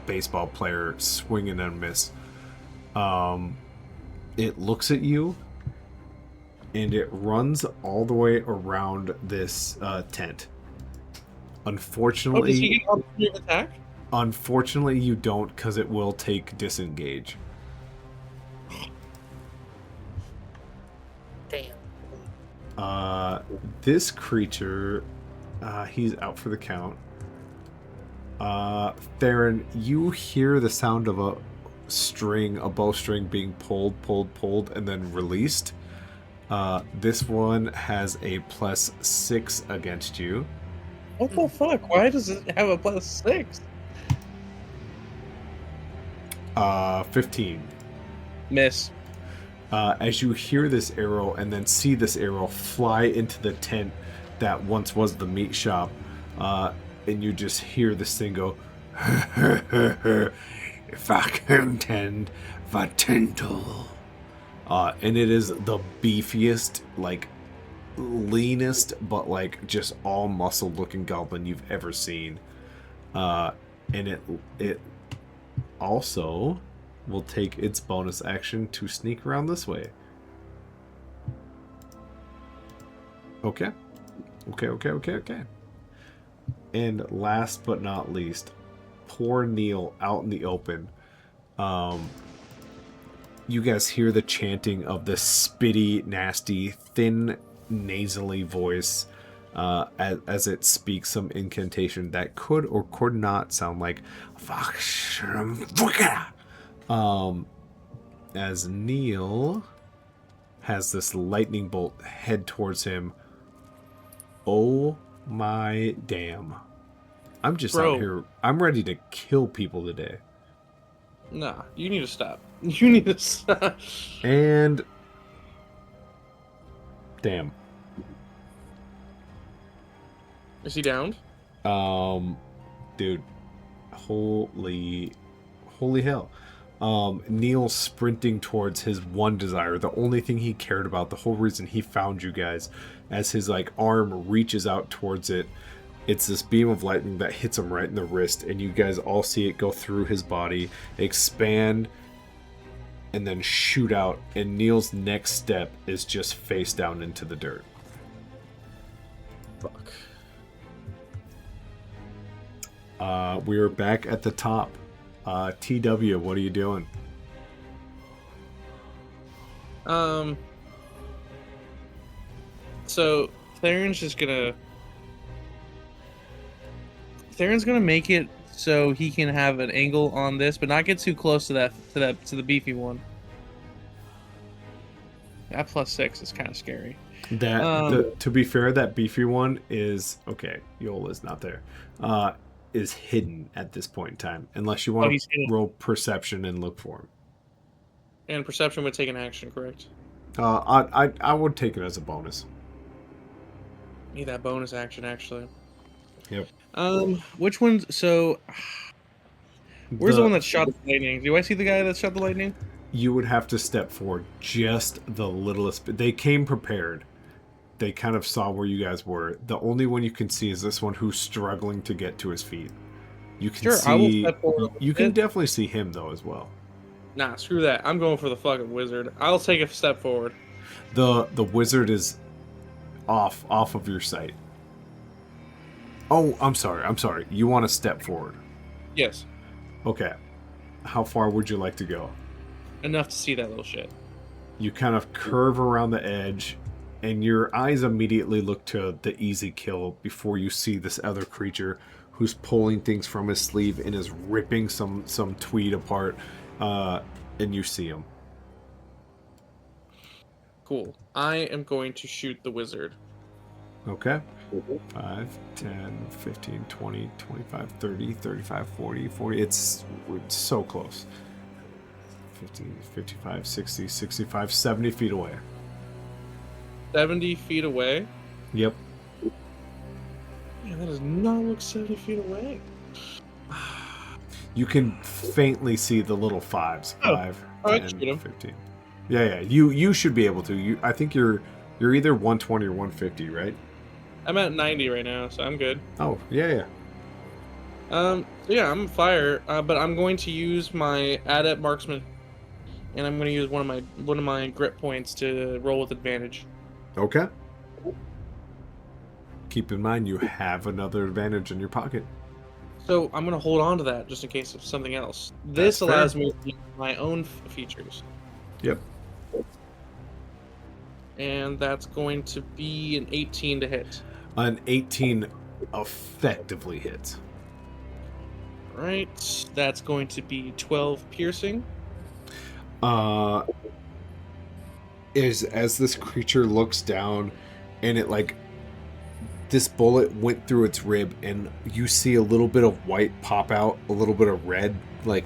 baseball player swinging and miss. It looks at you, and it runs all the way around this tent. Unfortunately, does he get opportunity of attack? Unfortunately, you don't, because it will take disengage. Damn. This creature, he's out for the count. Theron, you hear the sound of a bowstring being pulled, and then released. This one has a +6 against you. What the fuck? Why does it have a +6? 15. Miss. As you hear this arrow and then see this arrow fly into the tent that once was the meat shop, and you just hear this thing go, "If I can tend the tendle." And it is the beefiest, like, leanest, but like just all muscle looking goblin you've ever seen. And it also will take its bonus action to sneak around this way. Okay. And last but not least, poor Neil out in the open. You guys hear the chanting of this spitty, nasty, thin, nasally voice as it speaks some incantation that could or could not sound like as Neil has this lightning bolt head towards him. Oh my damn. I'm just out Bro. here. I'm ready to kill people today. Nah, you need to stop. You need to stop. And damn. Is he downed? Dude, holy hell. Neil sprinting towards his one desire, the only thing he cared about, the whole reason he found you guys, as his like arm reaches out towards it. It's this beam of lightning that hits him right in the wrist, and you guys all see it go through his body, expand, and then shoot out, and Neil's next step is just face down into the dirt. Fuck. We are back at the top. TW, what are you doing? So Theron's gonna make it so he can have an angle on this, but not get too close to the beefy one. That +6 is kind of scary. To be fair, that beefy one is okay. Yola's not there. Is hidden at this point in time, unless you want to roll perception and look for him. And perception would take an action, correct? I would take it as a bonus. Need that bonus action, actually. Yep. Which one's so? Where's the one that shot the lightning? Do I see the guy that shot the lightning? You would have to step forward just the littlest bit. They came prepared. They kind of saw where you guys were. The only one you can see is this one who's struggling to get to his feet. You can see. I will step forward. You can definitely see him though as well. Nah, screw that. I'm going for the fucking wizard. I'll take a step forward. The wizard is off of your sight. Oh, I'm sorry. You want to step forward? Yes. Okay. How far would you like to go? Enough to see that little shit. You kind of curve around the edge, and your eyes immediately look to the easy kill before you see this other creature who's pulling things from his sleeve and is ripping some tweed apart, and you see him. Cool. I am going to shoot the wizard. Okay. 5, 10, 15, 20, 25, 30, 35, 40, 40. It's so close. 50, 55, 60, 65, 70 feet away. 70 feet away? Yep. Man, that does not look 70 feet away. You can faintly see the little fives. 5, 10, 15. Yeah. You should be able to. I think you're either 120 or 150, right? I'm at 90 right now, so I'm good. Oh, yeah. Yeah, I'm fire, but I'm going to use my adept marksman, and I'm going to use one of my grit points to roll with advantage. Okay. Keep in mind you have another advantage in your pocket. So I'm going to hold on to that just in case of something else. This allows me to use my own features. Yep. And that's going to be an 18 to hit. An 18 effectively hits. Right. That's going to be 12 piercing. As this creature looks down and it this bullet went through its rib and you see a little bit of white pop out, a little bit of red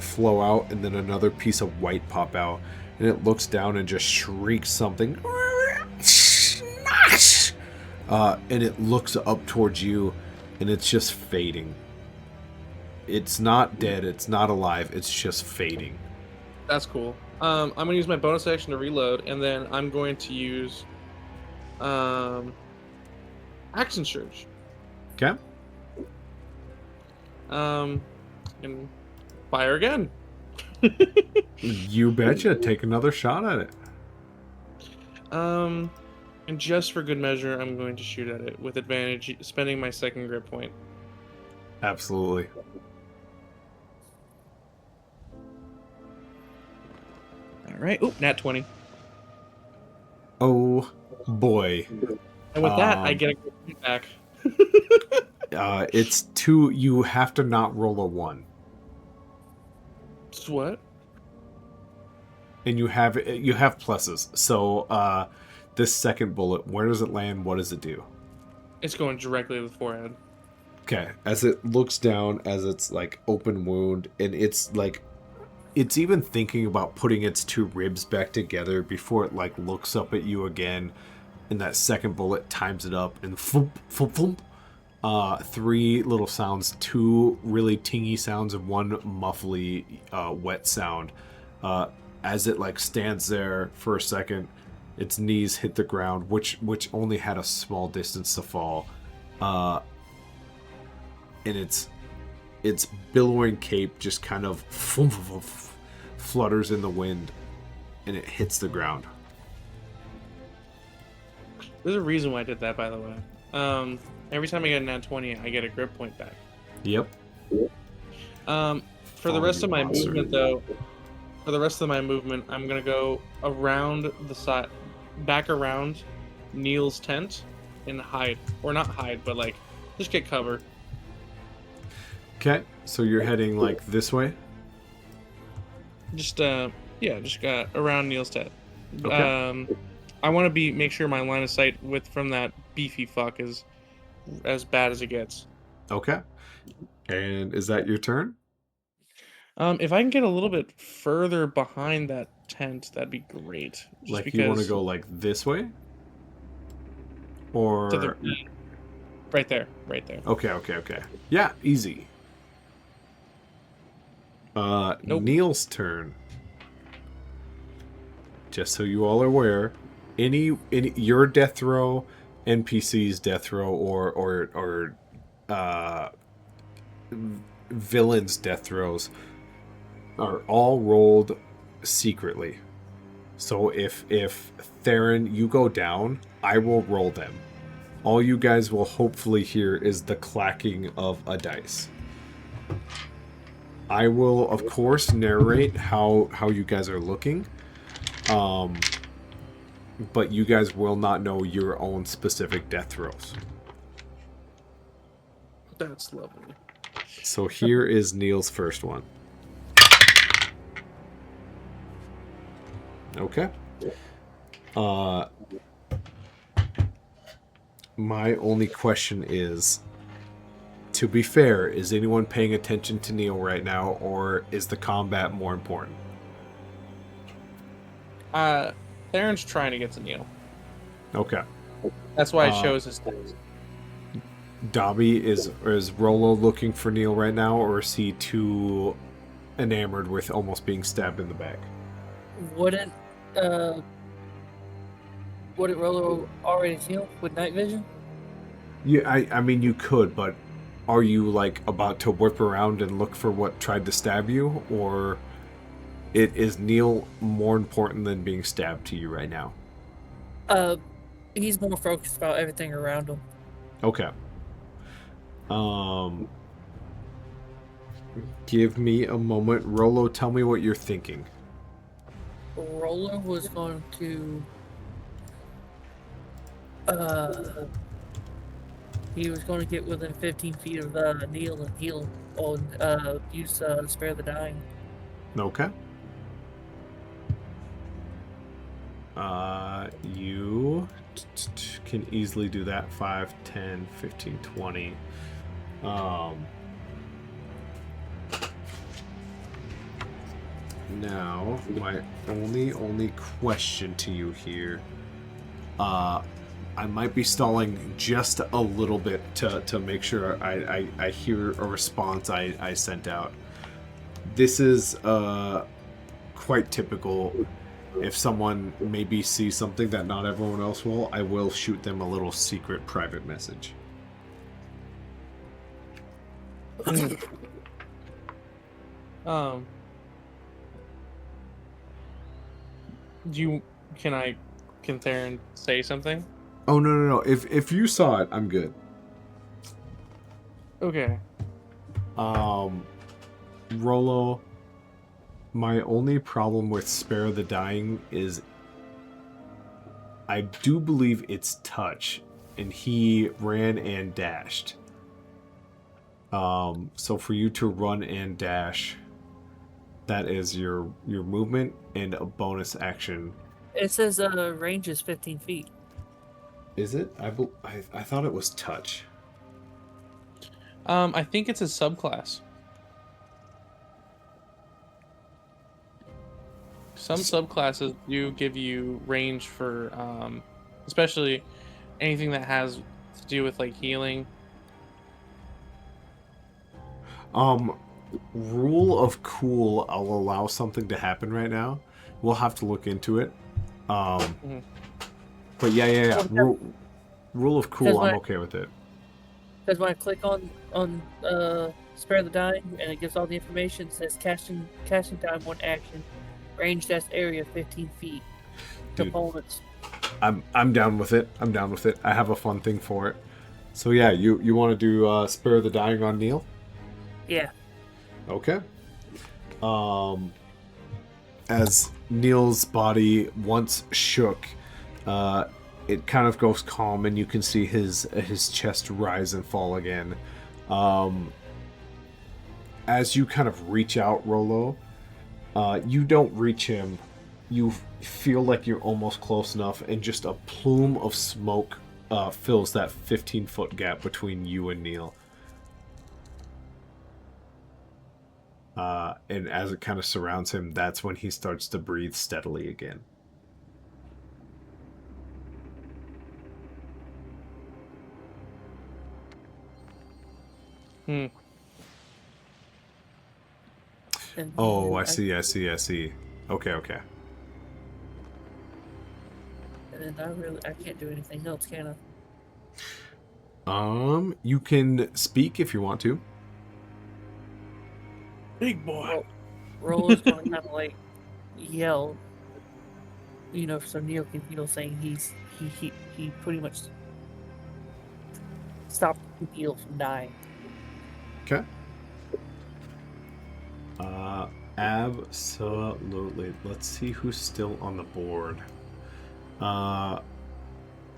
flow out, and then another piece of white pop out, and it looks down and just shrieks something. And it looks up towards you, and it's just fading. It's not dead, it's not alive, it's just fading. That's cool. I'm going to use my bonus action to reload, and then I'm going to use Action Surge. Okay. And fire again. You betcha. Take another shot at it. And just for good measure, I'm going to shoot at it with advantage, spending my second grit point. Absolutely. All right. Oh, nat 20. Oh boy. And with that, I get a good point back. It's 2. You have to not roll a 1. Just what? And you have pluses. So this second bullet, where does it land? What does it do? It's going directly to the forehead. Okay. As it looks down, as it's like open wound, and it's like it's even thinking about putting its 2 ribs back together before it like looks up at you again. And that second bullet times it up and thump, thump, thump. 3 little sounds, 2 really tingy sounds, and 1 muffly wet sound. As it like stands there for a second, its knees hit the ground, which only had a small distance to fall, and its billowing cape just kind of flutters in the wind, and it hits the ground. There's a reason why I did that, by the way. Every time I get a nat 20, I get a grip point back. Yep. For the rest of my movement, though, I'm gonna go around the side, back around Neil's tent, and hide, or not hide, but like just get cover. Okay, so you're heading like this way. Just just got around Neil's tent. Okay. I want to make sure my line of sight from that beefy fuck is as bad as it gets. Okay. And is that your turn? If I can get a little bit further behind that tent, that'd be great. Just Like because you want to go like this way? Or to the right there. Okay. Yeah, easy. Nope. Neil's turn. Just so you all are aware, any your death throw, NPC's death throw, or villains' death throws are all rolled secretly. So if Theron, you go down, I will roll them. All you guys will hopefully hear is the clacking of a dice. I will, of course, narrate how you guys are looking. But you guys will not know your own specific death throws. That's lovely. So here is Neil's first one. Okay. My only question is, to be fair, is anyone paying attention to Neil right now, or is the combat more important? Theron's trying to get to Neil. Okay. That's why it shows his stats. Dobby, is Rolo looking for Neil right now, or is he too enamored with almost being stabbed in the back? Wouldn't Rolo already heal with night vision? Yeah, I mean you could, but are you like about to whip around and look for what tried to stab you, or is Neil more important than being stabbed to you right now? He's more focused about everything around him. Okay. Give me a moment. Rolo, tell me what you're thinking. Rolo was going to he was going to get within 15 feet of Neil and heal on use Spare the Dying. Okay. You can easily do that. 5, 10, 15, 20. Now, my only question to you here, I might be stalling just a little bit to make sure I hear a response I sent out. This is quite typical. If someone maybe sees something that not everyone else will, I will shoot them a little secret private message. Can Theron say something? Oh no. If you saw it, I'm good. Okay. Rolo, my only problem with Spare the Dying is I do believe its touch and he ran and dashed. So for you to run and dash, that is your movement and a bonus action. It says range is 15 feet. Is it? I thought it was touch. I think it's a subclass. Some subclasses do give you range for, especially anything that has to do with like healing. Rule of cool, I'll allow something to happen right now. We'll have to look into it. Mhm. But yeah. Rule of cool, I'm okay with it. Because when I click on Spare the Dying and it gives all the information, it says casting time 1 action, range that's area 15 feet. Dude. Opponents. I'm down with it. I have a fun thing for it. So yeah, you want to do Spare the Dying on Neil? Yeah. Okay. As Neil's body once shook, it kind of goes calm, and you can see his chest rise and fall again. As you kind of reach out, Rolo, you don't reach him. You feel like you're almost close enough, and just a plume of smoke fills that 15-foot gap between you and Neil. And as it kind of surrounds him, that's when he starts to breathe steadily again. Oh, I see. Okay. And then I can't do anything else, can I? You can speak if you want to. Big boy. Roller's going to kind of like yell, so Neil can heal, saying he pretty much stopped Neil from dying. Okay. Absolutely. Let's see who's still on the board.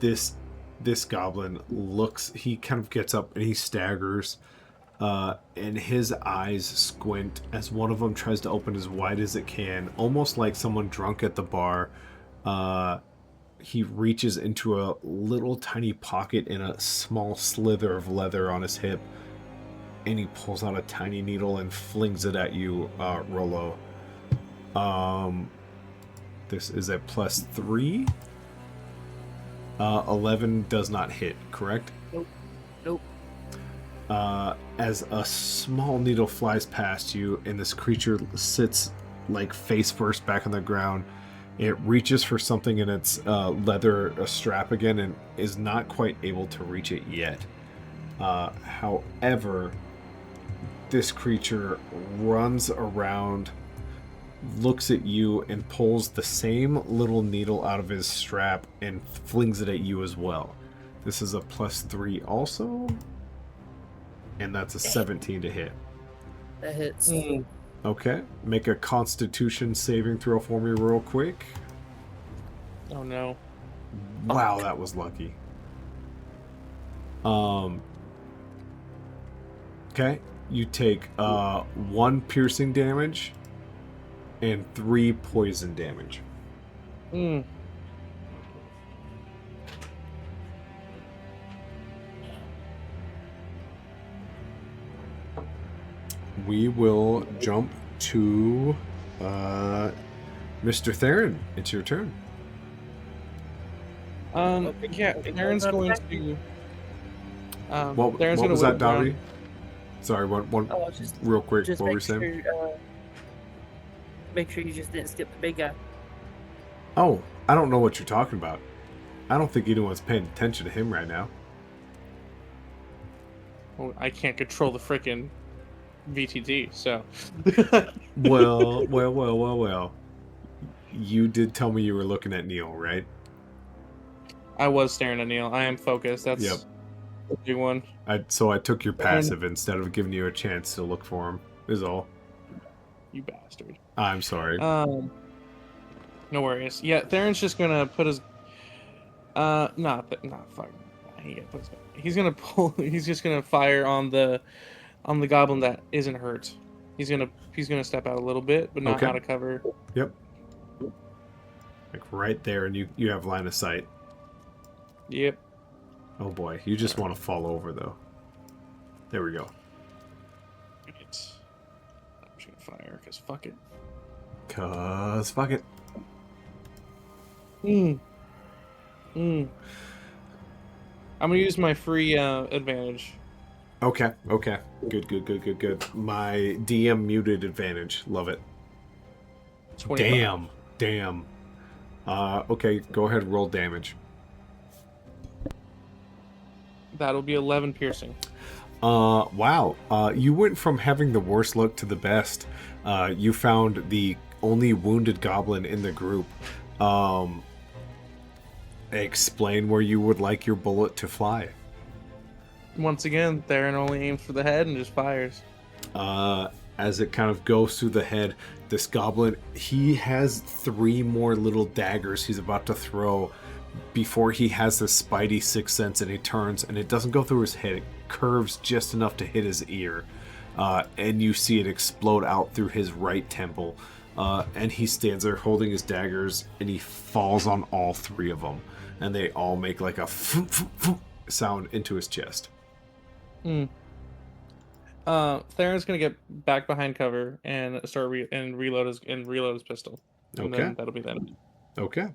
This goblin looks. He kind of gets up and he staggers. And his eyes squint as one of them tries to open as wide as it can, almost like someone drunk at the bar. He reaches into a little tiny pocket in a small slither of leather on his hip, and he pulls out a tiny needle and flings it at you, Rolo. This is a +3. 11 does not hit, correct? Nope. As a small needle flies past you and this creature sits like face first back on the ground, it reaches for something in its leather strap again and is not quite able to reach it yet. However, this creature runs around, looks at you, and pulls the same little needle out of his strap and flings it at you as well. This is a +3 also. And that's a 17 to hit. That hits. Okay. Make a Constitution saving throw for me real quick. Oh no. Wow, that was lucky. Okay. You take 1 piercing damage and 3 poison damage. We will jump to Mr. Theron. It's your turn. Yeah, Theron's going to. What Theron's was gonna that, whip around. Dari? Sorry, one Just real quick. just What were you make saying? sure, make sure you just didn't skip the big guy. Oh, I don't know what you're talking about. I don't think anyone's paying attention to him right now. Well, I can't control the frickin' VTT, so. Well. You did tell me you were looking at Neil, right? I was staring at Neil. I am focused. That's Yep. the big one. So I took your passive instead of giving you a chance to look for him. Is all. You bastard. I'm sorry. No worries. Yeah, Theron's just gonna put his. Fuck. He's gonna pull. He's just gonna fire on the goblin that isn't hurt. He's gonna step out a little bit, but not Okay. out of cover. Yep. Like right there, and you have line of sight. Yep. Oh boy, you just want to fall over though. There we go. Right. I'm just gonna fire because fuck it. Cause fuck it. I'm gonna use my free advantage. Okay. Okay. Good. My DM muted advantage. Love it. 25. Damn. Okay. Go ahead. Roll damage. That'll be 11 piercing. Wow. You went from having the worst luck to the best. You found the only wounded goblin in the group. Explain where you would like your bullet to fly. Once again, Theron only aims for the head and just fires. As it kind of goes through the head, this goblin, he has 3 more little daggers he's about to throw before he has this spidey sixth sense, and he turns, and it doesn't go through his head. It curves just enough to hit his ear, and you see it explode out through his right temple. And he stands there holding his daggers, and he falls on all 3 of them, and they all make like a sound into his chest. Theron's gonna get back behind cover and start reload his pistol. And Okay. then that'll be that. Okay.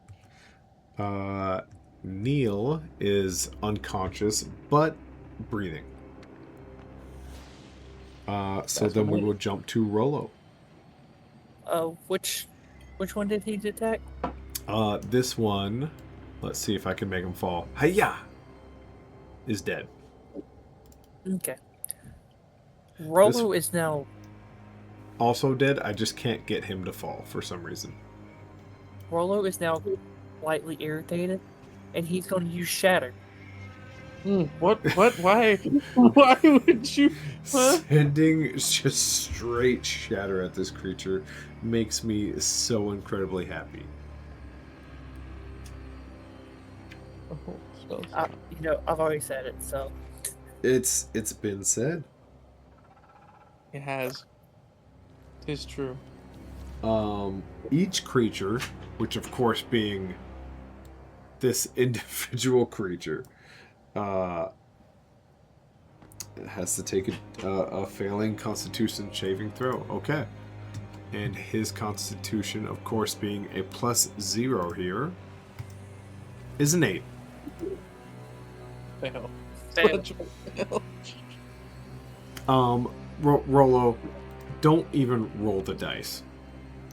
Neil is unconscious but breathing. So That's then we fine. will jump to Rolo. Which one did he detect? This one, let's see if I can make him fall. Hiya! Is dead. Okay. Rolo is now. Also dead. I just can't get him to fall for some reason. Rolo is now slightly irritated, and he's going to use Shatter. What? Why? Why would you? Huh? Sending just straight shatter at this creature makes me so incredibly happy. I've already said it, so. It's been said. It has. It's true. Each creature, which of course being this individual creature, has to take a failing Constitution saving throw. Okay. And his Constitution, of course, being a +0 here, is an 8. Fail. Fail. Rolo, don't even roll the dice.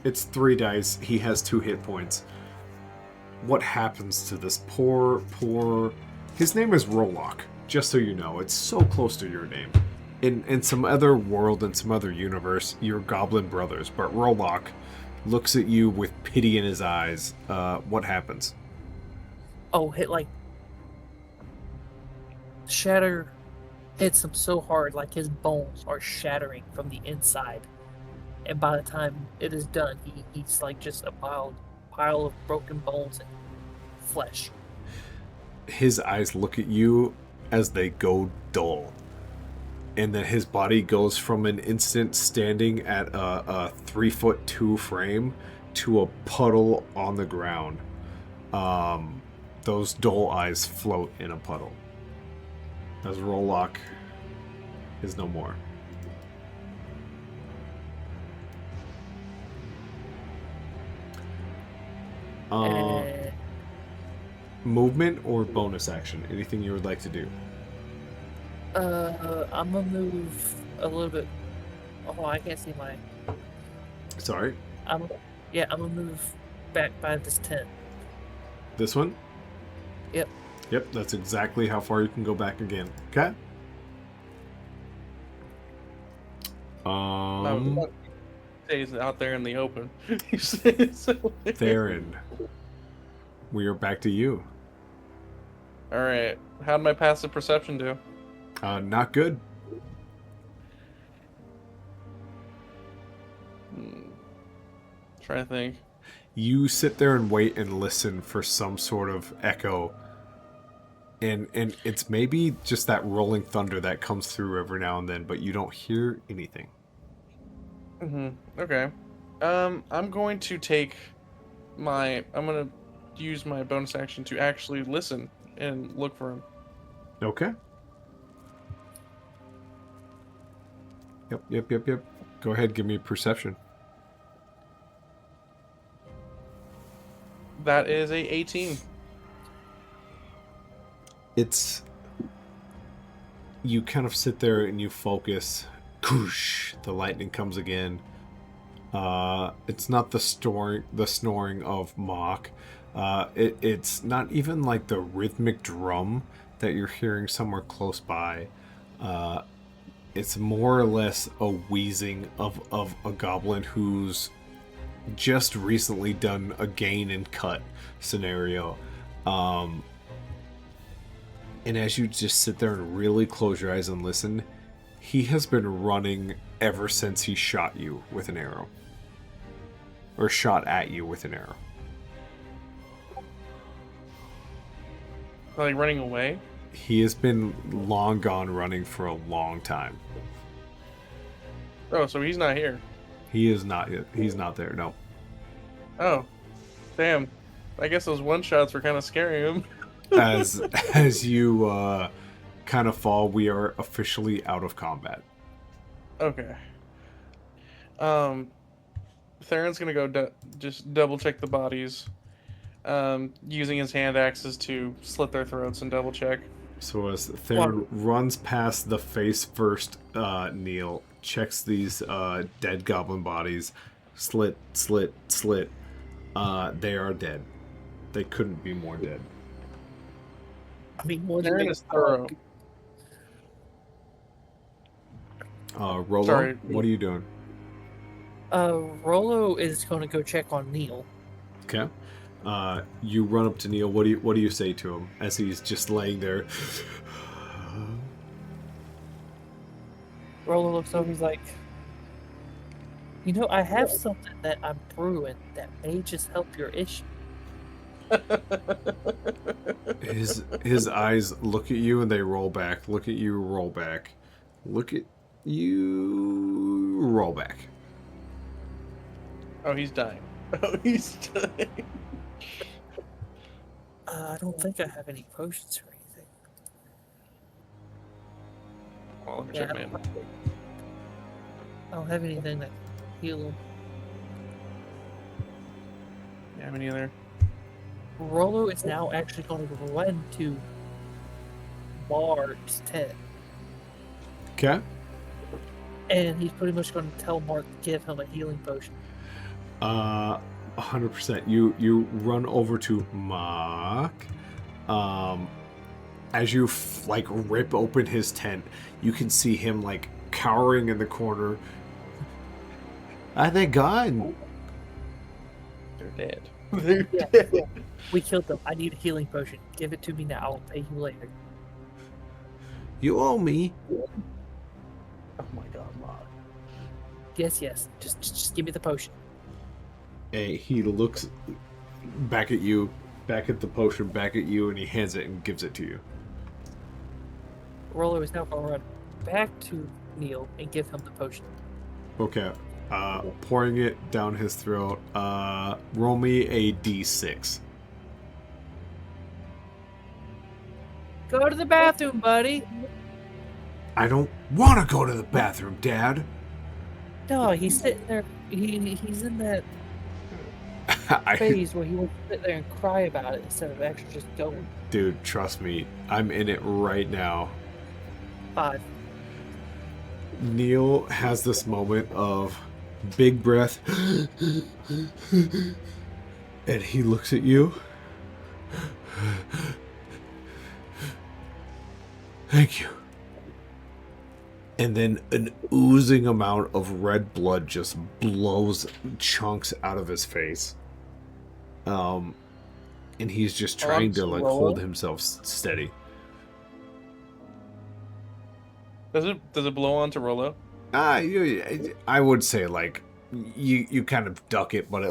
It's 3 dice. He has 2 hit points. What happens to this poor... His name is Rollock, just so you know. It's so close to your name. In some other world, in some other universe, you're goblin brothers, but Rollock looks at you with pity in his eyes. What happens? Oh, Shatter hits him so hard, like his bones are shattering from the inside. And by the time it is done, he's like just a pile of broken bones and flesh. His eyes look at you as they go dull. And then his body goes from an instant standing at a 3'2" frame to a puddle on the ground. Those dull eyes float in a puddle. As Rollock is no more. Movement or bonus action? Anything you would like to do? I'm gonna move a little bit. Oh, I can't see my. Sorry? I'm gonna move back by this tent. This one? Yep. Yep, that's exactly how far you can go back again. Okay? Stays out there in the open. Theron. We are back to you. All right. How'd my passive perception do? Not good. Trying to think. You sit there and wait and listen for some sort of echo, and it's maybe just that rolling thunder that comes through every now and then, but you don't hear anything. Okay. I'm going to I'm gonna use my bonus action to actually listen and look for him. Okay. Yep. Go ahead, give me perception. That is a 18. It's you kind of sit there and you focus. Koosh, the lightning comes again. It's not the snoring of Mock. It's not even like the rhythmic drum that you're hearing somewhere close by. It's more or less a wheezing of a goblin who's just recently done a gain and cut scenario. And as you just sit there and really close your eyes and listen, he has been running ever since he shot you with an arrow. Or shot at you with an arrow. Like running away? He has been long gone running for a long time. Oh, so he's not here. He is not. He's not there. No. Oh, damn. I guess those one shots were kind of scaring him. As you kind of fall, we are officially out of combat. Okay. Theron's gonna go just double check the bodies, using his hand axes to slit their throats and double check. So as Theron runs past the face first, Neil checks these dead goblin bodies, slit. They are dead. They couldn't be more dead. I mean, more than Theron is thorough. Rolo, Sorry. what are you doing? Rolo is going to go check on Neil. Okay. You run up to Neil. What do you say to him as he's just laying there? Rolo looks over. He's like, I have something that I'm brewing that may just help your issue. His eyes look at you and they roll back. Look at you, roll back. Look at you, roll back. Oh, he's dying. Oh, he's dying. I don't think I have any potions or anything. Well, let me check, man. I don't have anything that can heal him. Yeah, me neither. Rolo is now actually going to run to Mark's tent. Okay. And he's pretty much going to tell Mark to give him a healing potion. 100%. You run over to Mark. As you rip open his tent, you can see him cowering in the corner. Are they gone? They're dead. They're Yeah. dead. We killed them. I need a healing potion. Give it to me now. I'll pay you later. You owe me. Oh my god, Mark. Yes. Just give me the potion. Hey, he looks back at you, back at the potion, back at you, and he hands it and gives it to you. Rolo is now going to run back to Neil and give him the potion. Okay. Pouring it down his throat. Roll me a d6. Go to the bathroom, buddy. I don't want to go to the bathroom, Dad. No, he's sitting there. He's in that phase where he wants to sit there and cry about it instead of actually just going. Dude, trust me. I'm in it right now. 5. Neil has this moment of big breath. And he looks at you. Thank you. And then an oozing amount of red blood just blows chunks out of his face. And he's just trying to hold himself steady. Does it blow onto Rolo? I would say you kind of duck it, but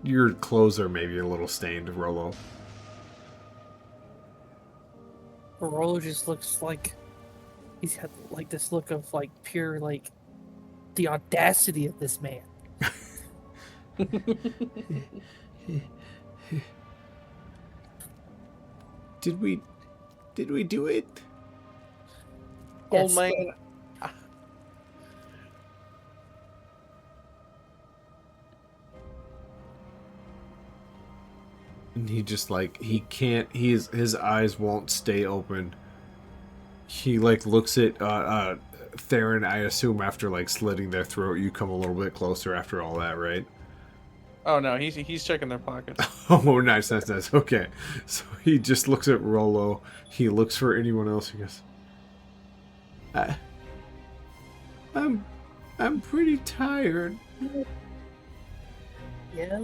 your clothes are maybe a little stained, Rolo. Rolo just looks like he's got like this look of like pure like the audacity of this man. Did we do it? Old Yes. man. And he just like he can't. His eyes won't stay open. He like looks at Theron. I assume after like slitting their throat, you come a little bit closer after all that, right? Oh no, he's checking their pockets. Oh, nice. Okay, so he just looks at Rolo. He looks for anyone else. He goes, I'm pretty tired. Yeah,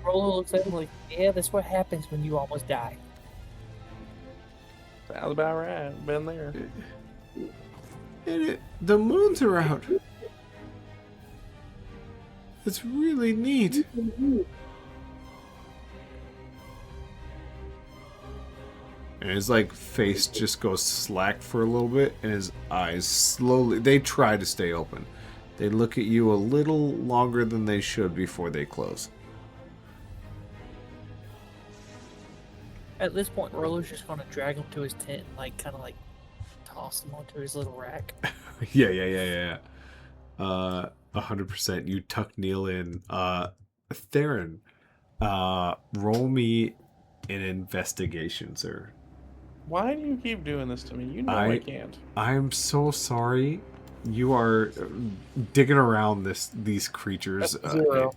Rolo looks at him like, yeah, that's what happens when you almost die. Sounds about right. Been there. And the moons are out. It's really neat. And his like face just goes slack for a little bit, and his eyes slowly—they try to stay open. They look at you a little longer than they should before they close. At this point, Rolo's just gonna drag him to his tent and like kind of like toss him onto his little rack. Yeah. 100%. You tuck Neil in. Theron, roll me an investigation, sir. Why do you keep doing this to me? You know I can't. I'm so sorry. You are digging around these creatures. That's 0.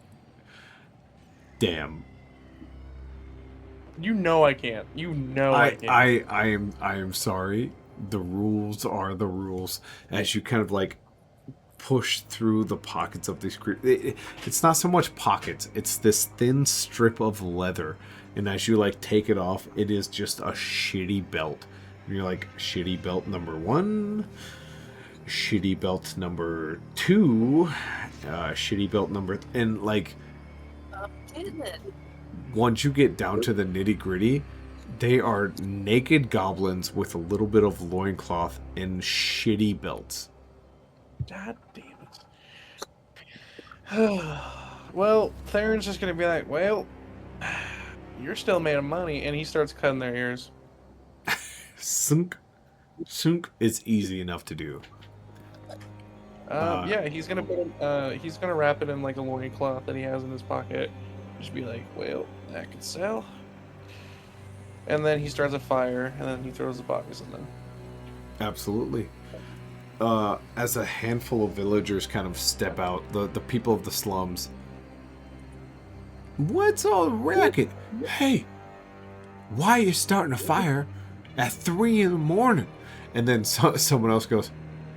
Damn. You know I can't. You know I can't. I am sorry. The rules are the rules. As you kind of like push through the pockets of these creatures, it's not so much pockets. It's this thin strip of leather, and as you like take it off, it is just a shitty belt. And you're like, shitty belt number 1, shitty belt number 2, shitty belt number, and like. Damn it. Once you get down to the nitty gritty, they are naked goblins with a little bit of loincloth and shitty belts. God damn it. Well, Theron's just gonna be like, well, you're still made of money, and he starts cutting their ears. Sunk. It's easy enough to do. Yeah, he's gonna put he's gonna wrap it in like a loincloth that he has in his pocket. Just be like, well, that could sell. And then he starts a fire, and then he throws the bodies in them. Absolutely. As a handful of villagers kind of step out, the people of the slums. What's all the racket? Hey, why are you starting a fire at 3 in the morning? And then someone else goes,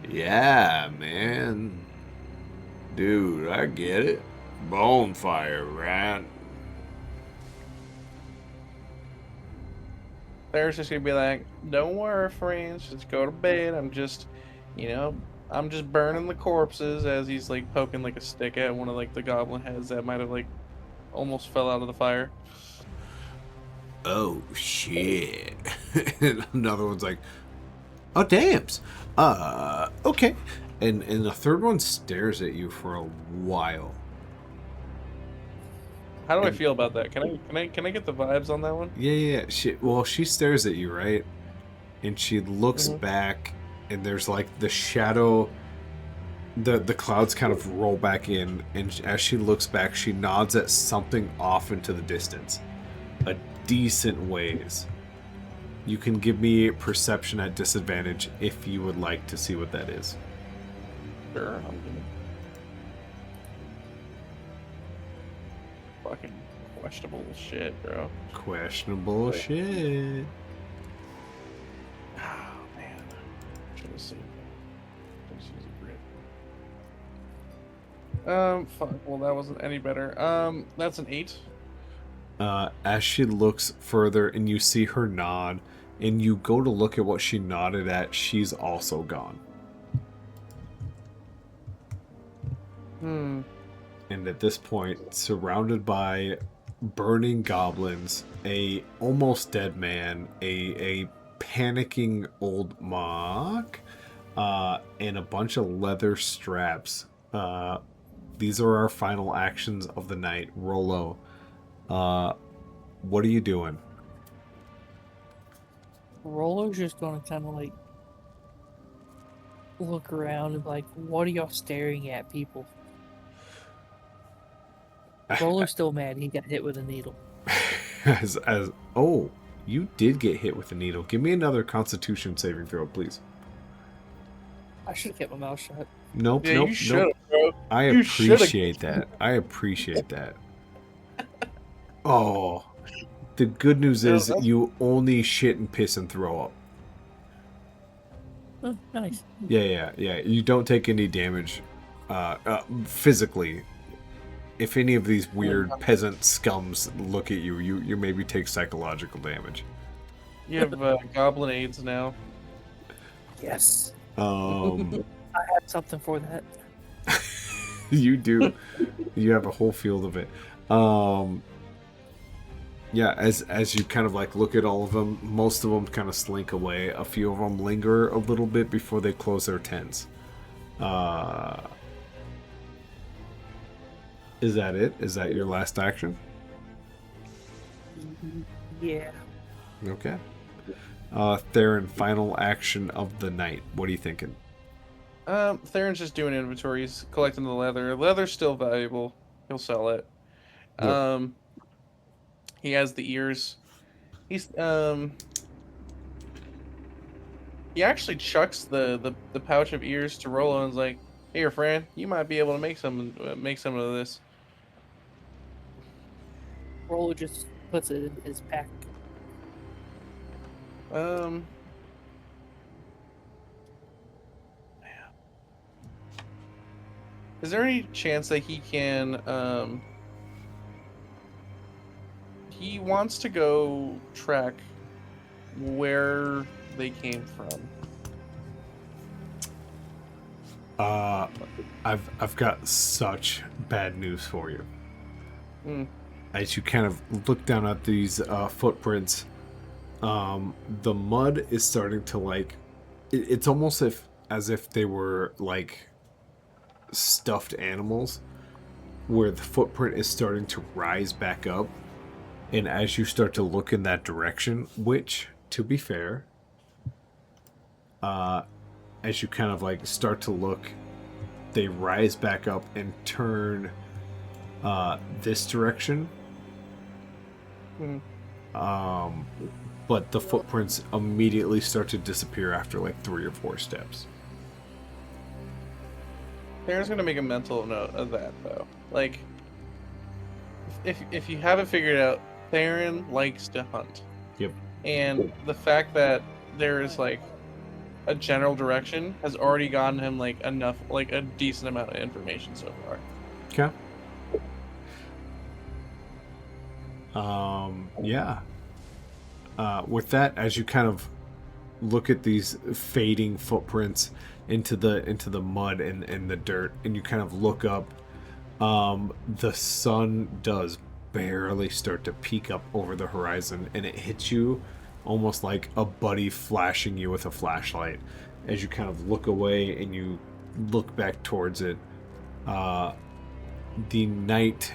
yeah, man. Dude, I get it. Bonfire, right? There's just gonna be like, don't worry, friends, just go to bed. I'm just burning the corpses, as he's like poking like a stick at one of like the goblin heads that might have like almost fell out of the fire. Oh shit. And another one's like, oh damns. Okay. And the third one stares at you for a while. How do I feel about that? Can I get the vibes on that one? Yeah. She stares at you, right? And she looks back, and there's like the shadow. The clouds kind of roll back in, and as she looks back, she nods at something off into the distance, a decent ways. You can give me perception at disadvantage if you would like to see what that is. Sure, I'm gonna. Fucking questionable shit, bro. Questionable shit. Oh man, should have seen that. Just use a grid. Fuck. Well, that wasn't any better. That's an 8. As she looks further and you see her nod, and you go to look at what she nodded at, she's also gone. And at this point, surrounded by burning goblins, a almost dead man, a panicking old Mock, and a bunch of leather straps. These are our final actions of the night. Rolo, what are you doing? Rollo's just gonna kind of like look around and be like, what are y'all staring at, people? Rollo's still mad he got hit with a needle. as oh, you did get hit with a needle. Give me another Constitution saving throw, please. I should have kept my mouth shut. Nope, Yeah, nope, you should nope. have, bro. I You shoulda- appreciate that. I appreciate that. Oh, the good news No, is that's- you only shit and piss and throw up. Oh, nice. Yeah. You don't take any damage physically. If any of these weird peasant scums look at you, you maybe take psychological damage. You have goblin aids now. Yes. Um, I had something for that. you do. You have a whole field of it. Yeah, as you kind of like look at all of them, most of them kind of slink away. A few of them linger a little bit before they close their tents. Is that it? Is that your last action? Yeah. Okay. Theron, final action of the night. What are you thinking? Theron's just doing inventory. He's collecting the leather. Leather's still valuable. He'll sell it. Yep. He has the ears. He's he actually chucks the pouch of ears to Rolo and's like, "Here, friend, you might be able to make some of this." Rollo just puts it in his pack. Is there any chance that he can he wants to go track where they came from? I've got such bad news for you. As you kind of look down at these footprints, the mud is starting to like. It's almost as if they were like stuffed animals, where the footprint is starting to rise back up, and as you start to look in that direction, which, to be fair, as you kind of like start to look, they rise back up and turn this direction. But the footprints immediately start to disappear after like 3 or 4 steps. Theron's gonna make a mental note of that though. Like, if you haven't figured it out, Theron likes to hunt. Yep. And the fact that there is like a general direction has already gotten him like enough, like a decent amount of information so far. Okay. Yeah. With that, as you kind of look at these fading footprints into the mud and the dirt, and you kind of look up, the sun does barely start to peek up over the horizon, and it hits you almost like a buddy flashing you with a flashlight. As you kind of look away and you look back towards it, the night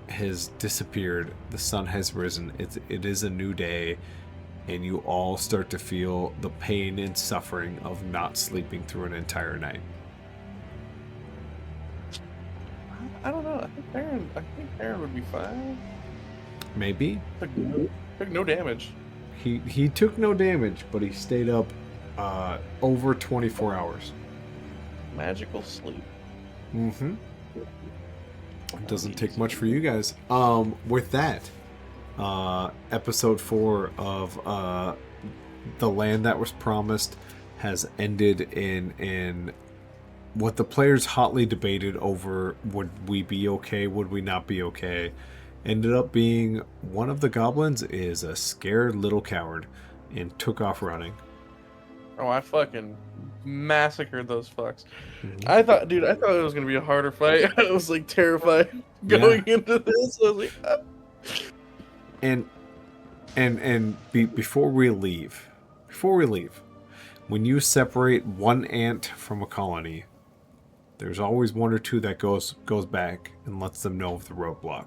has disappeared, the sun has risen, it is a new day, and you all start to feel the pain and suffering of not sleeping through an entire night. I don't know. I think Theron would be fine. Maybe. Took no damage. He took no damage, but he stayed up over 24 hours. Magical sleep. Mm-hmm. It doesn't take much for you guys. With that, episode 4 of The Land That Was Promised has ended in what the players hotly debated over: would we be okay, would we not be okay? Ended up being one of the goblins is a scared little coward and took off running. Oh, I fucking massacred those fucks. Mhm. I thought it was gonna be a harder fight. I was like terrified going into this. I was like, ah. And before we leave, before we leave, when you separate one ant from a colony, there's always one or two that goes back and lets them know of the roadblock.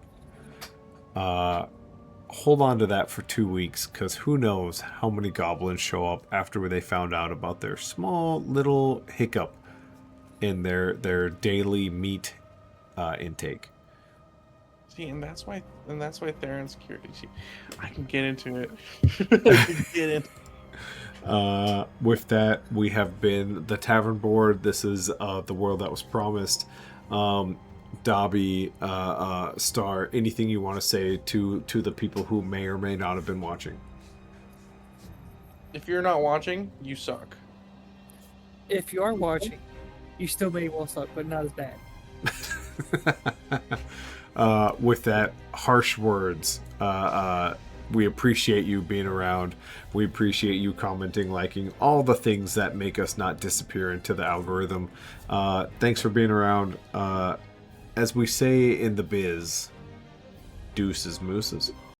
Hold on to that for 2 weeks, because who knows how many goblins show up after they found out about their small little hiccup in their daily meat intake. See, and that's why Theron's security. See, I can get into it. I can get into. With that, we have been the Tavern Board. This is the world that was promised. Dobby, Star, anything you want to say to the people who may or may not have been watching? If you're not watching, you suck. If you are watching, you still may well suck, but not as bad. With that, harsh words. We appreciate you being around. We appreciate you commenting, liking, all the things that make us not disappear into the algorithm. Thanks for being around. As we say in the biz, deuces mooses.